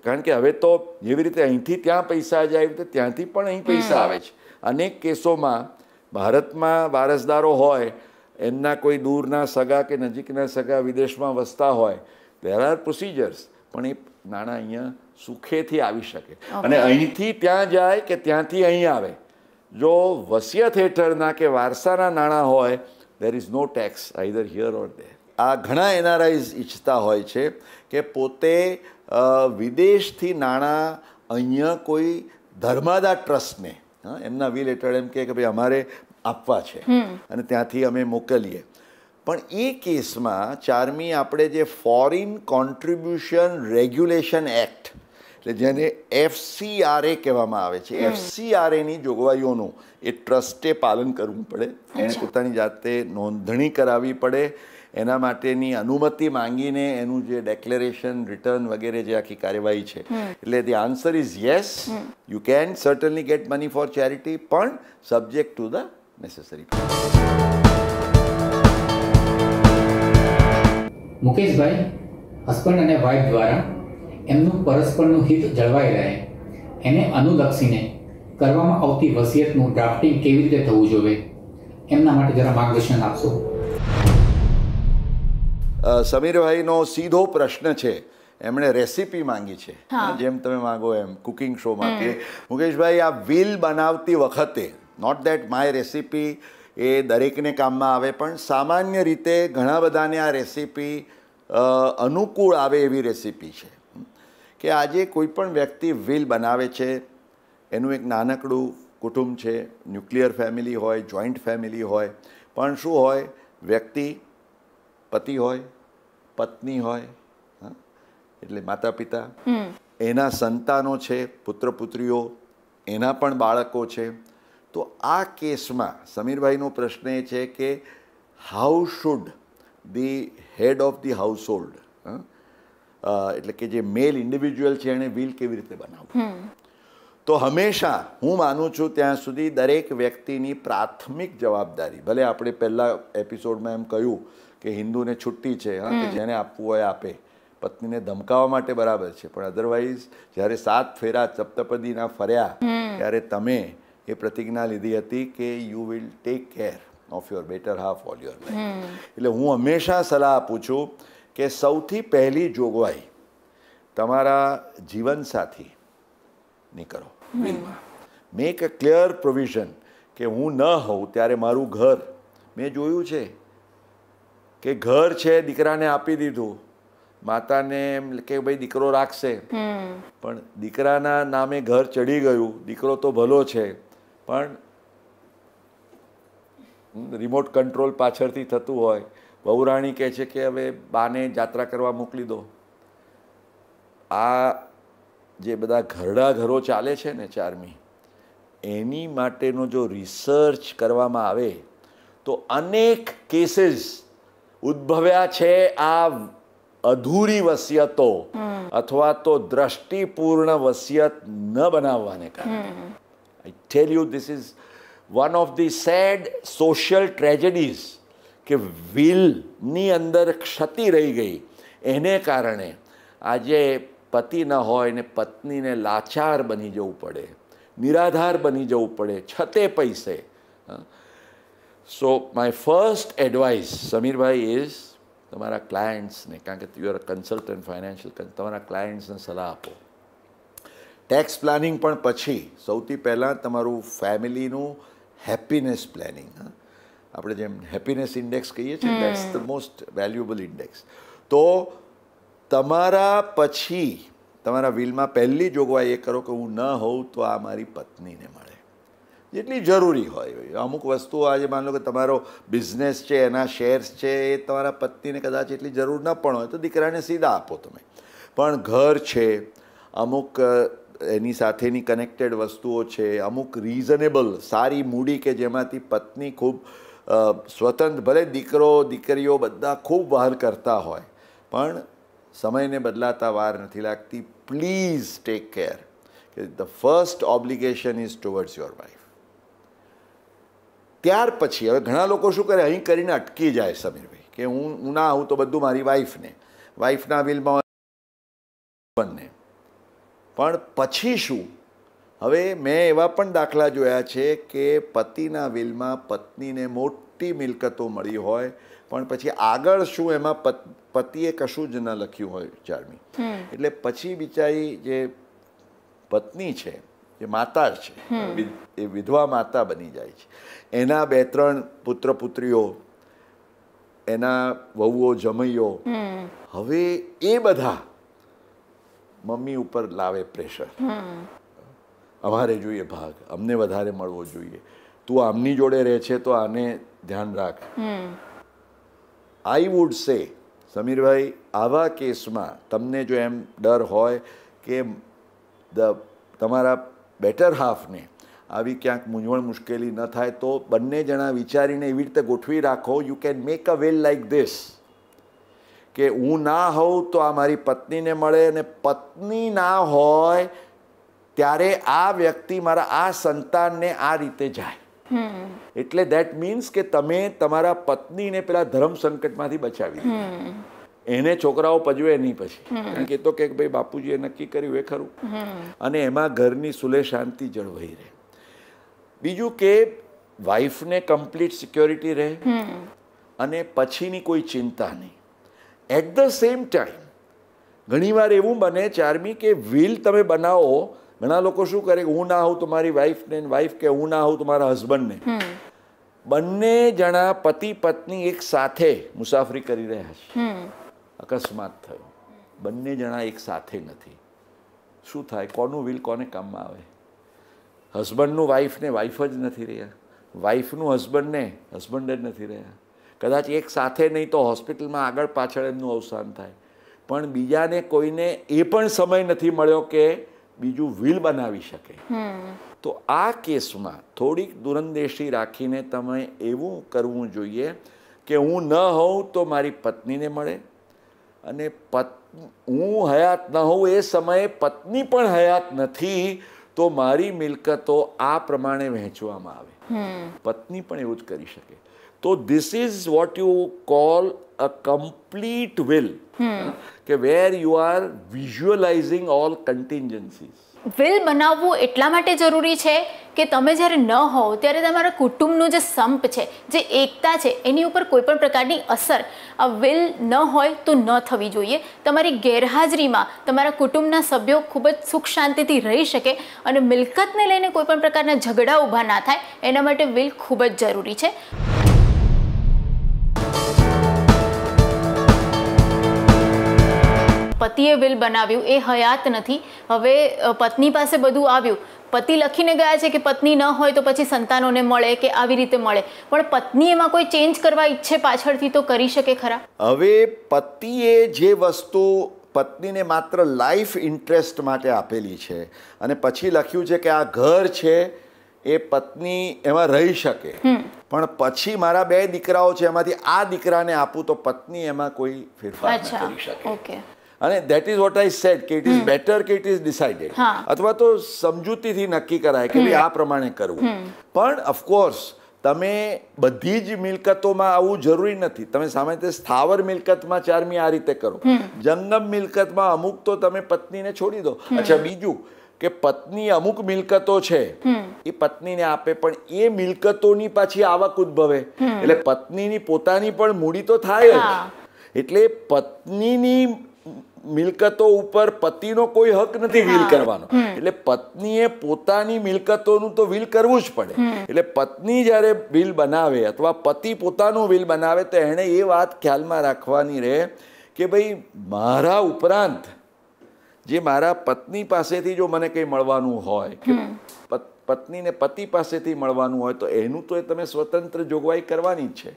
કારણ કે હવે તો જેવી રીતે અહીંથી ત્યાં પૈસા જાય તો ત્યાંથી પણ અહીં પૈસા આવે છે. અનેક કેસોમાં ભારતમાં વારસદારો હોય, એમના કોઈ દૂરના સગા કે નજીકના સગા વિદેશમાં વસતા હોય, દેર આર પ્રોસિજર્સ, પણ એ નાણાં અહીંયા સુખેથી આવી શકે. અને અહીંથી ત્યાં જાય કે ત્યાંથી અહીં આવે, જો વસિયત હેઠળના કે વારસાના નાણાં હોય, there is no tax either here or there. આ ઘણા એનઆરઆઈઝ ઈચ્છતા હોય છે કે પોતે વિદેશથી નાણાં અહીંયા કોઈ ધર્માદા ટ્રસ્ટને એમના વિલ હેઠળ એમ કે ભાઈ અમારે આપવા છે અને ત્યાંથી અમે મોકલીએ. પણ એ કેસમાં ચારમી આપણે જે ફોરેન કોન્ટ્રીબ્યુશન રેગ્યુલેશન એક્ટ, એટલે જેને FCRA કહેવામાં આવે છે, FCRAની જોગવાઈઓનું એ ટ્રસ્ટે પાલન કરવું પડે. એને પોતાની જાતે નોંધણી કરાવવી પડે, એના માટેની અનુમતિ માંગીને એનું જે ડેક્લેરેશન, રિટર્ન વગેરે જે આખી કાર્યવાહી છે. એટલે the answer is yes, you can certainly get money for charity, પણ subject to the necessary. Mukeshbhai, husband અને વાઇફ દ્વારા એમનું પરસ્પરનું હિત જળવાઈ રહે એને અનુલક્ષીને કરવામાં આવતી વસિયતનું ડ્રાફ્ટિંગ કેવી રીતે થવું જોઈએ, એમના માટે જરા માર્ગદર્શન આપશો. સમીરભાઈનો સીધો પ્રશ્ન છે, એમણે રેસીપી માંગી છે, જેમ તમે માંગો એમ કુકિંગ શોમાં, કે મુકેશભાઈ આ વિલ બનાવતી વખતે, નોટ દેટ માય રેસીપી એ દરેકને કામમાં આવે, પણ સામાન્ય રીતે ઘણા બધાને આ રેસીપી અનુકૂળ આવે એવી રેસીપી છે કે આજે કોઈ પણ વ્યક્તિ વિલ બનાવે છે, એનું એક નાનકડું કુટુંબ છે, ન્યુક્લિયર ફેમિલી હોય, જોઈન્ટ ફેમિલી હોય, પણ શું હોય, વ્યક્તિ પતિ હોય, પત્ની હોય, એટલે માતા પિતા, એના સંતાનો છે, પુત્ર પુત્રીઓ, એના પણ બાળકો છે. તો આ કેસમાં સમીરભાઈનો પ્રશ્ન એ છે કે how should the head of the household, એટલે કે જે મેલ ઇન્ડિવિજ્યુઅલ છે એણે વિલ કેવી રીતે બનાવવું. તો હંમેશા હું માનું છું ત્યાં સુધી દરેક વ્યક્તિની પ્રાથમિક જવાબદારી, ભલે આપણે પહેલા એપિસોડમાં એમ કહ્યું કે હિન્દુને છુટ્ટી છે, કે જેને આપવું હોય આપે, પત્નીને ધમકાવવા માટે બરાબર છે, પણ અધરવાઇઝ જ્યારે 7 ફેરા સપ્તપદીના ફર્યા ત્યારે તમે એ પ્રતિજ્ઞા લીધી હતી કે you will take care of your better half all your life. એટલે હું હંમેશા સલાહ આપું છું કે સૌથી પહેલી જોગવાઈ તમારા જીવનસાથીની કરો વિલમાં. મેક અ ક્લિયર પ્રોવિઝન કે હું ન હોઉં ત્યારે મારું ઘર, મેં જોયું છે કે ઘર છે દીકરાને આપી દીધું, માતાને એમ કે ભાઈ દીકરો રાખશે, પણ દીકરાના નામે ઘર ચડી ગયું, દીકરો તો ભલો છે પણ રિમોટ કંટ્રોલ પાછળથી થતું હોય, વહુરાણી કહે છે કે હવે બાને જાત્રા કરવા મોકલી દો. આ જે બધા ઘરડા ઘરો ચાલે છે ને ચારમી, એની માટેનો જો રિસર્ચ કરવામાં આવે તો અનેક કેસીસ ઉદ્ભવ્યા છે આ અધૂરી વસિયતો અથવા તો દ્રષ્ટિપૂર્ણ વસિયત ન બનાવવાને કારણે. I tell you, this is one of the sad social tragedies કે વિલની અંદર ક્ષતિ રહી ગઈ, એને કારણે આજે પતિ ન હોય ને પત્નીને લાચાર બની જવું પડે, નિરાધાર બની જવું પડે છતે પૈસે. So my first advice Samirbhai is તમારા ક્લાયન્ટ્સને, કારણ કે યુ આર કન્સલ્ટન્ટ ફાઇનાન્શિયલ, તમારા ક્લાયન્ટ્સને સલાહ આપો. ટેક્સ પ્લાનિંગ પણ પછી સૌથી પહેલાં તમારું ફેમિલીનું હેપીનેસ પ્લાનિંગ. આપણે જેમ હેપીનેસ ઇન્ડેક્સ કહીએ છીએ, that's the most valuable index. તો તમારા પછી તમારા વિલમાં પહેલી જોગવાઈ એ કરો કે હું ન હોઉં તો આ મારી પત્નીને મળે, જેટલી જરૂરી હોય. અમુક વસ્તુઓ આજે માની લો કે તમારો બિઝનેસ છે, એના શેર્સ છે, એ તમારા પત્નીને કદાચ એટલી જરૂર ન પણ હોય તો દીકરાને સીધા આપો તમે. પણ ઘર છે, અમુક એની સાથેની કનેક્ટેડ વસ્તુઓ છે, અમુક રીઝનેબલ સારી મૂડી કે જેમાંથી પત્ની ખૂબ સ્વતંત્ર, ભલે દીકરો દીકરીઓ બધા ખૂબ વહાલ કરતા હોય પણ સમયને બદલાતા વાર નથી લાગતી. પ્લીઝ ટેક કેર કે the first obligation is towards your wife. ત્યાર પછી હવે ઘણા લોકો શું કરે, અહીં કરીને અટકી જાય સમીરભાઈ કે હું ના આવું તો બધું મારી વાઈફને, વાઈફના વિલમાં બંને. પણ પછી શું? હવે મેં એવા પણ દાખલા જોયા છે કે પતિના વિલમાં પત્નીને મોટી મિલકતો મળી હોય પણ પછી આગળ શું એમાં પતિએ કશું જ ન લખ્યું હોય ચારમી. એટલે પછી બિચારી જે પત્ની છે, જે માતા છે, એ વિધવા માતા બની જાય છે. એના 2-3 પુત્ર પુત્રીઓ, એના વહુઓ જમૈયો, હવે એ બધા મમ્મી ઉપર લાવે પ્રેશર. અમારે જોઈએ ભાગ, અમને વધારે મળવો જોઈએ, તું આમની જોડે રહે છે તો આને ધ્યાન રાખ. આઈ વુડ સે સમીરભાઈ, આવા કેસમાં તમને જો એમ ડર હોય કે તમારા બેટર હાફને આવી ક્યાંક મૂંઝવણ મુશ્કેલી ન થાય તો બંને જણા વિચારીને એવી રીતે ગોઠવી રાખો. You can make a will like this કે હું ના હોઉં તો આ મારી પત્નીને મળે, અને પત્ની ના હોય ત્યારે આ વ્યક્તિ મારા આ સંતાનને આ રીતે જાય. એટલે દેટ મીન્સ કે તમે તમારા પત્નીને પેલા ધર્મ સંકટમાંથી બચાવી દીધી. એને છોકરાઓ પજવે નહીં પછી, કારણ કે એ તો કે ભાઈ બાપુજીએ નક્કી કર્યું એ ખરું, અને એમાં ઘરની સુલે શાંતિ જળવાઈ રહે. બીજું કે વાઈફને કમ્પ્લીટ સિક્યોરિટી રહે અને પછીની કોઈ ચિંતા નહીં. એટ ધ સેમ ટાઈમ ઘણીવાર એવું બને ચારમી કે વિલ તમે બનાવો, ઘણા લોકો શું કરે, હું ના હોઉં તો મારી વાઈફને, વાઈફ કે હું ના હોઉં તો મારા હસબન્ડને. બંને જણા પતિ પત્ની એક સાથે મુસાફરી કરી રહ્યા છે, અકસ્માત થયો, બંને જણા એક સાથે નથી. શું થાય? કોનું વિલ કોને કામમાં આવે? હસબન્ડનું વાઈફને વાઈફ જ નથી રહ્યા, વાઈફનું હસબન્ડને હસબન્ડ જ નથી રહ્યા. કદાચ એક સાથે નહીં તો હોસ્પિટલમાં આગળ પાછળ એમનું અવસાન થાય, પણ બીજાને કોઈને એ પણ સમય નથી મળ્યો કે બીજું વિલ બનાવી શકે. તો આ કેસમાં થોડીક દૂરંદેશી રાખીને તમે એવું કરવું જોઈએ કે હું ન હોઉં તો મારી પત્નીને મળે, અને હું હયાત ન હોઉં એ સમયે પત્ની પણ હયાત નથી તો મારી મિલકતો આ પ્રમાણે વહેંચવામાં આવે. પત્ની પણ એવું જ કરી શકે. તો this is what you call a complete will, કે વેર યુ આર વિઝ્યુઅલાઇઝિંગ ઓલ કન્ટિન્જન્સીસ. વિલ બનાવવું એટલા માટે જરૂરી છે કે તમે જ્યારે ન હોવ ત્યારે તમારા કુટુંબનું જે સંપ છે, જે એકતા છે, એની ઉપર કોઈ પણ પ્રકારની અસર આ વિલ ન હોય તો ન થવી જોઈએ. તમારી ગેરહાજરીમાં તમારા કુટુંબના સભ્યો ખૂબ જ સુખ શાંતિથી રહી શકે અને મિલકતને લઈને કોઈ પણ પ્રકારના ઝઘડા ઊભા ના થાય, એના માટે વિલ ખૂબ જ જરૂરી છે. પતિએ વિલ બનાવ્યું, એ હયાત નથી, હવે પત્ની પાસે બધું આવ્યું, પતિ લખીને ગયા છે કે પત્ની ન હોય તો પછી સંતાનોને મળે કે આવી રીતે મળે, પણ પત્ની એમાં કોઈ ચેન્જ કરવા ઈચ્છે પાછળથી તો કરી શકે ખરા? હવે પતિએ જે વસ્તુ પત્નીને માત્ર લાઈફ ઇન્ટરેસ્ટ માટે આપેલી છે અને પછી લખ્યું છે કે આ ઘર છે એ પત્ની એમાં રહી શકે, પણ પછી મારા 2 દીકરાઓ છે એમાંથી આ દીકરાને આપું તો પત્ની એમાં કોઈ ફેરફાર ન કરી શકે. અને that is what I said કે ઇટ ઇઝ બેટર કે ઇટ ઇઝ ડિસાઇડેડ, અથવા તો સમજૂતીથી નક્કી કરાય કે ભાઈ આ પ્રમાણે કરવું. પણ ઓફકોર્સ તમે બધી જ મિલકતોમાં આવું જરૂરી નથી. તમે સામાન્ય રીતે સ્થાવર મિલકતમાં ચારમી આ રીતે કરો, જંગમ મિલકતમાં અમુક તો તમે પત્નીને છોડી દો. અચ્છા, બીજું કે પત્ની અમુક મિલકતો છે એ પત્નીને આપે, પણ એ મિલકતોની પાછી આવક ઉદ્ભવે, એટલે પત્નીની પોતાની પણ મૂડી તો થાય જ. એટલે પત્નીની મિલકતો ઉપર પતિનો કોઈ હક નથી વિલ કરવાનો, એટલે પત્નીએ પોતાની મિલકતોનું તો વિલ કરવું જ પડે. એટલે પત્ની જ્યારે વિલ બનાવે અથવા પતિ પોતાનું વિલ બનાવે તો એણે એ વાત ખ્યાલમાં રાખવાની રહે કે ભાઈ મારા ઉપરાંત જે મારા પત્ની પાસેથી જો મને કંઈ મળવાનું હોય કે પત્નીને પતિ પાસેથી મળવાનું હોય તો એનું તો તમે સ્વતંત્ર જોગવાઈ કરવાની જ છે.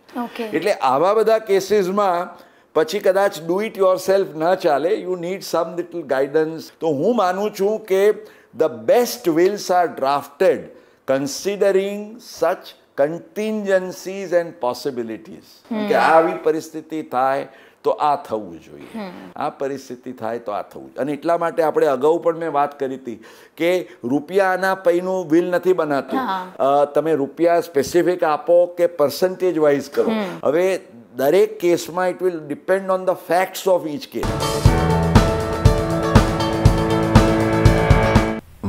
એટલે આવા બધા કેસીસમાં પછી કદાચ ડુ ઇટ યોર સેલ્ફ ન ચાલે, you need some little guidance. તો હું માનું છું કે the best wills are drafted considering such contingencies and possibilities, કે આવી પરિસ્થિતિ થાય તો આ થવું જોઈએ, આ પરિસ્થિતિ થાય તો આ થવું. અને એટલા માટે આપણે અગાઉ પણ મેં વાત કરી હતી કે રૂપિયાના પૈનું વિલ નથી બનાતું, તમે રૂપિયા સ્પેસિફિક આપો કે પર્સન્ટેજ વાઇઝ કરો. હવે દરેક કેસમાં it will depend on the facts of each case.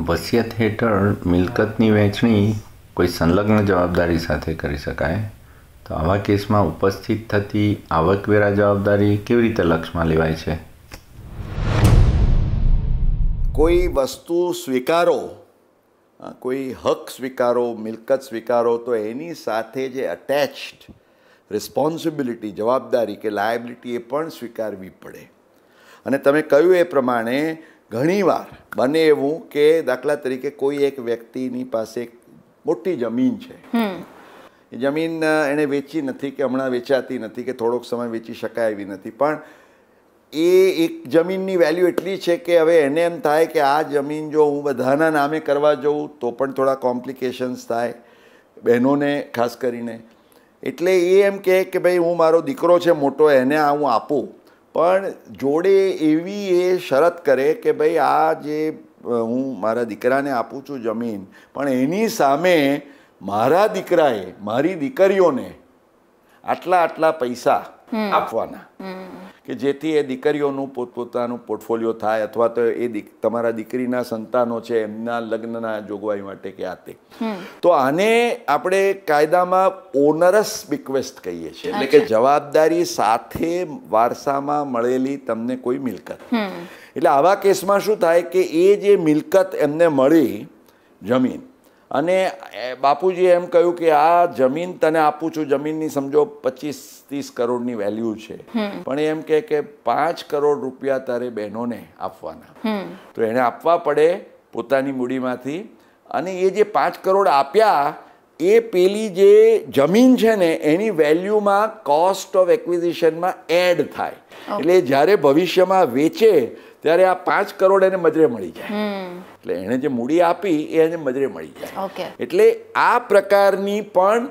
વસિયત હેઠળ મિલકતની વહેંચણી કોઈ સંલગ્ન જવાબદારી સાથે કરી શકાય, તો આવા કેસમાં ઉપસ્થિત થતી આવકવેરા જવાબદારી કેવી રીતે લક્ષમાં લેવાય છે? કોઈ વસ્તુ સ્વીકારો, કોઈ હક સ્વીકારો, મિલકત સ્વીકારો, તો એની સાથે જે અટેચ્ડ રિસ્પોન્સિબિલિટી, જવાબદારી કે લાયબિલિટી એ પણ સ્વીકારવી પડે. અને તમે કહ્યું એ પ્રમાણે ઘણીવાર બને એવું કે દાખલા તરીકે કોઈ એક વ્યક્તિની પાસે મોટી જમીન છે, એ જમીન એણે વેચી નથી કે હમણાં વેચાતી નથી કે થોડોક સમય વેચી શકાય એવી નથી, પણ એ એક જમીનની વેલ્યુ એટલી છે કે હવે એને એમ થાય કે આ જમીન જો હું બધાના નામે કરવા જાઉં તો પણ થોડા કોમ્પ્લિકેશન્સ થાય, બહેનોને ખાસ કરીને. એટલે એ એમ કહે કે ભાઈ હું મારો દીકરો છે મોટો, એને આ હું આપું, પણ જોડે એવી એ શરત કરે કે ભાઈ આ જે હું મારા દીકરાને આપું છું જમીન, પણ એની સામે મારા દીકરાએ મારી દીકરીઓને આટલા આટલા પૈસા આપવાના, કે જેથી એ દીકરીઓનું પોતપોતાનું પોર્ટફોલિયો થાય, અથવા તો એ તમારા દીકરીના સંતાનો છે એમના લગ્નના જોગવાઈ માટે કે આ તે. તો આને આપણે કાયદામાં ઓનરસ બિક્વેસ્ટ કહીએ છીએ, એટલે કે જવાબદારી સાથે વારસામાં મળેલી તમને કોઈ મિલકત. એટલે આવા કેસમાં શું થાય કે એ જે મિલકત એમને મળી જમીન, અને બાપુજીએ એમ કહ્યું કે આ જમીન તને આપું છું, જમીનની સમજો 25-30 કરોડની વેલ્યુ છે, પણ એમ કહે કે 5 કરોડ રૂપિયા તારે બહેનોને આપવાના, તો એને આપવા પડે પોતાની મૂડીમાંથી. અને એ જે 5 કરોડ આપ્યા એ પેલી જે જમીન છે ને એની વેલ્યુમાં કોસ્ટ ઓફ એક્વિઝિશનમાં એડ થાય, એટલે જ્યારે ભવિષ્યમાં વેચે ત્યારે આ 5 કરોડ એને મજરે મળી જાય, એટલે એણે જે મૂડી આપી એ એને મજરે મળી જાય. એટલે આ પ્રકારની પણ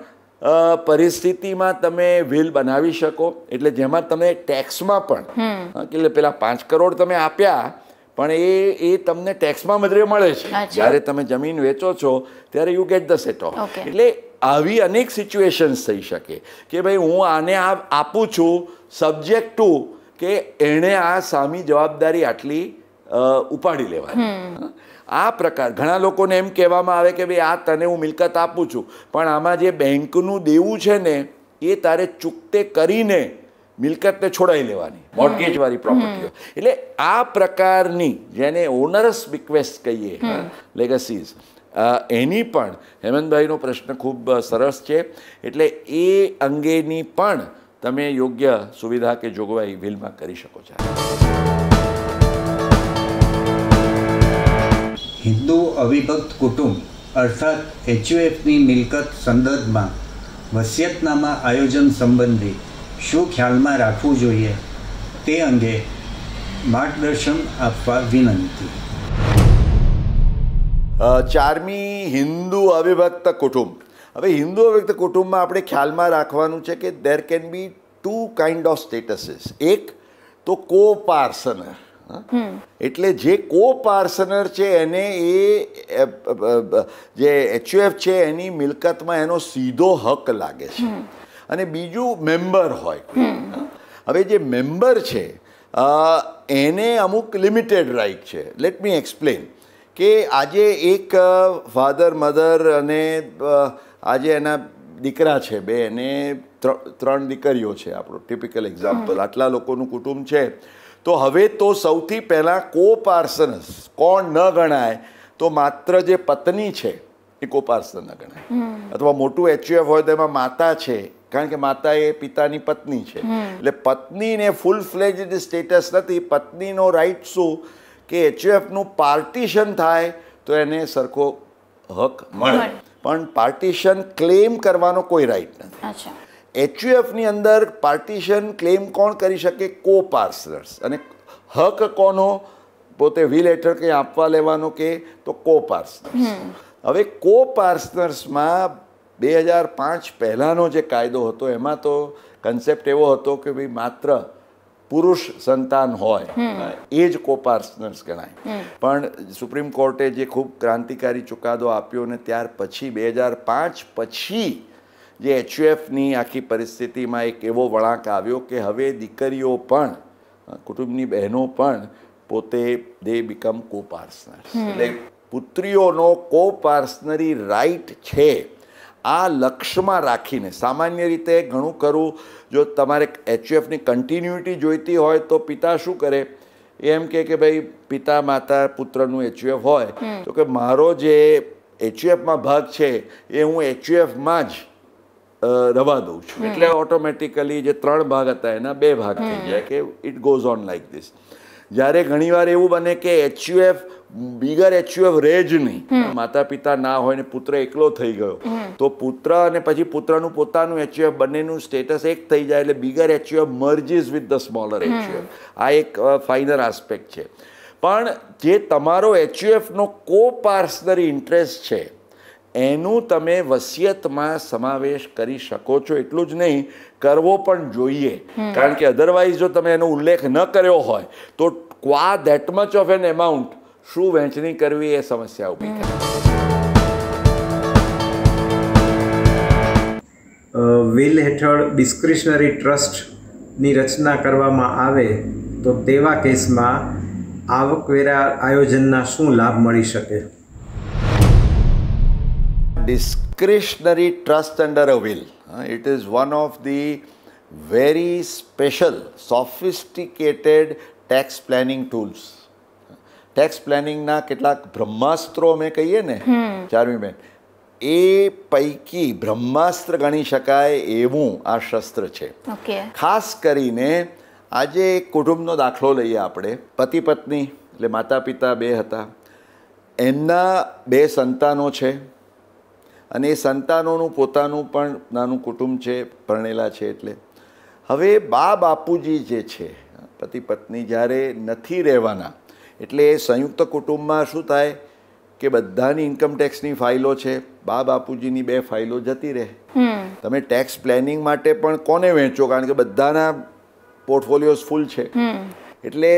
પરિસ્થિતિમાં તમે વિલ બનાવી શકો, એટલે જેમાં તમે ટેક્સમાં પણ એટલે પેલા 5 કરોડ તમે આપ્યા પણ એ તમને ટેક્સમાં મજરે મળે છે, જ્યારે તમે જમીન વેચો છો ત્યારે you get the set of. એટલે આવી અનેક સિચ્યુએશન્સ થઈ શકે કે ભાઈ હું આને આપું છું સબ્જેક્ટ ટુ કે એણે આ સામી જવાબદારી આટલી ઉપાડી લેવાની. આ પ્રકાર ઘણા લોકોને એમ કહેવામાં આવે કે ભાઈ આ તને હું મિલકત આપું છું, પણ આમાં જે બેંકનું દેવું છે ને એ તારે ચૂકતે કરીને મિલકતને છોડાવી લેવાની, મોર્ગેજવાળી પ્રોપર્ટીઓ. એટલે આ પ્રકારની જેને ઓનરસ બિક્વેસ્ટ કહીએ, લેગસીઝ, એની પણ હેમંતભાઈનો પ્રશ્ન ખૂબ સરસ છે. એટલે એ અંગેની પણ તમે યોગ્ય સુવિધા કે જોગવાઈ વિલમાં કરી શકો છો. હિન્દુ અવિભક્ત કુટુંબ અર્થાત HUFની મિલકત સંદર્ભમાં વસિયતનામા આયોજન સંબંધી શું ખ્યાલમાં રાખવું જોઈએ તે અંગે માર્ગદર્શન આપવા વિનંતી. 4મી હિન્દુ અવિભક્ત કુટુંબ. હવે હિન્દુ અવિભક્ત કુટુંબમાં આપણે ખ્યાલમાં રાખવાનું છે કે દેર કેન બી 2 કાઇન્ડ ઓફ સ્ટેટસીસ. એક તો કો પાર્સનર, એટલે જે કો પાર્સનર છે એને એ જે HUF છે એની મિલકતમાં એનો સીધો હક લાગે છે, અને બીજું મેમ્બર હોય. હવે જે મેમ્બર છે એને અમુક લિમિટેડ રાઇટ છે. લેટ મી એક્સપ્લેન કે આજે એક ફાધર મધર અને આજે એના દીકરા છે બે અને 3 દીકરીઓ છે, આપણું ટિપિકલ એક્ઝામ્પલ, આટલા લોકોનું કુટુંબ છે. તો હવે તો સૌથી પહેલાં કોપાર્સનસ કોણ ન ગણાય તો માત્ર જે પત્ની છે એ કોપાર્સન ન ગણાય, અથવા મોટું HUF હોય તો એમાં માતા છે, કારણ કે માતા એ પિતાની પત્ની છે. એટલે પત્નીને ફૂલ ફ્લેજ્ડ સ્ટેટસ નથી. પત્નીનો રાઈટ શું કે HUFનું પાર્ટીશન થાય તો એને સરખો હક મળે, પણ પાર્ટીશન ક્લેમ કરવાનો કોઈ રાઈટ નથી. HUFની અંદર પાર્ટીશન ક્લેમ કોણ કરી શકે? કોપાર્સનર્સ. અને હક કોનો? પોતે વિલ હેઠળ કંઈ આપવા લેવાનો કે તો કોપાર્સનર્સ. હવે કોપાર્સનર્સમાં 2005 પહેલાંનો જે કાયદો હતો એમાં તો કન્સેપ્ટ એવો હતો કે ભાઈ માત્ર પુરુષ સંતાન હોય એ જ કોપાર્સનર્સ ગણાય. પણ સુપ્રીમ કોર્ટે જે ખૂબ ક્રાંતિકારી ચુકાદો આપ્યો ને ત્યાર પછી 2005 પછી જે HUFની આખી પરિસ્થિતિમાં એક એવો વળાંક આવ્યો કે હવે દીકરીઓ પણ, કુટુંબની બહેનો પણ પોતે દે બીકમ કોપાર્સનર્સ. એટલે પુત્રીઓનો કોપાર્સનરી રાઈટ છે. આ લક્ષ્યમાં રાખીને સામાન્ય રીતે ઘણું ખરું જો તમારે HUFની કન્ટિન્યુટી જોઈતી હોય તો પિતા શું કરે? એમ કે ભાઈ પિતા માતા પુત્રનું HUF હોય તો કે મારો જે HUFમાં ભાગ છે એ હું HUFમાં જ રવા દઉં છું, એટલે ઓટોમેટિકલી જે 3 ભાગ હતા એના 2 ભાગ થઈ જાય કે it goes on like this. જ્યારે ઘણીવાર એવું બને કે HUF બિગર HUF રહે જ નહીં, માતા પિતા ના હોય ને પુત્ર એકલો થઈ ગયો, તો પુત્ર અને પછી પુત્રનું પોતાનું HUF બંનેનું સ્ટેટસ એક થઈ જાય, એટલે bigger HUF merges with the smaller HUF. આ એક ફાઇનર આસ્પેક્ટ છે. પણ જે તમારો HUFનો કોપાર્સનરી ઇન્ટરેસ્ટ છે એનું તમે વસિયતમાં સમાવેશ કરી શકો છો. એટલું જ નહીં, કરવો પણ જોઈએ, કારણ કે અધરવાઇઝ જો તમે એનો ઉલ્લેખ ન કર્યો હોય તો qua that much of an amount શું વહેંચણી કરવી એ સમસ્યા ઊભી કરે. વિલ હેઠળ ડિસ્ક્રિશનરી ટ્રસ્ટની રચના કરવામાં આવે તો તેવા કેસમાં આવકવેરા આયોજનના શું લાભ મળી શકે? Discretionary trust under a will. It is one of the very special, sophisticated tax planning tools. Tax પ્લાનિંગના કેટલાક બ્રહ્માસ્ત્રો અમે કહીએ ને ચાર્મીબેન, એ પૈકી બ્રહ્માસ્ત્ર ગણી શકાય એવું આ શસ્ત્ર છે. ખાસ કરીને આજે એક કુટુંબનો દાખલો લઈએ આપણે. પતિ પત્ની એટલે માતા પિતા 2 હતા, એમના 2 સંતાનો છે અને એ સંતાનોનું પોતાનું પણ નાનું કુટુંબ છે, પરણેલા છે. એટલે હવે બા બાપુજી જે છે પતિ પત્ની જ્યારે નથી રહેવાના, એટલે એ સંયુક્ત કુટુંબમાં શું થાય કે બધાની ઇન્કમ ટેક્સની ફાઇલો છે, બા બાપુજીની 2 ફાઇલો જતી રહે. તમે ટેક્સ પ્લાનિંગ માટે પણ કોને વહેંચો? કારણ કે બધાના પોર્ટફોલિયોઝ ફૂલ છે. એટલે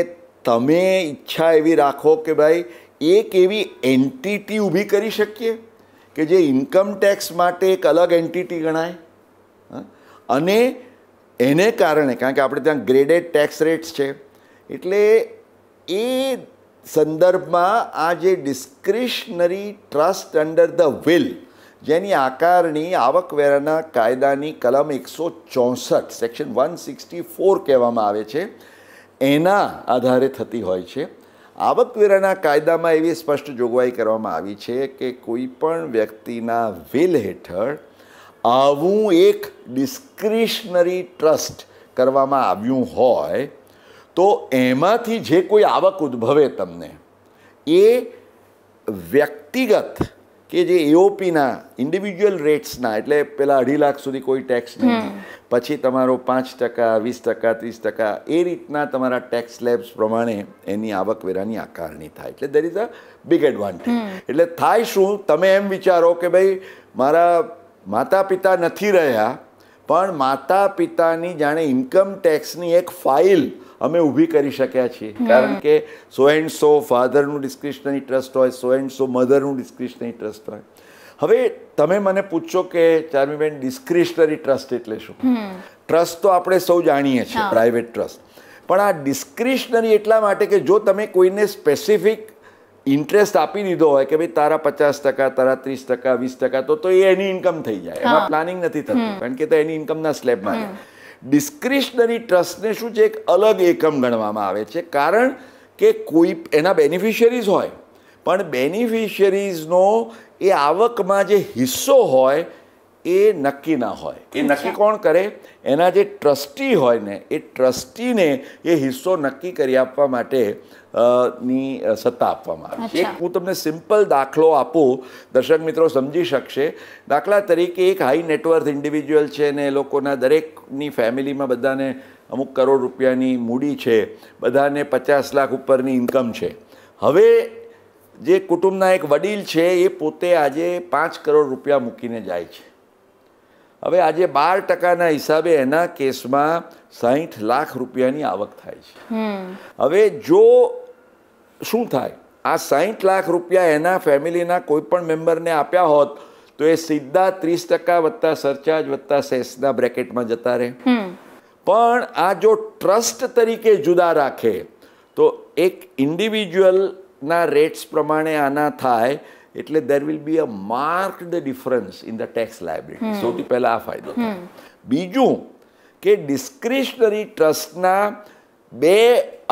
તમે ઈચ્છા એવી રાખો કે ભાઈ એક એવી એન્ટિટી ઊભી કરી શકીએ કે જે ઇન્કમ ટેક્સ માટે એક અલગ એન્ટિટી ગણાય, અને એને કારણે કારણ કે આપણે ત્યાં ગ્રેડેડ ટેક્સ રેટ્સ છે, એટલે એ સંદર્ભમાં આ જે discretionary trust under the will, જેની આકારણી આવકવેરાના કાયદાની કલમ 164 સેક્શન 164 કહેવામાં આવે છે, એના આધારે થતી હોય છે. આવકવેરાના કાયદામાં એવી સ્પષ્ટ જોગવાઈ કરવામાં આવી છે કે કોઈ પણ વ્યક્તિના વિલ હેઠળ આવું એક ડિસ્ક્રિશનરી ટ્રસ્ટ કરવામાં આવ્યું હોય તો એમાંથી જે કોઈ આવક ઉદ્ભવે તમને, એ વ્યક્તિગત કે જે એઓપીના ઇન્ડિવિજ્યુઅલ રેટ્સના, એટલે પેલા 2.5 લાખ સુધી કોઈ ટેક્સ નહીં, પછી તમારો 5%, 20%, 30%, એ રીતના તમારા ટેક્સ સ્લેબ્સ પ્રમાણે એની આવકવેરાની આકારણી થાય. એટલે દેર ઇઝ અ બિગ એડવાન્ટેજ. એટલે થાય શું, તમે એમ વિચારો કે ભાઈ મારા માતા પિતા નથી રહ્યા, પણ માતા પિતાની જાણે ઇન્કમ ટેક્સની એક ફાઇલ અમે ઊભી કરી શક્યા છીએ, કારણ કે સો એન્ડ સો ફાધરનું ડિસ્ક્રિશનરી ટ્રસ્ટ હોય, સો એન્ડ સો મધરનું ડિસ્ક્રિશનરી ટ્રસ્ટ હોય. હવે તમે મને પૂછો કે ચાર્મીબેન ડિસ્ક્રિશનરી ટ્રસ્ટ એટલે શું? ટ્રસ્ટ તો આપણે સૌ જાણીએ છીએ, પ્રાઇવેટ ટ્રસ્ટ. પણ આ ડિસ્ક્રિશનરી એટલા માટે કે જો તમે કોઈને સ્પેસિફિક ઇન્ટરેસ્ટ આપી દીધો હોય કે ભાઈ તારા 50%, તારા 30%, 20%, તો એ એની ઇન્કમ થઈ જાય, એમાં પ્લાનિંગ નથી થતું, કારણ કે તો એની ઇન્કમના સ્લેબમાં. ડિસ્ક્રિશનરી ટ્રસ્ટને શું છે, એક અલગ એકમ ગણવામાં આવે છે, કારણ કે કોઈ એના બેનિફિશિયરીઝ હોય, પણ બેનિફિશિયરીઝનો એ આવકમાં જે હિસ્સો હોય એ નક્કી ના હોય. એ નક્કી કોણ કરે? એના જે ટ્રસ્ટી હોય ને, એ ટ્રસ્ટીને એ હિસ્સો નક્કી કરી આપવા માટે ની સત્તા આપવામાં આવે છે. એક હું તમને સિમ્પલ દાખલો આપું, દર્શક મિત્રો સમજી શકશે. દાખલા તરીકે એક હાઈ નેટવર્થ ઇન્ડિવિજ્યુઅલ છે ને એ લોકોના દરેકની ફેમિલીમાં બધાને અમુક કરોડ રૂપિયાની મૂડી છે, બધાને 50 લાખ ઉપરની ઇન્કમ છે. હવે જે કુટુંબના એક વડીલ છે એ પોતે આજે 5 કરોડ રૂપિયા મૂકીને જાય છે. હવે આજે 12%ના હિસાબે એના કેસમાં 60 લાખ રૂપિયાની આવક થાય છે. હવે જો શું થાય, આ 60 લાખ રૂપિયા એના ફેમિલીના કોઈ પણ મેમ્બરને આપ્યા હોત તો એ સીધા 30% વત્તા સરચાર્જ વત્તા સેસના બ્રેકેટમાં જતા રહે. પણ આ જો ટ્રસ્ટ તરીકે જુદા રાખે તો એક ઇન્ડિવિજ્યુઅલના રેટ્સ પ્રમાણે આના થાય, એટલે there will be a marked difference in the tax liability. સૌથી પહેલાં આ ફાયદો થાય. બીજું કે ડિસ્ક્રિશનરી ટ્રસ્ટના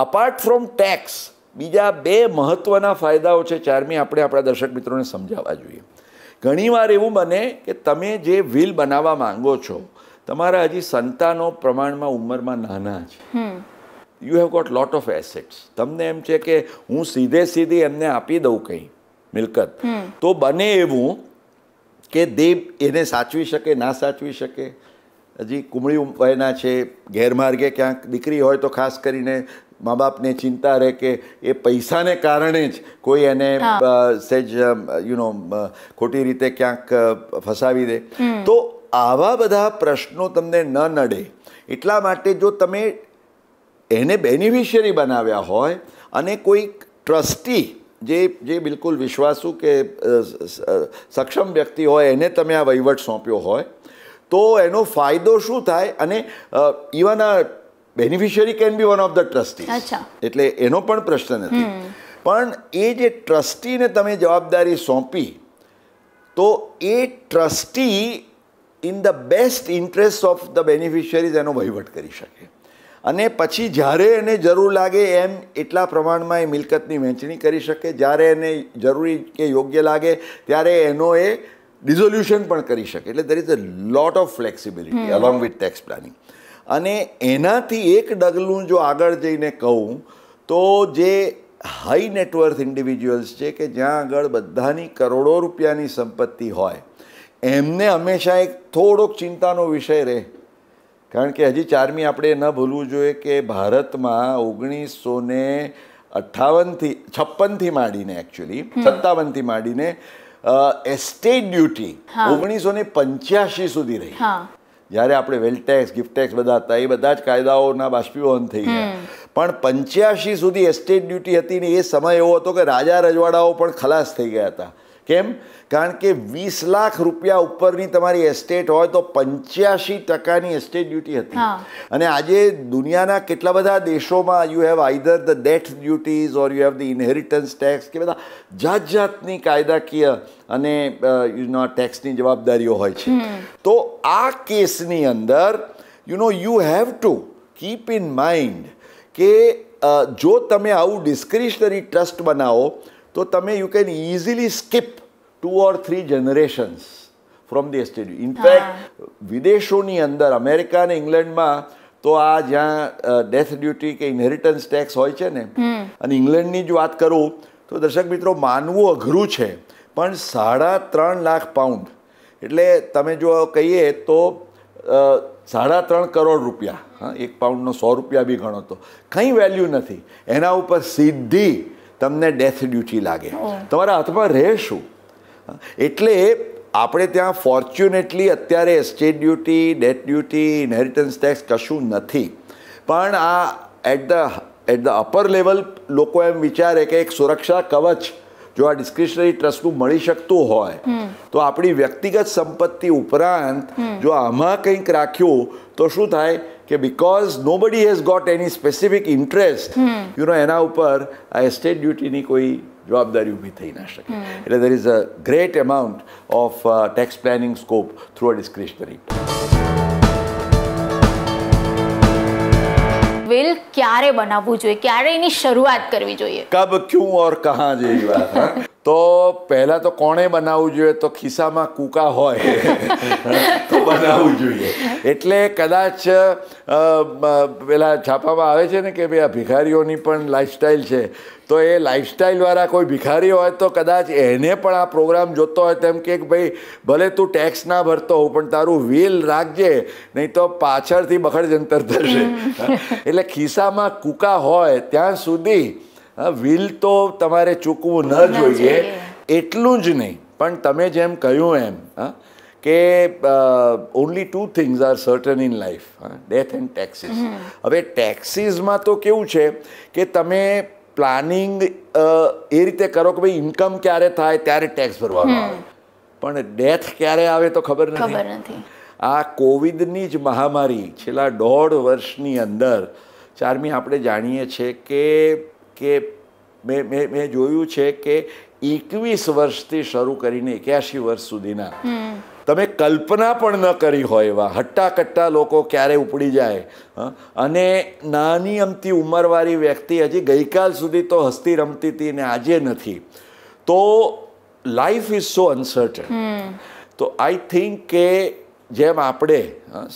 અપાર્ટ ફ્રોમ ટેક્સ બીજા 2 મહત્ત્વના ફાયદાઓ છે. 4મી આપણે આપણા દર્શક મિત્રોને સમજાવવા જોઈએ. ઘણીવાર એવું બને કે તમે જે વિલ બનાવવા માંગો છો, તમારા હજી સંતાનો પ્રમાણમાં ઉંમરમાં નાના છે, you have got lot of assets. તમને એમ છે કે હું સીધી એમને આપી દઉં કંઈ મિલકત, તો બને એવું કે એને સાચવી શકે, ના સાચવી શકે. હજી કુમળી વયના છે, ગેરમાર્ગે ક્યાંક દીકરી હોય તો ખાસ કરીને મા બાપને ચિંતા રહે કે એ પૈસાને કારણે જ કોઈ એને સેજ ખોટી રીતે ક્યાંક ફસાવી દે. તો આવા બધા પ્રશ્નો તમને ન નડે એટલા માટે જો તમે એને બેનિફિશિયરી બનાવ્યા હોય અને કોઈક ટ્રસ્ટી જે બિલકુલ વિશ્વાસુ કે સક્ષમ વ્યક્તિ હોય એને તમે આ વહીવટ સોંપ્યો હોય, તો એનો ફાયદો શું થાય? અને even a beneficiary can be one of the trustee, એટલે એનો પણ પ્રશ્ન નથી. પણ એ જે ટ્રસ્ટીને તમે જવાબદારી સોંપી, તો એ trustee in the best interest of the beneficiaries એનો વહીવટ કરી શકે, અને પછી જ્યારે એને જરૂર લાગે એમ એટલા પ્રમાણમાં એ મિલકતની વહેંચણી કરી શકે, જ્યારે એને જરૂરી કે યોગ્ય લાગે ત્યારે એનો એ ડિઝોલ્યુશન પણ કરી શકે. એટલે દેર is a lot of flexibility along with tax planning. અને એનાથી એક ડગલું જો આગળ જઈને કહું તો જે હાઈ નેટવર્થ ઇન્ડિવિજ્યુઅલ્સ છે કે જ્યાં આગળ બધાની કરોડો રૂપિયાની સંપત્તિ હોય, એમને હંમેશા એક થોડોક ચિંતાનો વિષય રહે. કારણ કે હજી 4મી આપણે ન ભૂલવું જોઈએ કે ભારતમાં 1956થી માંડીને એકચ્યુઅલી 57થી માંડીને એસ્ટેટ ડ્યુટી 1985 સુધી રહી. જ્યારે આપણે વેલ્થ ટેક્સ, ગિફ્ટ ટેક્સ બધા હતા, એ બધા જ કાયદાઓના બાષ્પીભવન થઈ ગયા. પણ 85 સુધી એસ્ટેટ ડ્યુટી હતી ને એ સમય એવો હતો કે રાજા રજવાડાઓ પણ ખલાસ થઈ ગયા હતા. કેમ? કારણ કે 20 લાખ રૂપિયા ઉપરની તમારી એસ્ટેટ હોય તો 85%ની એસ્ટેટ ડ્યુટી હતી. અને આજે દુનિયાના કેટલા બધા દેશોમાં you have either the death duties or you have the inheritance tax, કે બધા જાતની કાયદાકીય અને ટેક્સની જવાબદારીઓ હોય છે. તો આ કેસની અંદર you have to keep in mind કે જો તમે આવું ડિસ્ક્રિશનરી ટ્રસ્ટ બનાવો તો તમે you can easily skip 2 or 3 generations from the estate. ઇનફેક્ટ વિદેશોની અંદર, અમેરિકા અને ઇંગ્લેન્ડમાં તો આ જ્યાં ડેથ ડ્યુટી કે ઇનહેરિટન્સ ટેક્સ હોય છે ને, અને ઇંગ્લેન્ડની જ વાત કરું તો દર્શક મિત્રો માનવું અઘરું છે, પણ 3.5 લાખ પાઉન્ડ, એટલે તમે જો કહીએ તો 3.5 કરોડ રૂપિયા, 1 પાઉન્ડનો 100 રૂપિયા બી ગણો તો કંઈ વેલ્યુ નથી. એના ઉપર સીધી તમને ડેથ ડ્યુટી લાગે, તમારા હાથમાં રહે શું? એટલે આપણે ત્યાં ફોર્ચ્યુનેટલી અત્યારે estate duty, death duty, inheritance tax કશું નથી. પણ આ એટ ધ અપર લેવલ લોકો એમ વિચારે કે એક સુરક્ષા કવચ જો આ ડિસ્ક્રિશનરી ટ્રસ્ટનું મળી શકતું હોય તો આપણી વ્યક્તિગત સંપત્તિ ઉપરાંત જો આમાં કંઈક રાખ્યું તો શું થાય કે because nobody has got any specific interest એના ઉપર આ એસ્ટેટ ડ્યુટીની કોઈ જવાબદારી ઊભી થઈ ના શકે. એટલે there is a great amount of tax planning scope through a discretionary. Will ક્યારે બનાવવું જોઈએ, ક્યારે એની શરૂઆત કરવી જોઈએ? કબ, ક્યું ઓર કહાં જેવી વાત. તો પહેલા તો કોણે બનાવવું જોઈએ? તો ખિસ્સામાં કૂકા હોય તો બનાવવું જોઈએ. એટલે કદાચ પેલા છાપામાં આવે છે ને કે ભાઈ આ ભિખારીઓની પણ લાઈફસ્ટાઈલ છે, તો એ લાઈફસ્ટાઈલવાળા કોઈ ભિખારી હોય તો કદાચ એને પણ આ પ્રોગ્રામ જોતો હોય તેમ કે ભાઈ ભલે તું ટેક્સ ના ભરતો હોવ પણ તારું વિલ રાખજે, નહીં તો પાછળથી બખડ જંતર થશે. એટલે ખિસ્સામાં કૂકા હોય ત્યાં સુધી વિલ તો તમારે ચૂકવું ન જોઈએ. એટલું જ નહીં, પણ તમે જેમ કહ્યું એમ કે only 2 things R certain in life, death and taxes. હવે ટેક્સીસમાં તો કેવું છે કે તમે પ્લાનિંગ એ રીતે કરો કે ભાઈ ઇન્કમ ક્યારે થાય ત્યારે ટેક્સ ભરવાનો આવે, પણ ડેથ ક્યારે આવે તો ખબર નથી. આ કોવિડની જ મહામારી છેલ્લા 1.5 વર્ષની અંદર, ચાર્મી, આપણે જાણીએ છીએ કે મેં જોયું છે કે 21 વર્ષથી શરૂ કરીને 81 વર્ષ સુધીના તમે કલ્પના પણ ન કરી હોય એવા હટ્ટા-કટ્ટા લોકો ક્યારે ઉપડી જાય, અને નાની અમથી ઉંમરવાળી વ્યક્તિ હજી ગઈકાલ સુધી તો હસતી રમતી હતી ને આજે નથી. તો લાઈફ ઇઝ સો અનસર્ટન. તો આઈ થિંક કે જેમ આપણે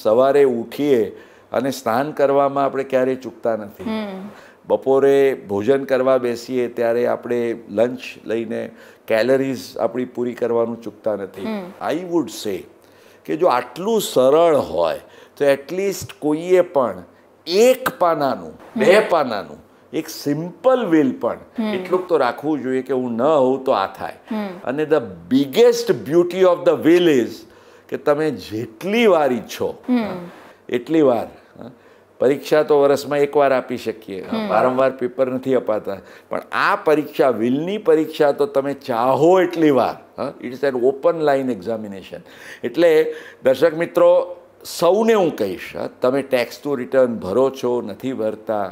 સવારે ઉઠીએ અને સ્નાન કરવામાં આપણે ક્યારેય ચૂકતા નથી, બપોરે ભોજન કરવા બેસીએ ત્યારે આપણે લંચ લઈને કેલરીઝ આપણી પૂરી કરવાનું ચૂકતા નથી. આઈ વુડ સે કે જો આટલું સરળ હોય તો એટલીસ્ટ કોઈએ પણ 1 પાનાનું 2 પાનાનું એક સિમ્પલ વિલ પણ એટલું તો રાખવું જોઈએ કે હું ન હોઉં તો આ થાય. અને the biggest beauty of the will is કે તમે જેટલી વાર ઈચ્છો એટલી વાર, પરીક્ષા તો વર્ષમાં 1 વાર આપી શકીએ, વારંવાર પેપર નથી અપાતા, પણ આ પરીક્ષા, વિલની પરીક્ષા તો તમે ચાહો એટલી વાર. It's an open line examination. એટલે દર્શક મિત્રો, સૌને હું કહીશ, તમે ટેક્સનું રિટર્ન ભરો છો, નથી ભરતા,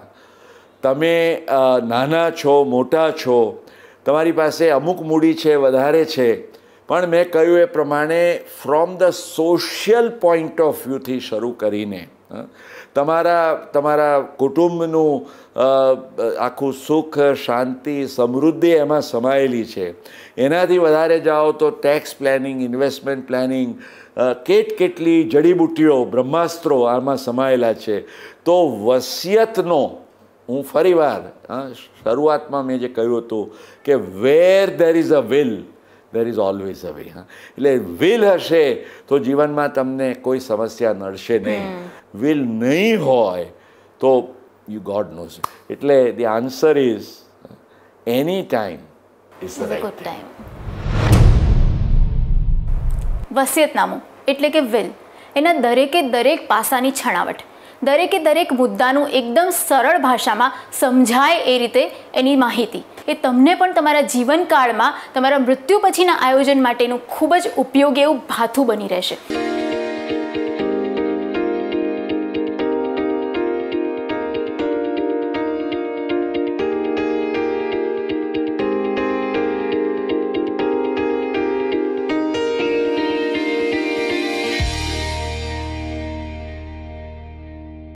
તમે નાના છો, મોટા છો, તમારી પાસે અમુક મૂડી છે, વધારે છે, પણ મેં કહ્યું એ પ્રમાણે from the social point of વ્યૂથી શરૂ કરીને તમારા કુટુંબનું આખું સુખ, શાંતિ, સમૃદ્ધિ એમાં સમાયેલી છે. એનાથી વધારે જાઓ તો ટેક્સ પ્લાનિંગ, ઇન્વેસ્ટમેન્ટ પ્લાનિંગ, કેટલી જડીબુટ્ટીઓ, બ્રહ્માસ્ત્રો આમાં સમાયેલા છે. તો વસિયતનો હું ફરીવાર શરૂઆતમાં મેં જે કહ્યું હતું કે where there is a will there is always a way. એટલે વિલ હશે તો જીવનમાં તમને કોઈ સમસ્યા નડશે નહીં. વિલ નહીં હોય તો યુ ગોડ નોઝ. એટલે the answer is any time is the right time. વસિયતનામું એટલે કે વિલ, એના દરેક પાસાની છણાવટ, દરેક મુદ્દાનું એકદમ સરળ ભાષામાં સમજાય એ રીતે એની માહિતી, એ તમને પણ તમારા જીવનકાળમાં તમારા મૃત્યુ પછીના આયોજન માટેનું ખૂબ જ ઉપયોગી એવું ભાથું બની રહેશે.